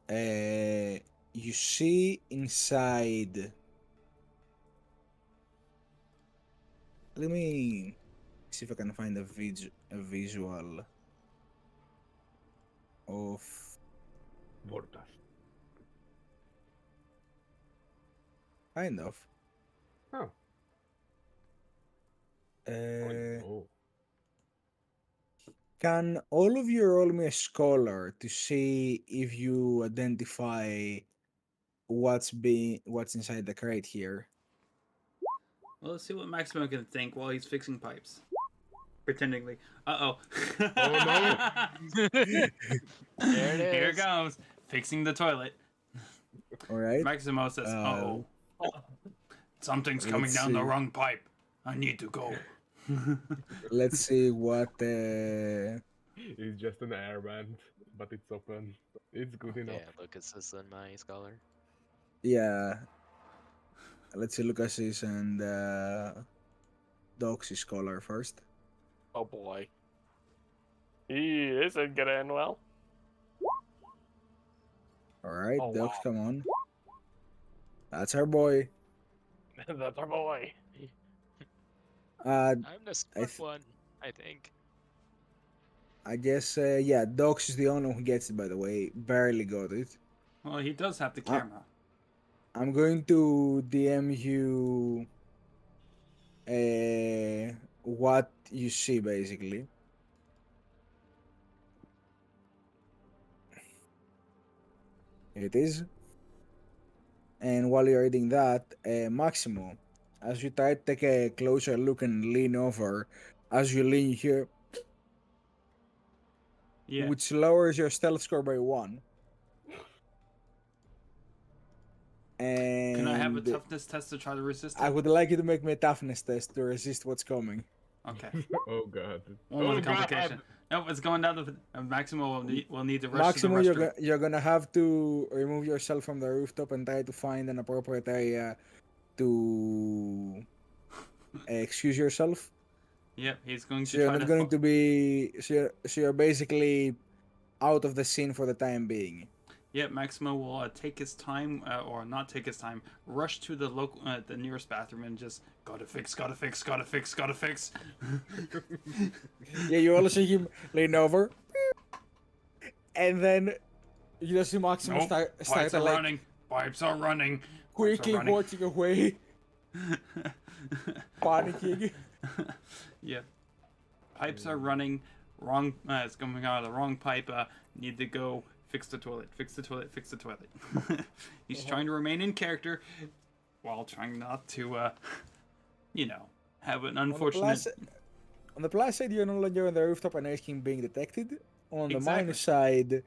you see inside. Let me see if I can find a visual of.
Vortas.
Kind of.
Oh. Oh.
Can all of you roll me a scholar to see if you identify what's inside the crate here?
Well, let's see what Maximo can think while he's fixing pipes. Pretendingly. Uh-oh.
Oh, no.
There it is.
Here it goes. Fixing the toilet.
All right.
Maximo says, uh-oh. Something's
let's
coming down the
see.
wrong pipe. I need to go.
Let's see what.
It's just an air vent, but it's open. It's good enough.
Yeah, Lucas is in my scholar.
Yeah. Let's see Lucas's and Doc's scholar first.
Oh boy. He isn't gonna end well.
All right,
Oh,
Doc,
wow.
come on. That's our boy.
That's our boy.
I'm the smart one, I think.
I guess, yeah, Docs is the only one who gets it, by the way. Barely got it.
Well, he does have the camera.
I'm going to DM you what you see basically. Here it is. And while you're reading that, Maximo, as you try to take a closer look and lean over, as you lean here,
Yeah.
which lowers your stealth score by 1. And
Can I have a toughness test to try to resist it?
I would like you to make me a toughness test to resist what's coming.
Okay.
Oh god.
One
Oh
with a complication.
god.
Nope, it's going down to Maximo will need to rush
Maximo,
to the
you're,
restroom.
you're gonna have to remove yourself from the rooftop and try to find an appropriate area to excuse yourself.
Yep, he's going to
So you're
try
not
to.
going to be. So you're basically out of the scene for the time being.
Yep, Maximo will take his time, or not take his time, rush to the local, the nearest bathroom, and just gotta fix.
Yeah, you also see him lean over, and then you just see Maximo
Nope,
start
pipes
to
are
like
running. Pipes are running. Pipes are
quickly
running.
walking away, panicking.
Yep. Pipes are running. Wrong. It's coming out of the wrong pipe. Need to go fix the toilet. Fix the toilet. Fix the toilet. He's trying to remain in character while trying not to, have an unfortunate.
On the plus side, you're no longer on the rooftop and risking being detected. On the
Exactly.
minus side,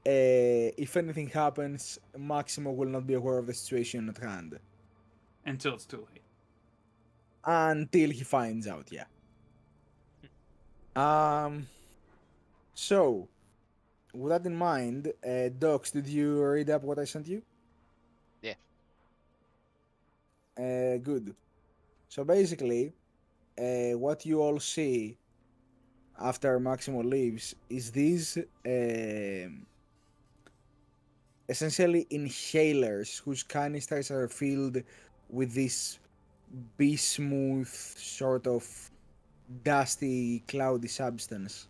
if anything happens, Maximo will not be aware of the situation at hand
Until it's too late.
until he finds out. Yeah. So, with that in mind, Docs, did you read up what I sent you?
Yeah.
Good. So basically, what you all see after Maximo leaves is these essentially inhalers whose canisters are filled with this bismuth sort of dusty, cloudy substance.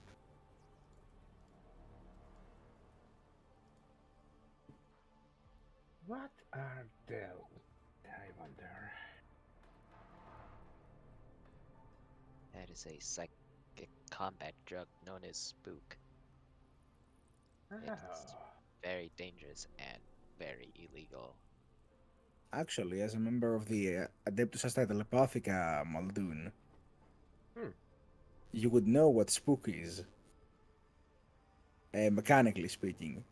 What are those, I wonder?
That is a psychic combat drug known as Spook. It's
Oh,
very dangerous and very illegal.
Actually, as a member of the Adeptus Astra Telepathica, Muldoon, you would know what spook is, mechanically speaking.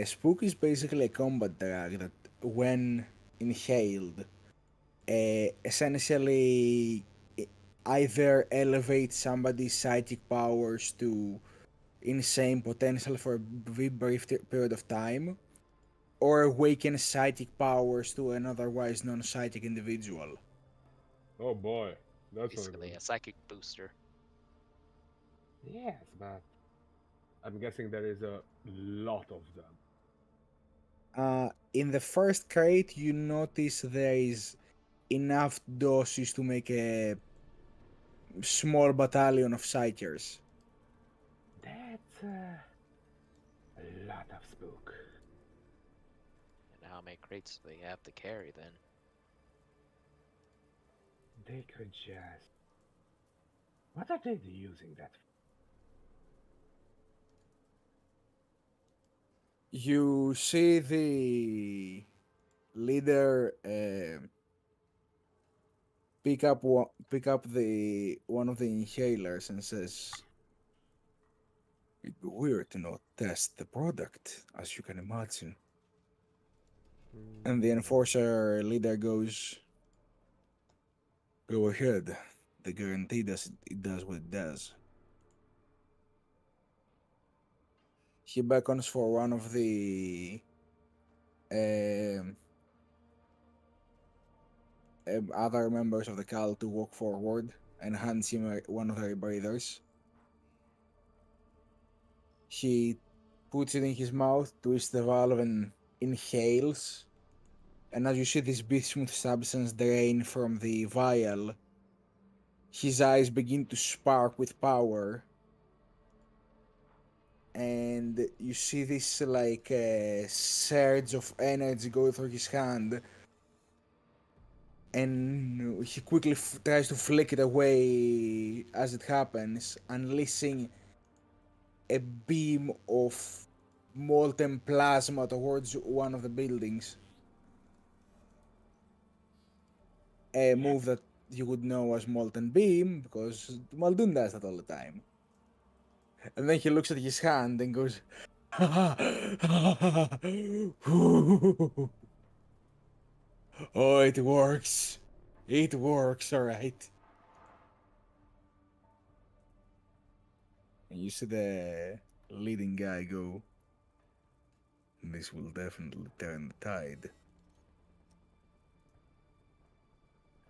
Spook is basically a combat drug that, when inhaled, essentially either elevates somebody's psychic powers to insane potential for a brief period of time, or awakens psychic powers to an otherwise non-psychic individual.
Oh boy. That's not
Basically,
good.
a psychic booster.
yes, but
I'm guessing there is a lot of them.
In the first crate, you notice there is enough doses to make a small battalion of psychers.
that's a lot of spook.
And how many crates do they have to carry then?
They could just. What are they using that for?
You see the leader pick up the one of the inhalers and says, "It'd be weird to not test the product, as you can imagine." And the enforcer leader goes, "Go ahead. The guarantee does it does what it does." He beckons for one of the other members of the cult to walk forward and hands him one of the rebreathers. He puts it in his mouth, twists the valve, and inhales. And as you see this bismuth substance drain from the vial, his eyes begin to spark with power. And and you see this like surge of energy go through his hand, and he quickly tries to flick it away as it happens, unleashing a beam of molten plasma towards one of the buildings. A move that you would know as molten beam because Muldoon does that all the time. And then he looks at his hand and goes, "Oh, it works. It works, alright." And you see the leading guy go, "This will definitely turn the tide."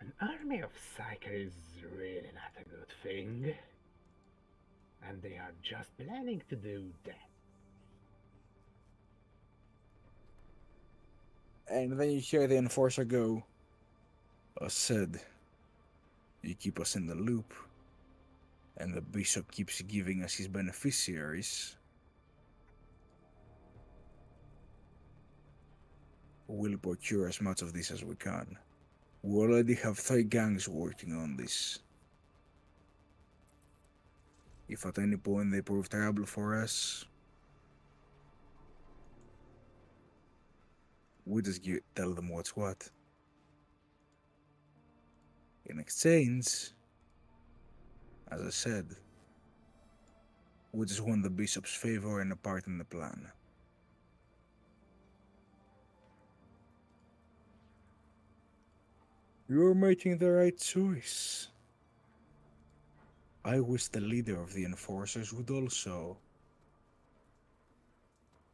An army of psychers is really not a good thing. And they are just planning to do that.
And then you hear the enforcer go, "I said, you keep us in the loop, and the bishop keeps giving us his beneficiaries. We'll procure as much of this as we can. We already have 3 gangs working on this. If at any point they prove terrible for us, we just tell them what's what. In exchange, as I said, we just want the bishop's favor and a part in the plan." "You're making the right choice. I wish the leader of the enforcers would also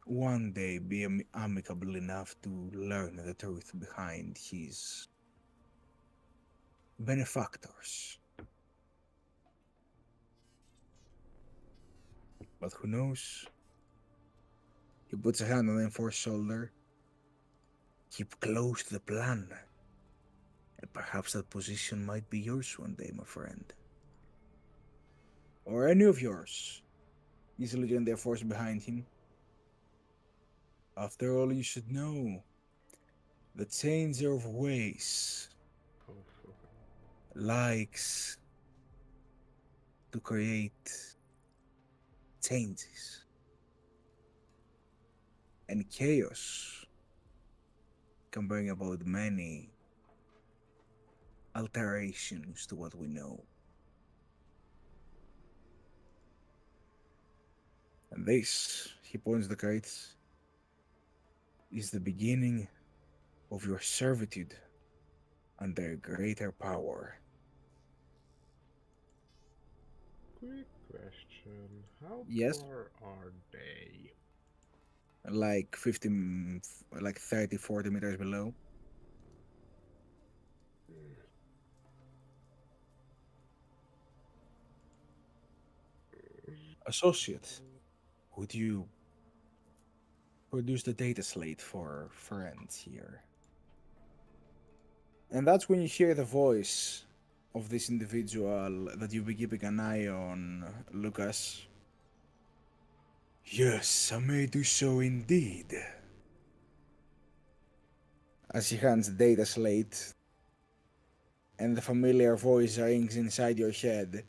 one day be amicable enough to learn the truth behind his benefactors. But who knows?" He puts a hand on the enforcer's shoulder. "Keep close to the plan, and perhaps that position might be yours one day, my friend. Or any of yours." He's looking at the enforcer behind him. "After all, you should know, the changer of ways likes to create changes. And chaos can bring about many alterations to what we know. And this," he points the crates, "is the beginning of your servitude under greater power."
Quick question. How
Yes?
far are they?
Like 50, like 30, 40 meters below. "Associate, would you produce the data slate for friends here?" And that's when you hear the voice of this individual that you've been keeping an eye on, Lucas. "Yes, I may do so indeed." As he hands the data slate, and the familiar voice rings inside your head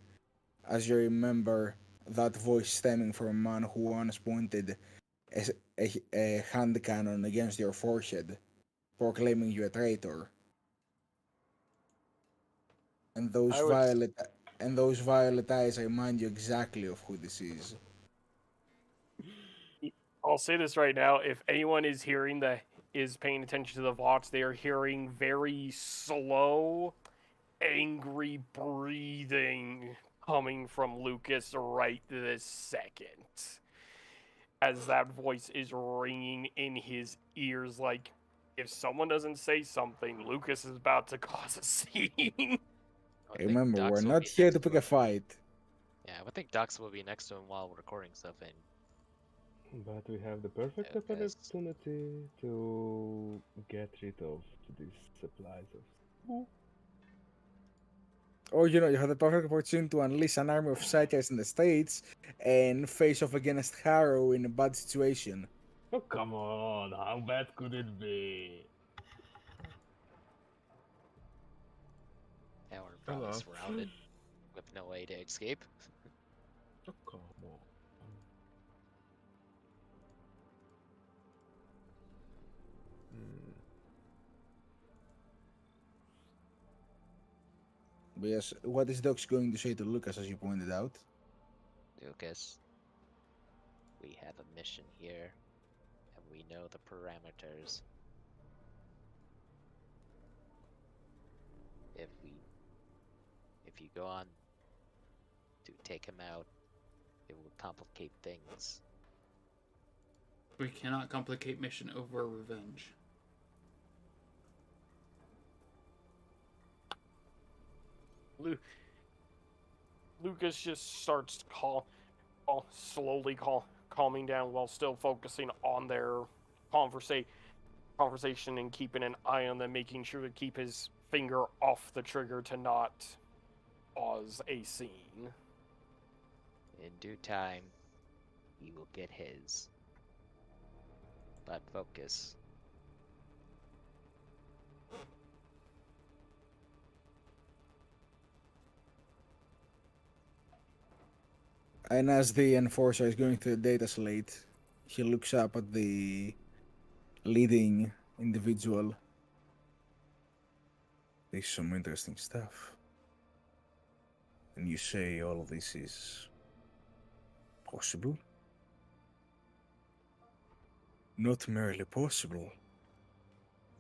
as you remember that voice stemming from a man who once pointed a hand cannon against your forehead, proclaiming you a traitor. And those
I would
violet eyes remind you exactly of who this is.
I'll say this right now. If anyone is paying attention to the VOTS, they are hearing very slow, angry breathing coming from Lucas right this second. As that voice is ringing in his ears like, if someone doesn't say something, Lucas is about to cause a scene.
I think
Remember,
Dux
we're
will
not
be
here
next
to pick
him.
a fight.
Yeah, I think Dux will be next to him while we're recording stuff, and
But we have the perfect
Yeah, guys.
opportunity to get rid of these supplies of.
Or you have the perfect opportunity to unleash an army of psychics in the States and face off against Harrow in a bad situation.
Oh, come on, how bad could it be?
Now we're
Come
probably
on.
surrounded with no way to escape.
Oh, come on. Hmm.
But yes, what is Doc's going to say to Lucas, as you pointed out?
Lucas, we have a mission here, and we know the parameters. If you go on to take him out, it will complicate things.
We cannot complicate mission over revenge.
Lucas just starts slowly calming down while still focusing on their conversation and keeping an eye on them, making sure to keep his finger off the trigger to not cause a scene.
In due time, he will get his. But focus.
And as the enforcer is going through the data slate, he looks up at the leading individual. There's some interesting stuff. And you say all of this is possible? Not merely possible,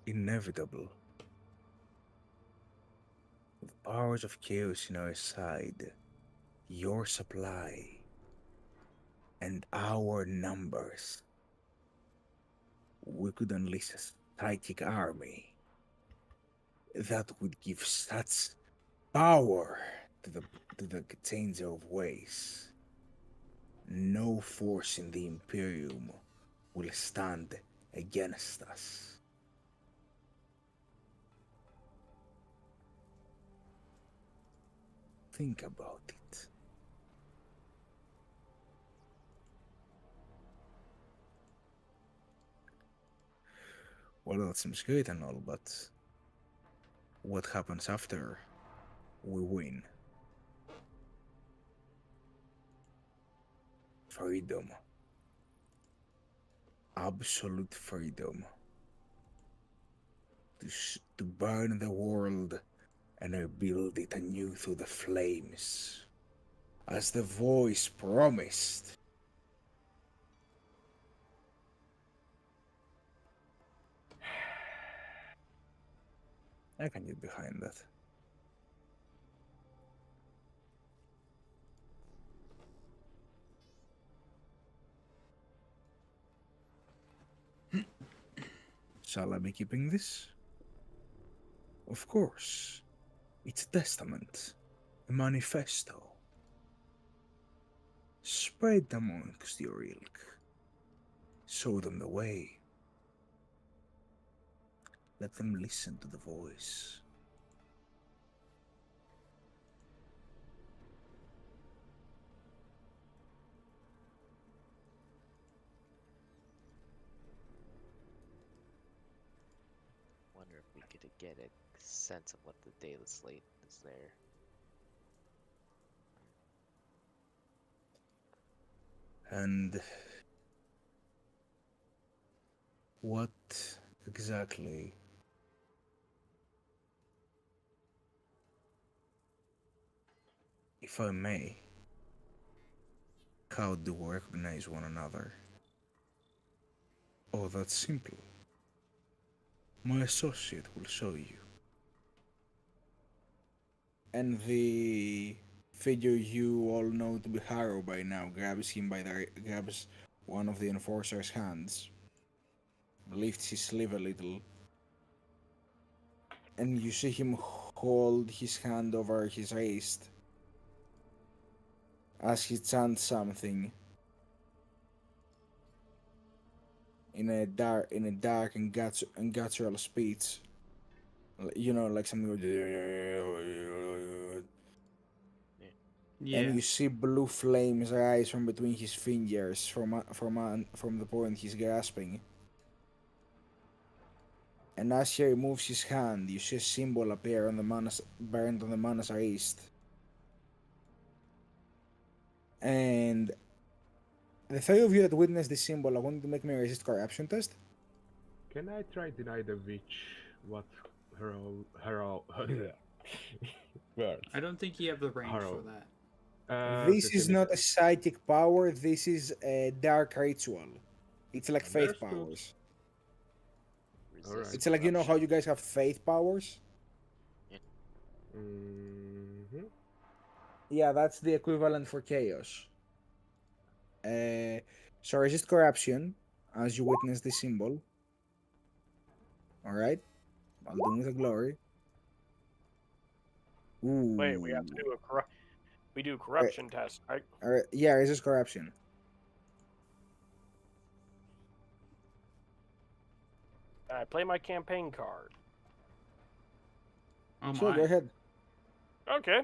inevitable. With powers of chaos in our side, your supply, and our numbers, we could unleash a psychic army that would give such power to the changer of ways. No force in the Imperium will stand against us. Think about it. Well, that seems great and all, but what happens after we win? Freedom. Absolute freedom. To burn the world and rebuild it anew through the flames. As the voice promised. I can get behind that. Shall I be keeping this? Of course. It's a testament, a manifesto. Spread amongst your ilk. Show them the way. Let them listen to the voice.
Wonder if we could get a sense of what the data slate is there.
And what exactly if I may, how do we recognize one another? Oh, that's simple. My associate will show you. And the figure you all know to be Harrow by now grabs one of the enforcer's hands, lifts his sleeve a little, and you see him hold his hand over his waist as he chants something in a dark and guttural speech. You know, like something.
Yeah.
and you see blue flames rise from between his fingers from the point he's grasping. And as he removes his hand, you see a symbol appear on the mana's burned on the mana's wrist. And the three of you that witnessed this symbol, I want you to make me a resist corruption test.
Can I try deny the witch what her words?
I don't think you have the range for
Harrow.
that.
This is not a psychic power, this is a dark ritual. It's like faith
Understood.
powers.
Alright.
Resist
It's like, you know how
corruption.
you guys have faith powers?
Mm-hmm.
Yeah, that's the equivalent for chaos. So resist corruption as you witness the symbol. Alright? I'll do with a glory. Ooh.
Wait, we have to do we do a corruption test, right?
Alright, yeah, resist corruption.
I play my campaign card.
Oh
Sure,
my.
go ahead.
Okay.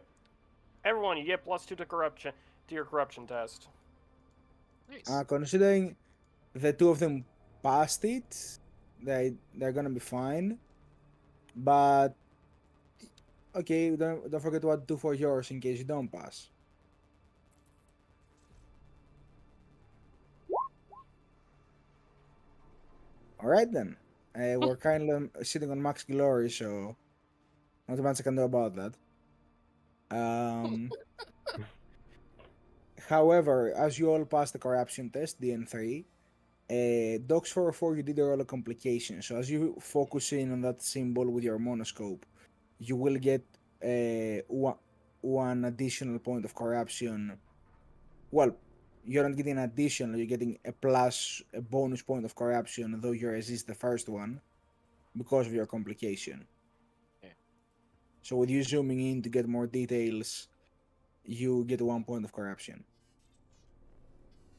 Everyone, you get +2 to your corruption test.
Nice.
Considering the two of them passed it, they're gonna be fine. But okay, don't forget what to do for yours in case you don't pass. All right then. We're kind of sitting on max glory, so not much I can do about that. However, as you all pass the corruption test, DN3, Docs 404, you did roll a complication. So as you focus in on that symbol with your monoscope, you will get one additional point of corruption. Well, you're not getting an additional, you're getting a bonus point of corruption, though you resist the first one because of your complication.
Yeah.
So with you zooming in to get more details, you get 1 point of corruption.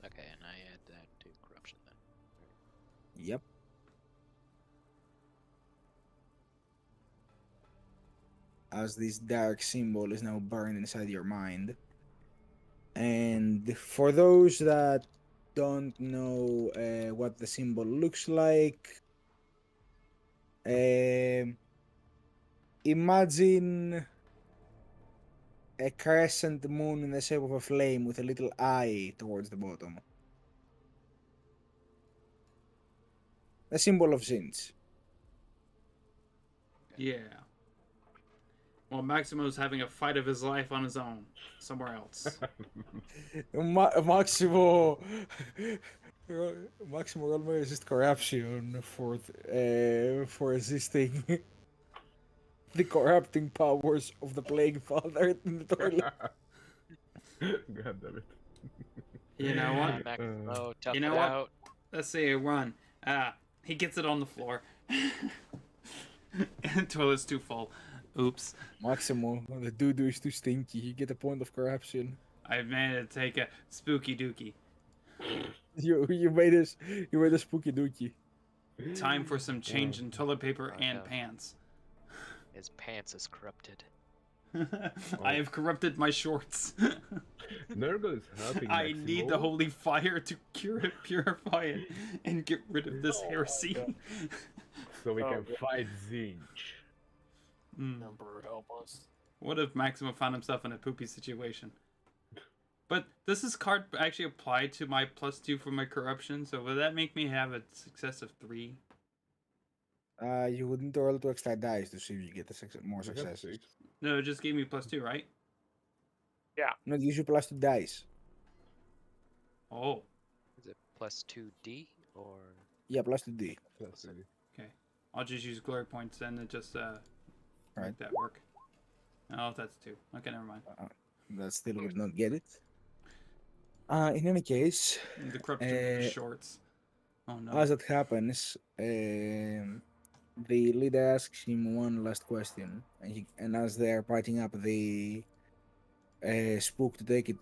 Okay, and I add that to corruption then.
Yep. As this dark symbol is now burned inside your mind. And for those that don't know what the symbol looks like, imagine a crescent moon in the shape of a flame with a little eye towards the bottom. A symbol of Zinj.
Yeah. Well, Maximo's having a fight of his life on his own somewhere else.
Maximo roll me resist corruption for resisting the corrupting powers of the plague father in the toilet.
God damn it.
You know what?
Maximo, tough
You know
it
what?
out.
Let's say a run. He gets it on the floor. And toilet's too full. Oops.
Maximo, the doo-doo is too stinky. You get a point of corruption.
I managed to take a spooky dookie.
You made a spooky dookie.
Time for some change in toilet paper
Oh,
and
no.
pants.
His pants is corrupted.
I have corrupted my shorts.
Nurgle is helping
I need the
Maximo.
holy fire to purify it and get rid of this heresy.
So we
Oh,
can
God.
fight Zinj.
Emperor, help us.
What if Maximo found himself in a poopy situation? But does this card actually apply to my +2 for my corruption? So would that make me have a success of 3?
You would need to roll 2 extra dice to see if you get more
We have
successes.
6.
No, it just gave me +2, right?
No, it gives you +2 dice.
Oh,
Is it +2D or?
Yeah, +2d.
That's really-
okay. I'll just use glory points and it just make
Right.
that work. Oh, that's 2. Okay, never mind.
That still would not get it. In any case,
The corruption of the shorts. Oh no.
as it happens, the leader asks him one last question, and as they are parting up the spook to take it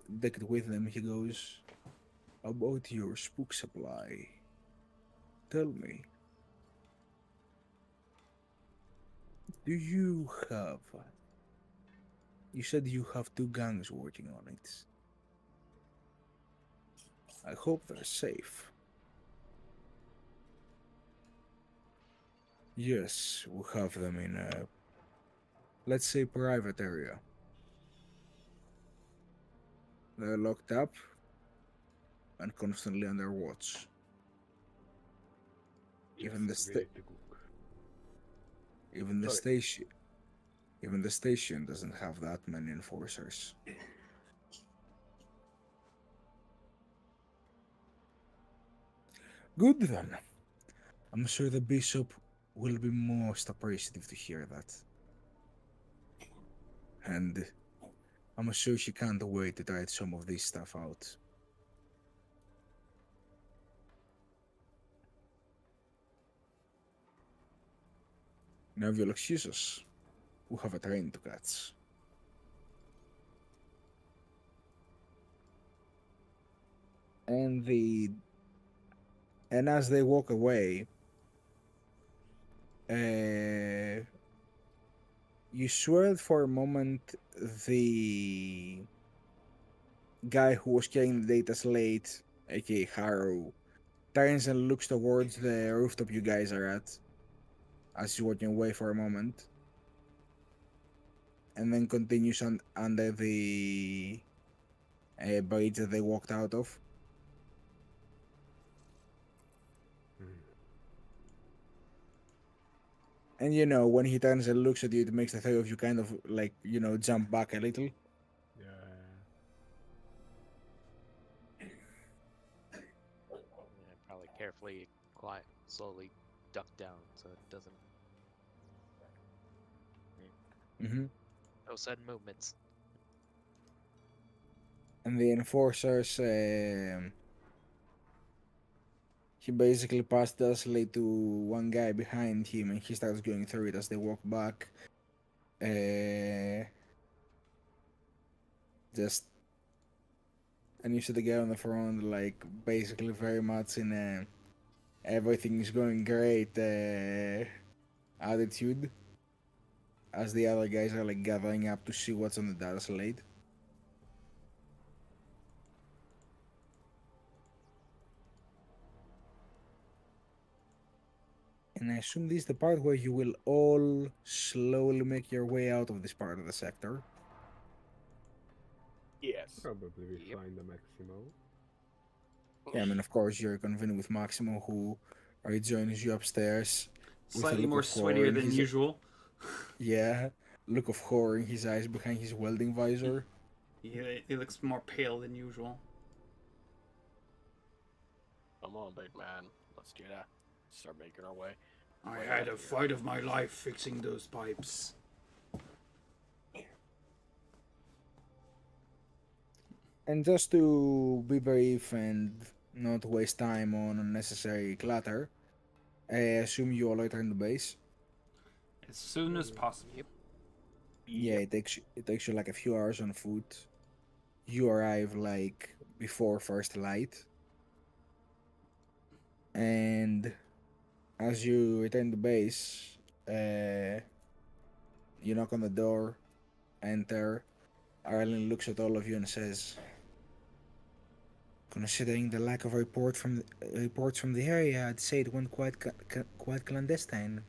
with them, he goes, "About your spook supply, tell me, do you have You said you have 2 gangs working on it. I hope they're safe. Yes, we have them in a, let's say, private area. They're locked up and constantly under watch. Even the
Yes, we
sta-
need to cook.
even the
Sorry.
station even the station doesn't have that many enforcers. Good then. I'm sure the bishop will be most appreciative to hear that. And I'm sure she can't wait to try some of this stuff out. Now if you'll excuse us, we have a train to catch. And as they walk away, you swear for a moment the guy who was carrying the data slate, aka Haru, turns and looks towards the rooftop you guys are at as he's walking away for a moment, and then continues under the bridge that they walked out of. And you know, when he turns and looks at you, it makes the three of you kind of like, you know, jump back a little.
Yeah.
Yeah, probably carefully, quiet, slowly duck down so it doesn't.
Mm-hmm.
No sudden movements.
And the enforcers, he basically passed the slate to one guy behind him, and he starts going through it as they walk back. Just and you see the guy on the front, like basically very much in a everything is going great attitude, as the other guys are like gathering up to see what's on the data slate. And I assume this is the part where you will all slowly make your way out of this part of the sector.
Yes.
Probably we
Yep.
find the Maximo.
Yeah, I mean, of course, you're convening with Maximo, who rejoins you upstairs. With a
Slightly
look
more
of horror
sweatier
in
than
his-
usual.
Yeah, look of horror in his eyes behind his welding visor.
He looks more pale than usual.
Come on, big man. Let's get out. Start making our way.
I had a fight of my life fixing those pipes.
And just to be brief and not waste time on unnecessary clutter, I assume you all return to base.
As soon as possible.
Yep.
Yeah, it takes you like a few hours on foot. You arrive like before first light, and as you return to base, you knock on the door, enter. Arlen looks at all of you and says, "Considering the lack of reports from the area, I'd say it went quite clandestine."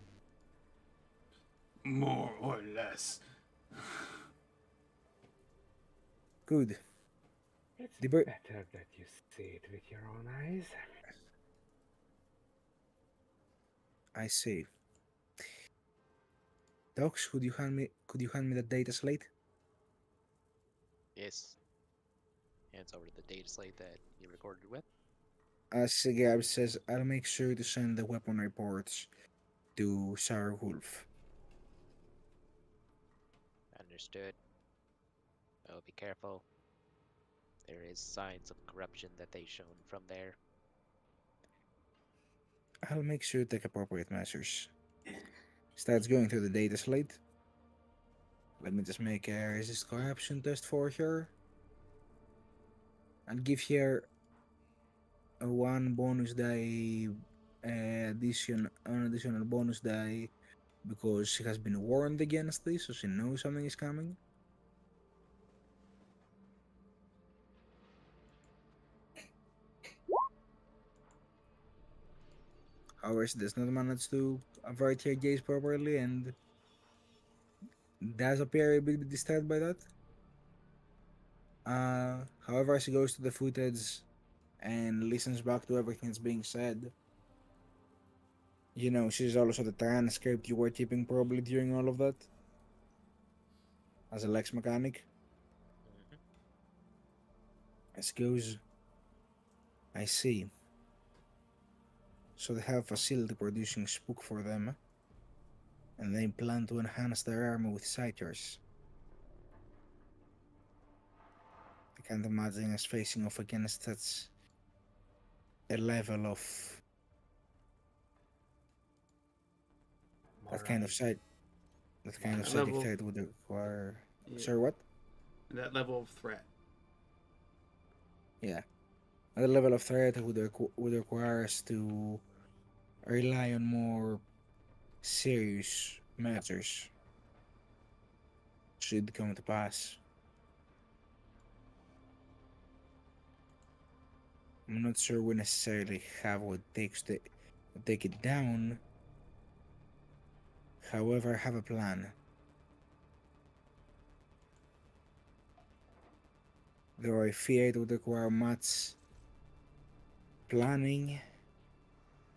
More or less.
Good.
It's
The bir-
better that you see it with your own eyes.
I see. Docs, could you hand me the data slate?
Yes. Hands over the data slate that you recorded with.
As Gab says, I'll make sure to send the weapon reports to Sarah Wolf.
Understood. Oh, be careful. There is signs of corruption that they shown from there.
I'll make sure to take appropriate measures. Starts going through the data slate. Let me just make a resist corruption test for her. I'll give her a one bonus die an additional bonus die because she has been warned against this, so she knows something is coming. However, she does not manage to avert her gaze properly and does appear a bit disturbed by that. However, she goes to the footage and listens back to everything that's being said. You know, she's also the transcript you were keeping probably during all of that as a Lex mechanic.
Mhm.
And she goes, I see. So they have a facility producing spook for them, and they plan to enhance their army with sighters. I can't imagine us facing off against such a level of that kind of
Alright.
sight. That kind of
That
psychic
level-
threat would require.
Yeah.
Sorry, what?
That level of threat.
Yeah. At a level of threat would require us to rely on more serious measures should it come to pass. I'm not sure we necessarily have what it takes to take it down. However, I have a plan. Though I fear it would require much planning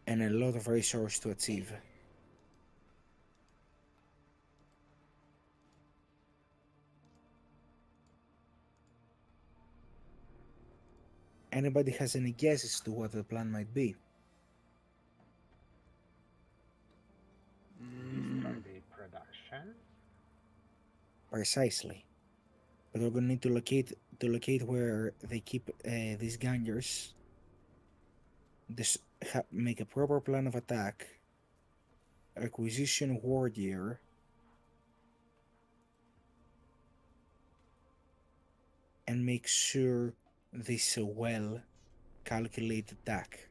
and a lot of resource to achieve. Anybody has any guesses to what the plan might be?
Destroy the production.
Precisely. But we're gonna need to locate where they keep these gangers. Make a proper plan of attack. Acquisition war gear. And make sure this is a well calculated attack.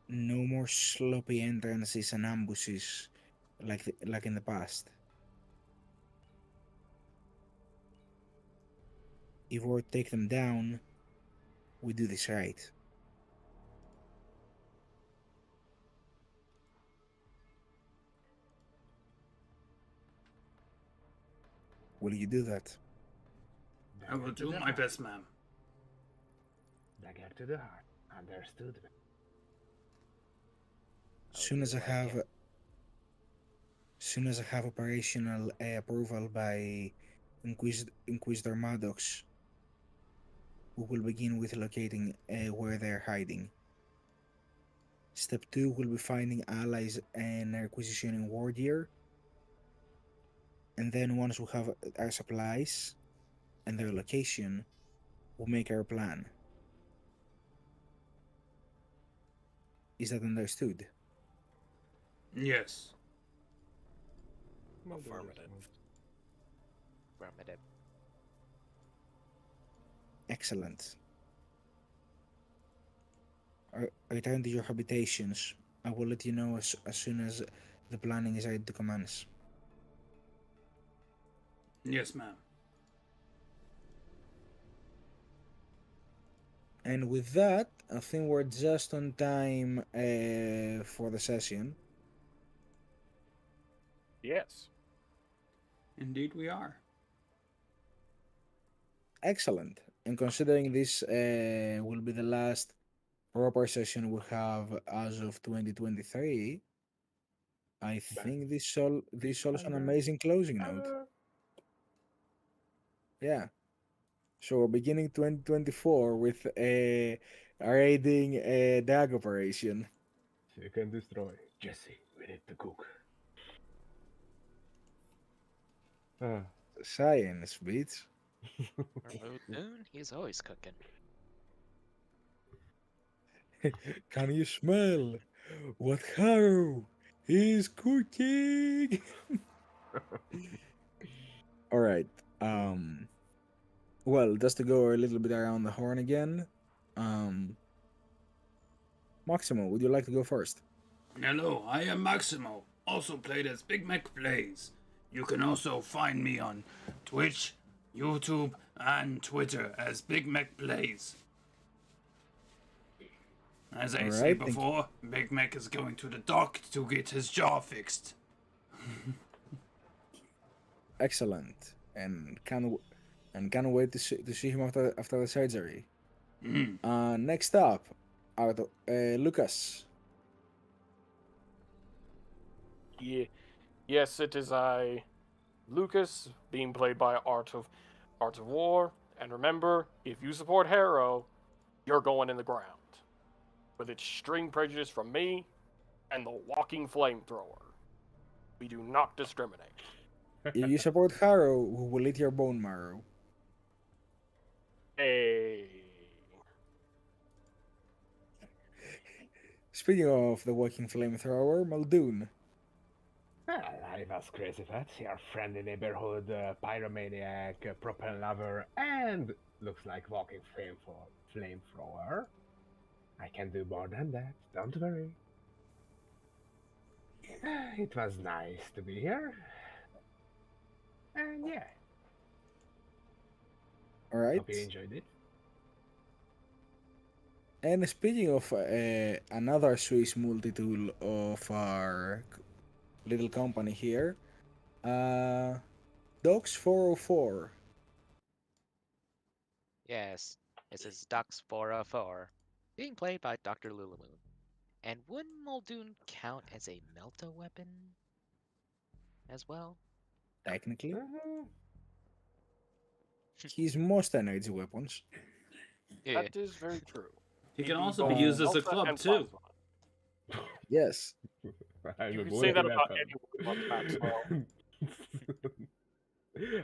No more sloppy entrances and ambushes like in the past. If we take them down, we do this right. Will you do that?
I will do my best, ma'am.
Dagger to the heart. Understood.
Soon as I have operational approval by Inquisitor Maddox, we will begin with locating where they're hiding. Step 2 will be finding allies and requisitioning war gear. And then once we have our supplies and their location, we'll make our plan. Is that understood?
Yes.
Affirmative.
Affirmative.
Excellent. Return to your habitations. I will let you know as soon as the planning is ready to commence.
Yes, ma'am.
And with that, I think we're just on time for the session.
Yes.
Indeed, we are.
Excellent. And considering this will be the last proper session we have as of 2023, I think this is an amazing closing note. Yeah. So we're beginning 2024 with a raiding drag operation.
Seek and destroy. Jesse, we need to cook.
Ah,
Science, bitch.
Remote Moon, he's always cooking.
Can you smell what Haru is cooking? All right. Well, just to go a little bit around the horn again. Maximo, would you like to go first?
Hello, I am Maximo, also played as Big Mek Plays. You can also find me on Twitch, YouTube, and Twitter as Big Mek Plays. As I
All
say
right, thank you.
before, Big Mac is going to the dock to get his jaw fixed.
Excellent. And can't wait to see him after the surgery. Next up, Lucas.
Yeah. Yes, it is I, Lucas, being played by Art of War. And remember, if you support Harrow, you're going in the ground. With extreme prejudice from me and the walking flamethrower. We do not discriminate.
If you support Harrow, who will eat your bone marrow.
Hey.
Speaking of the walking flamethrower, Muldoon.
Well, I was Crazy Fat, your friendly neighborhood pyromaniac, propel lover, and looks like walking flamethrower. I can do more than that, don't worry. It was nice to be here. And yeah,
All right.
hope you enjoyed it.
And speaking of another Swiss multi-tool of our little company here, Docs 404.
Yes, this is Dux 404, being played by Dr. Lulamoon. And would Muldoon count as a melta weapon as well?
Technically,
Mhm.
he's most energy weapons.
Yeah.
That is very true.
He can
Maybe
also be
both
used as a
Alpha
club
and
too.
Plasma.
Yes.
I'm
You
a
can say that about
multi-weapon.
anyone but Maxwell.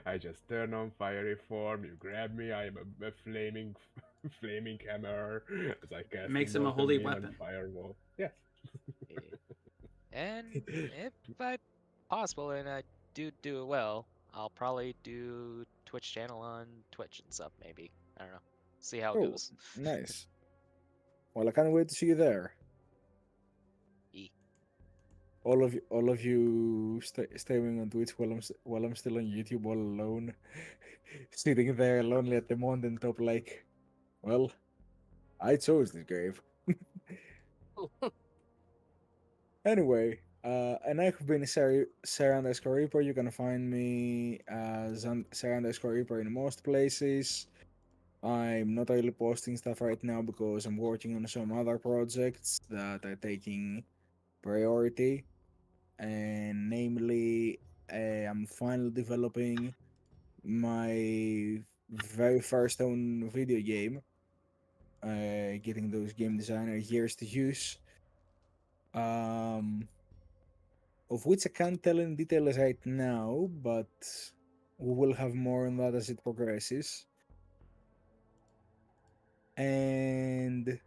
I just turn on fiery form, you grab me, I am a flaming flaming hammer as I cast
Makes him a
molten
holy
beam and
weapon.
firewall. Yes.
Yeah. And if I possible and I do it well, I'll probably do Twitch channel on Twitch and stuff maybe. I don't know. See how it
Oh,
goes.
nice. Well, I can't wait to see you there.
E.
All of you staying on Twitch while I'm still on YouTube all alone, sitting there lonely at the mountain top, like, well, I chose this grave. Anyway, and I've been Sarah underscore Reaper. You can find me as Sarah underscore Reaper in most places. I'm not really posting stuff right now because I'm working on some other projects that are taking priority, and namely, I'm finally developing my very first own video game. Getting those game designer years to use. Of which I can't tell in details right now, but we will have more on that as it progresses. And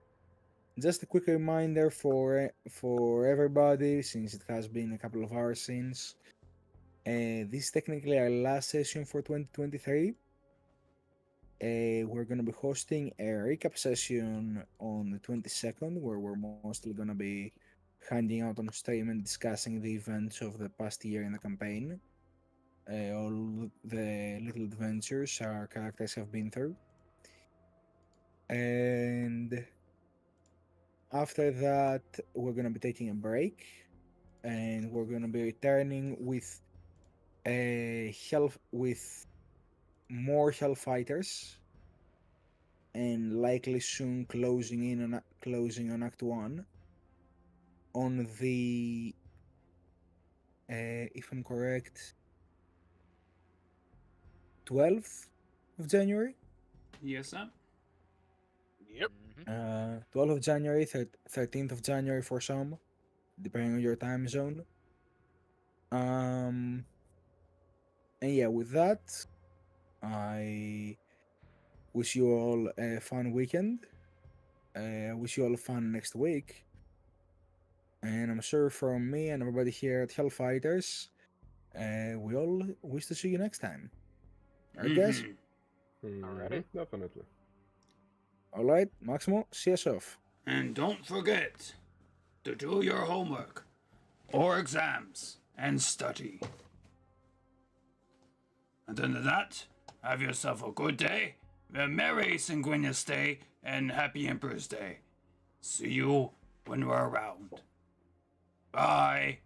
just a quick reminder for everybody, since it has been a couple of hours since, this is technically our last session for 2023. We're gonna be hosting a recap session on the 22nd, where we're mostly gonna be hanging out on stream and discussing the events of the past year in the campaign. All the little adventures our characters have been through. And after that, we're gonna be taking a break, and we're gonna be returning with with more Hellfighters, and likely soon closing on Act 1 on the if I'm correct, 12th of January.
Yes, sir.
Yep.
12th of January, 13th of January for some, depending on your time zone. And yeah, with that, I wish you all a fun weekend. I wish you all fun next week. And I'm sure from me and everybody here at Hellfighters, we all wish to see you next time. Alright, guys?
Alrighty.
Definitely.
Alright, Maximo, see us off.
And don't forget to do your homework or exams and study. And under that, have yourself a good day, a merry Sanguinius Day, and happy Emperor's Day. See you when we're around. Bye.